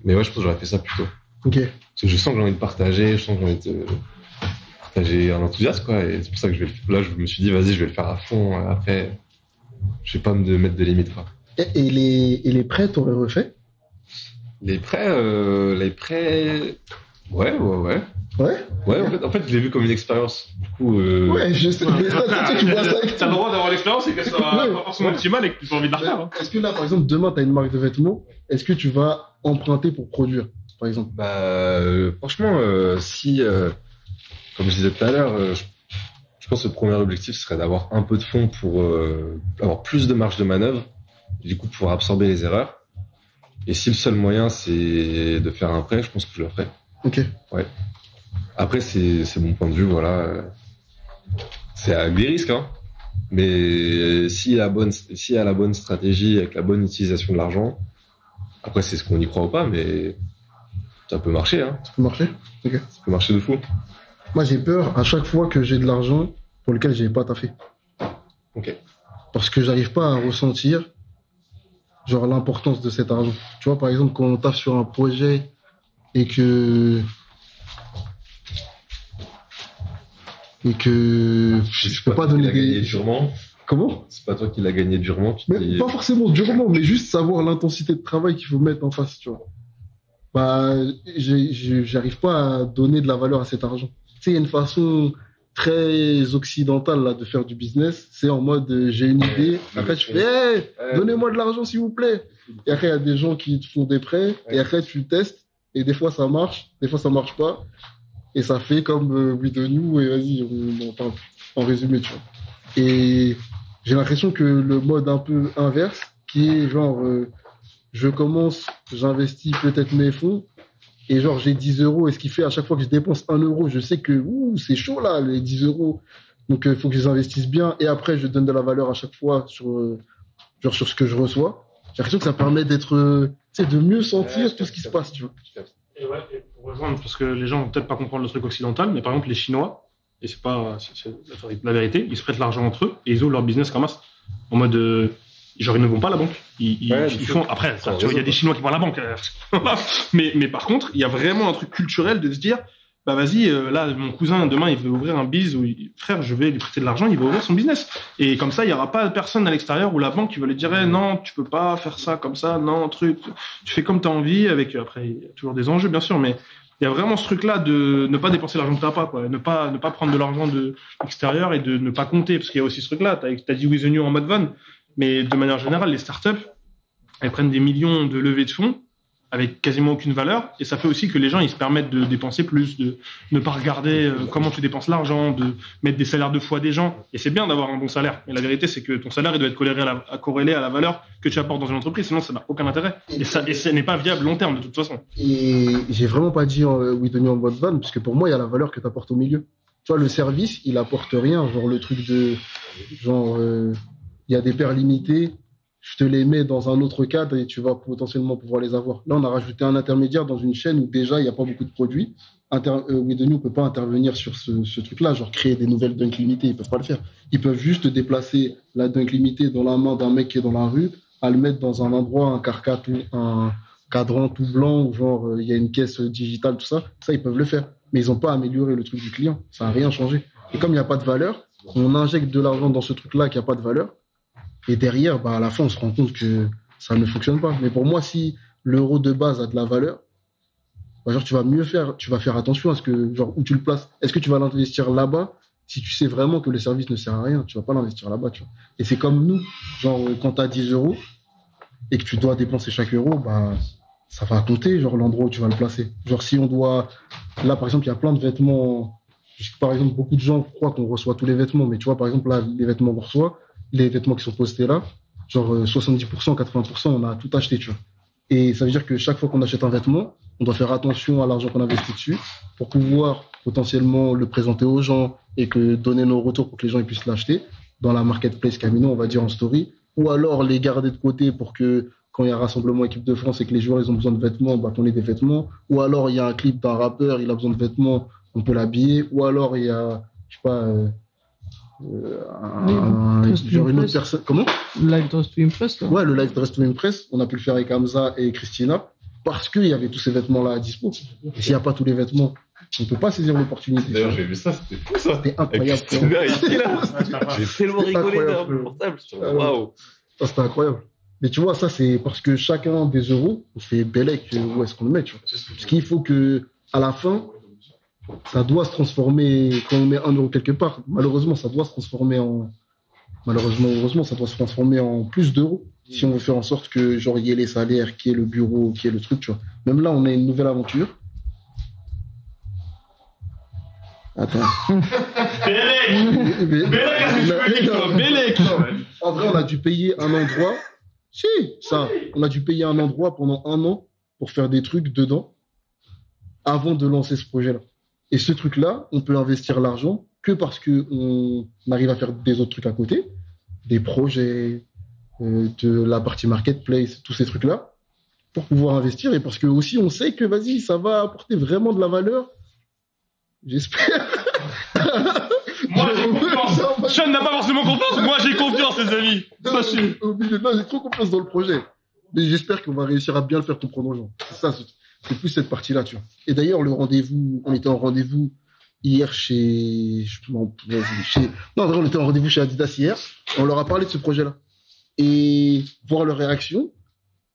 Speaker 3: Mais ouais, je pense que j'aurais fait ça plus tôt.
Speaker 2: Ok.
Speaker 3: Parce que je sens que j'ai envie de partager, je sens que j'ai envie de partager un enthousiasme, quoi. Et c'est pour ça que là, je me suis dit, vas-y, je vais le faire à fond. Après, je vais pas me mettre de limites, quoi.
Speaker 2: Et les prêts, t'aurais refait?
Speaker 3: Les prêts, ouais. Ouais, en fait, je l'ai vu comme une expérience. Du coup,
Speaker 2: ouais, je sais. Mais ça, tu vois ça avec
Speaker 4: t'as le droit d'avoir l'expérience et que ça soit pas forcément optimal et que tu as envie de la refaire. Hein.
Speaker 2: Est-ce que là, par exemple, demain, t'as une marque de vêtements, est-ce que tu vas emprunter pour produire, par exemple?
Speaker 3: Bah, franchement, si, comme je disais tout à l'heure, je pense que le premier objectif serait d'avoir un peu de fonds pour avoir plus de marge de manœuvre, et du coup, pouvoir absorber les erreurs. Et si le seul moyen, c'est de faire un prêt, je pense que je le ferai.
Speaker 2: Ok.
Speaker 3: Ouais. Après, c'est mon point de vue, voilà. C'est avec des risques, hein. Mais s'il y a la bonne stratégie, avec la bonne utilisation de l'argent, après, c'est ce qu'on y croit ou pas, mais ça peut marcher, hein.
Speaker 2: Ça peut marcher? Ok.
Speaker 3: Ça peut marcher de fou.
Speaker 2: Moi, j'ai peur à chaque fois que j'ai de l'argent pour lequel j'ai pas taffé.
Speaker 3: Ok.
Speaker 2: Parce que j'arrive pas à ressentir, genre, l'importance de cet argent. Tu vois, par exemple, quand on taffe sur un projet et que je peux pas donner des...
Speaker 3: durement.
Speaker 2: Comment?
Speaker 3: C'est pas toi qui l'as gagné durement.
Speaker 2: Pas forcément durement, mais juste savoir l'intensité de travail qu'il faut mettre en face, tu vois. Bah, j'arrive pas à donner de la valeur à cet argent. Tu sais, il y a une façon très occidentale là de faire du business. C'est en mode j'ai une idée. Après tu fais hey, donnez-moi de l'argent s'il vous plaît. Et après il y a des gens qui te font des prêts. Et après tu testes. Et des fois ça marche, des fois ça marche pas. Et ça fait comme We The New et vas-y on en parle en résumé, tu vois. Et j'ai l'impression que le mode un peu inverse, qui est genre je commence, j'investis peut-être mes fonds. Et genre, j'ai 10 euros, et ce qui fait à chaque fois que je dépense 1 euro, je sais que c'est chaud là, les 10 euros. Donc, il faut que je les investisse bien. Et après, je donne de la valeur à chaque fois sur ce que je reçois. J'ai l'impression que ça permet d'être, de mieux sentir tout ce qui se passe, tu vois.
Speaker 4: Et ouais, et pour rejoindre, parce que les gens vont peut-être pas comprendre le truc occidental, mais par exemple, les Chinois, et c'est la vérité, ils se prêtent l'argent entre eux et ils ouvrent leur business comme ça. En mode, genre, ils ne vont pas à la banque. Ils font, après, tu vois, il y a des Chinois qui vont à la banque. mais par contre, il y a vraiment un truc culturel de se dire, bah, vas-y, là, mon cousin, demain, il veut ouvrir un biz où, frère, je vais lui prêter de l'argent, il va ouvrir son business. Et comme ça, il y aura pas personne à l'extérieur où la banque, qui va lui dire, non, tu peux pas faire ça comme ça, non, truc. Tu fais comme t'as envie avec, après, il y a toujours des enjeux, bien sûr, mais il y a vraiment ce truc-là de ne pas dépenser l'argent que t'as pas, quoi. Ne pas prendre de l'argent de l'extérieur et de ne pas compter. Parce qu'il y a aussi ce truc-là. T'as dit We The New en mode van. Mais de manière générale, les startups, elles prennent des millions de levées de fonds avec quasiment aucune valeur, et ça fait aussi que les gens ils se permettent de dépenser plus, de ne pas regarder comment tu dépenses l'argent, de mettre des salaires 2 fois des gens, et c'est bien d'avoir un bon salaire, mais la vérité c'est que ton salaire il doit être corrélé à la valeur que tu apportes dans une entreprise, sinon ça n'a aucun intérêt, et ce n'est pas viable long terme de toute façon.
Speaker 2: Et j'ai vraiment pas dit Whitney en mode van, parce que pour moi il y a la valeur que tu apportes au milieu. Tu vois, le service il apporte rien, genre le truc de genre il y a des paires limitées, je te les mets dans un autre cadre et tu vas potentiellement pouvoir les avoir. Là, on a rajouté un intermédiaire dans une chaîne où déjà, il n'y a pas beaucoup de produits. Whitney ne peut pas intervenir sur ce truc-là, genre créer des nouvelles dunks limitées, ils peuvent pas le faire. Ils peuvent juste déplacer la dunk limitée dans la main d'un mec qui est dans la rue, à le mettre dans un endroit, un cadran tout blanc, où genre, il y a une caisse digitale, tout ça. Ça, ils peuvent le faire. Mais ils n'ont pas amélioré le truc du client. Ça n'a rien changé. Et comme il n'y a pas de valeur, on injecte de l'argent dans ce truc-là qui n'a pas de valeur. Et derrière, bah, à la fin, on se rend compte que ça ne fonctionne pas. Mais pour moi, si l'euro de base a de la valeur, bah, genre, tu vas faire attention à ce que, genre, où tu le places. Est-ce que tu vas l'investir là-bas? Si tu sais vraiment que le service ne sert à rien, tu vas pas l'investir là-bas, tu vois. Et c'est comme nous. Genre, quand tu as 10 euros et que tu dois dépenser chaque euro, bah, ça va compter, genre, l'endroit où tu vas le placer. Genre, si on doit, là, par exemple, il y a plein de vêtements. Par exemple, beaucoup de gens croient qu'on reçoit tous les vêtements, mais tu vois, par exemple, là, les vêtements qu'on reçoit, les vêtements qui sont postés là, genre 70%, 80%, on a tout acheté, tu vois. Et ça veut dire que chaque fois qu'on achète un vêtement, on doit faire attention à l'argent qu'on investit dessus pour pouvoir potentiellement le présenter aux gens et que donner nos retours pour que les gens ils puissent l'acheter dans la marketplace Camino, on va dire en story, ou alors les garder de côté pour que quand il y a rassemblement équipe de France et que les joueurs ils ont besoin de vêtements, bah qu'on ait des vêtements, ou alors il y a un clip d'un rappeur, il a besoin de vêtements, on peut l'habiller, ou alors il y a, je sais pas, genre une autre personne. Comment?
Speaker 5: Live Dress to Impress, là.
Speaker 2: Ouais, le Live Dress to Impress, on a pu le faire avec Hamza et Christina parce qu'il y avait tous ces vêtements-là à dispo. Et s'il n'y a pas tous les vêtements, on ne peut pas saisir l'opportunité.
Speaker 3: D'ailleurs, j'ai vu ça, c'était fou ça.
Speaker 2: C'était incroyable.
Speaker 3: J'ai tellement rigolé dans le portable. Waouh.
Speaker 2: Ça, c'était incroyable. Mais tu vois, ça, c'est parce que chacun des euros, on fait bellec où est-ce qu'on le met, tu vois. Parce qu'il faut que, à la fin, ça doit se transformer, quand on met 1 euro quelque part, malheureusement, ça doit se transformer en, heureusement, ça doit se transformer en plus d'euros. Si on veut faire en sorte que, genre, il y ait les salaires, qu'il y ait le bureau, qu'il y ait le truc, tu vois. Même là, on a une nouvelle aventure. Attends.
Speaker 4: Bélec.
Speaker 2: En vrai, on a dû payer un endroit. Si, ça. On a dû payer un endroit pendant 1 an pour faire des trucs dedans avant de lancer ce projet-là. Et ce truc-là, on peut investir l'argent que parce qu'on arrive à faire des autres trucs à côté, des projets, de la partie marketplace, tous ces trucs-là, pour pouvoir investir. Et parce que aussi, on sait que, vas-y, ça va apporter vraiment de la valeur. J'espère.
Speaker 4: Moi, j'ai confiance. Sean n'a pas forcément confiance. Moi, j'ai confiance, les amis.
Speaker 2: Non, j'ai trop confiance dans le projet. Mais j'espère qu'on va réussir à bien le faire comprendre aux gens. C'est ça, c'est plus cette partie-là, tu vois. Et d'ailleurs, le rendez-vous, on était en rendez-vous hier non, en vrai, on était en rendez-vous chez Adidas hier. On leur a parlé de ce projet-là. Et voir leur réaction,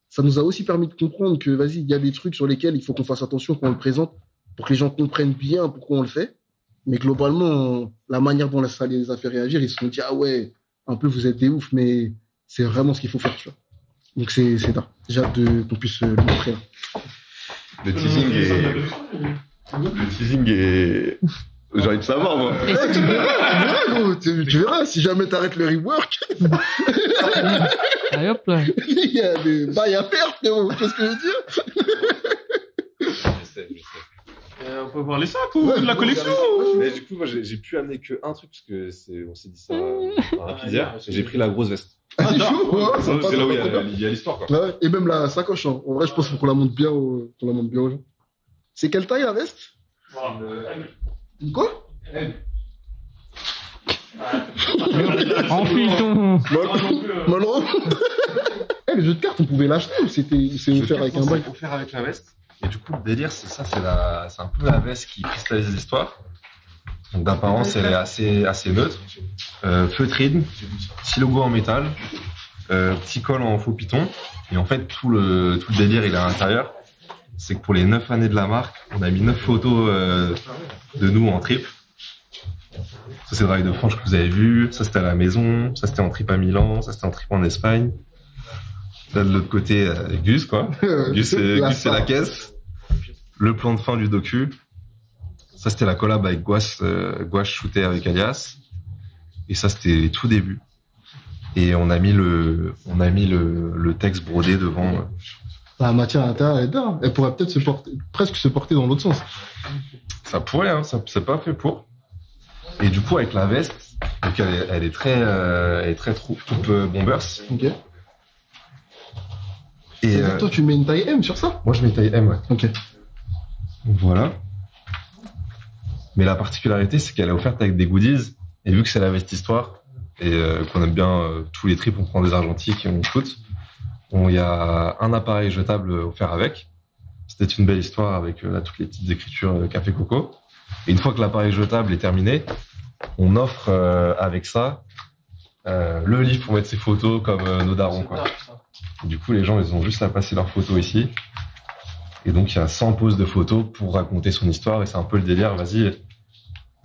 Speaker 2: ça nous a aussi permis de comprendre que, vas-y, il y a des trucs sur lesquels il faut qu'on fasse attention quand on le présente pour que les gens comprennent bien pourquoi on le fait. Mais globalement, la manière dont ça les a fait réagir, ils se sont dit, ah ouais, un peu, vous êtes des oufs, mais c'est vraiment ce qu'il faut faire, tu vois. Donc c'est ça. J'ai hâte qu'on puisse le montrer là.
Speaker 3: Le teasing est... J'ai envie de savoir, moi.
Speaker 2: Tu verras, gros. Tu verras, si jamais t'arrêtes le rework.
Speaker 5: Allez, hop là.
Speaker 2: Il y a des bails à faire, frérot. Tu vois ce que je veux dire?
Speaker 3: Je sais.
Speaker 4: On peut voir les sacs ou la collection.
Speaker 3: Mais du coup, moi, j'ai pu amener que un truc, parce que on s'est dit ça rapide hier. J'ai pris la grosse veste.
Speaker 2: Ah, c'est chaud, ouais,
Speaker 3: c'est là où il y a l'histoire, quoi.
Speaker 2: Ouais, et même la sacoche, hein. En vrai, je pense qu'on la montre bien aux gens. C'est quelle taille la veste? Quoi?
Speaker 5: Enfile ton...
Speaker 2: Malheureusement. Le jeu de cartes, on pouvait l'acheter ou c'est offert avec un bail?
Speaker 3: C'est offert avec la veste. Et du coup, le délire, c'est ça, c'est un peu la veste qui cristallise l'histoire. Donc d'apparence, elle est assez neutre. Feutrine, petit logo en métal, petit col en faux python. Et en fait, tout le délire, il est à l'intérieur. C'est que pour les 9 années de la marque, on a mis 9 photos de nous en trip. Ça, c'est le Drive de Franche que vous avez vu. Ça, c'était à la maison. Ça, c'était en trip à Milan. Ça, c'était en trip en Espagne. Là, de l'autre côté, Gus, quoi. Gus, c'est la caisse. Le plan de fin du docu. Ça, c'était la collab avec Gouache shooté avec Alias. Et ça, c'était les tout débuts. Et on a mis le texte brodé devant.
Speaker 2: La matière à l'intérieur est dingue. Elle pourrait peut-être presque se porter dans l'autre sens.
Speaker 3: Ça pourrait, hein. Ça, c'est pas fait pour. Et du coup, avec la veste, donc elle est très coupe bombers.
Speaker 2: Ok.
Speaker 3: Et
Speaker 2: toi, tu mets une taille M sur ça?
Speaker 3: moi, je mets taille M, ouais.
Speaker 2: Ok.
Speaker 3: Donc voilà. Mais la particularité, c'est qu'elle est offerte avec des goodies. Et vu que c'est la veste histoire, et qu'on aime bien tous les trips, on prend des argentiques et on shoot. Il y a un appareil jetable offert avec. C'était une belle histoire avec là, toutes les petites écritures Café Coco. Et une fois que l'appareil jetable est terminé, on offre avec ça le livre pour mettre ses photos comme nos darons, quoi. Et du coup, les gens, ils ont juste à passer leurs photos ici. Et donc, il y a 100 poses de photos pour raconter son histoire. Et c'est un peu le délire, vas-y.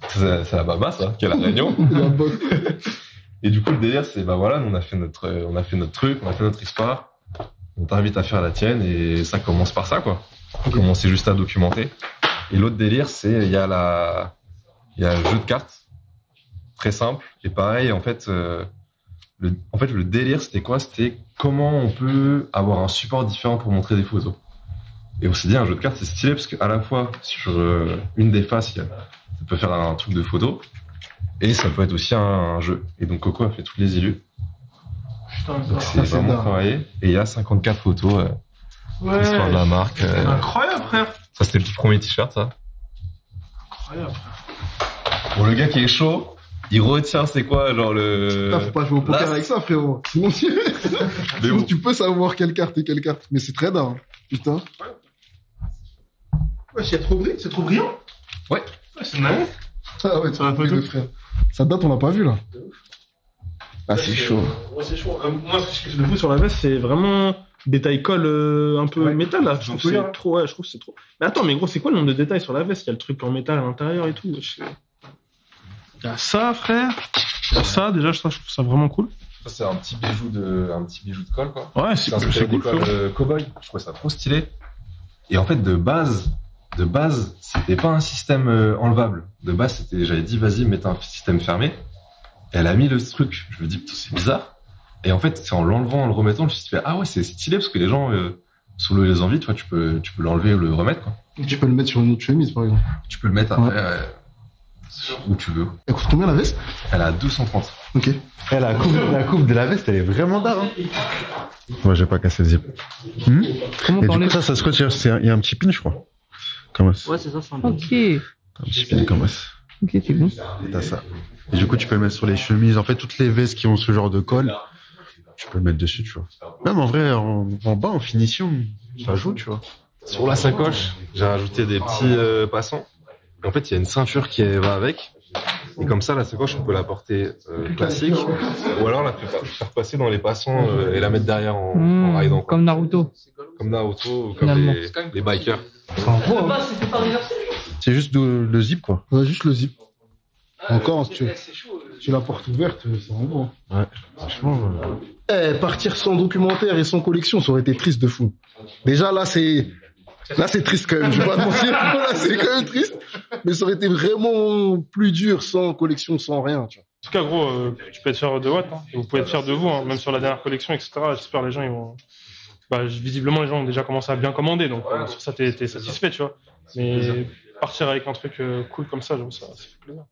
Speaker 3: C'est la baba, ça, qui est la réunion. Et du coup, le délire, c'est, bah voilà, on a fait notre truc, on a fait notre histoire. On t'invite à faire la tienne et ça commence par ça, quoi. On commence juste à documenter. Et l'autre délire, c'est, il y a le jeu de cartes. Très simple. Et pareil, en fait, le délire, c'était quoi? C'était comment on peut avoir un support différent pour montrer des photos. Et on s'est dit, un jeu de cartes, c'est stylé parce qu'à la fois, sur une des faces, ça peut faire un truc de photo. Et ça peut être aussi un jeu. Et donc Coco a fait toutes les élus. Donc c'est vraiment travaillé. Et il y a 54 photos. L'histoire de la marque.
Speaker 4: Incroyable, frère.
Speaker 3: Ça, c'était le tout premier t-shirt, ça.
Speaker 4: Incroyable, frère.
Speaker 3: Bon, le gars qui est chaud, il retient, c'est quoi, genre le...
Speaker 2: Là, faut pas jouer au poker avec ça, frérot. Sinon, tu peux savoir quelle carte est quelle carte. Mais c'est très dingue. Putain.
Speaker 4: Ouais, c'est trop brillant.
Speaker 3: Ouais.
Speaker 4: C'est nice.
Speaker 2: Ah ouais, tu vas le frère. Ça date, on l'a pas vu, là. Ah, c'est chaud.
Speaker 4: Ouais, c'est chaud. Moi, ce que je kiffe de fou sur la veste, c'est vraiment détail colle un peu métal, là. Je trouve que c'est trop, je trouve que c'est trop. Mais attends, mais gros, c'est quoi le nombre de détails sur la veste? Il y a le truc en métal à l'intérieur et tout. Il y a ça, frère. Il y a ça, déjà, je trouve ça vraiment cool.
Speaker 3: Ça, c'est un petit bijou de colle, quoi.
Speaker 4: Ouais, c'est cool.
Speaker 3: Cowboy. Je trouvais ça trop stylé. Et en fait, de base, c'était pas un système enlevable. De base, c'était, j'avais dit, vas-y, mets un système fermé. Elle a mis le truc. Je me dis, putain, c'est bizarre. Et en fait, c'est en l'enlevant, en le remettant, je me suis dit, ah ouais, c'est stylé parce que les gens, sous les envies, tu vois, tu peux l'enlever ou le remettre, quoi.
Speaker 2: Tu peux le mettre sur une autre chemise, par exemple.
Speaker 3: Tu peux le mettre après, où tu veux.
Speaker 2: Elle coûte combien la veste?
Speaker 3: Elle a 230.
Speaker 2: Ok.
Speaker 6: La coupe de la veste, elle est vraiment d'art, hein. Moi, j'ai pas cassé le zip.
Speaker 5: Comment
Speaker 6: Et
Speaker 5: parler?
Speaker 6: du coup, ça se retire. Il y a un petit pin, je crois. Comme ça.
Speaker 5: Ouais, c'est ça, c'est un Ok.
Speaker 6: Un petit pin comme ça.
Speaker 5: Ok, c'est bon.
Speaker 6: Et t'as ça. Et du coup, tu peux le mettre sur les chemises. En fait, toutes les vestes qui ont ce genre de colle, tu peux le mettre dessus, tu vois. Même en vrai, en bas, en finition, ça joue, tu vois.
Speaker 3: Sur la sacoche, j'ai rajouté des petits passants. Et en fait, il y a une ceinture qui va avec. Et comme ça, la sacoche, on peut la porter classique. Ou alors la faire passer dans les passants et la mettre derrière en ridant, quoi.
Speaker 5: Comme Naruto.
Speaker 3: Comme Naruto ou comme
Speaker 5: Finalement.
Speaker 3: les bikers.
Speaker 6: C'est juste le zip, quoi.
Speaker 2: Ouais, juste le zip. Encore, si tu la portes ouverte, c'est en gros.
Speaker 6: Ouais. Franchement,
Speaker 2: Partir sans documentaire et sans collection, ça aurait été triste de fou. Déjà, là, c'est triste quand même. Je vais pas te mentir. Là, c'est quand même triste. Mais ça aurait été vraiment plus dur sans collection, sans rien, tu vois.
Speaker 1: En tout cas, gros, tu peux être fier de Watt, hein. Et vous pouvez être fier de vous, hein, même sur la dernière collection, etc. J'espère les gens, ils vont. Bah, visiblement, les gens ont déjà commencé à bien commander, donc sur ça, t'es satisfait, tu vois. Mais partir avec un truc cool comme ça, j'avoue, ça fait plaisir.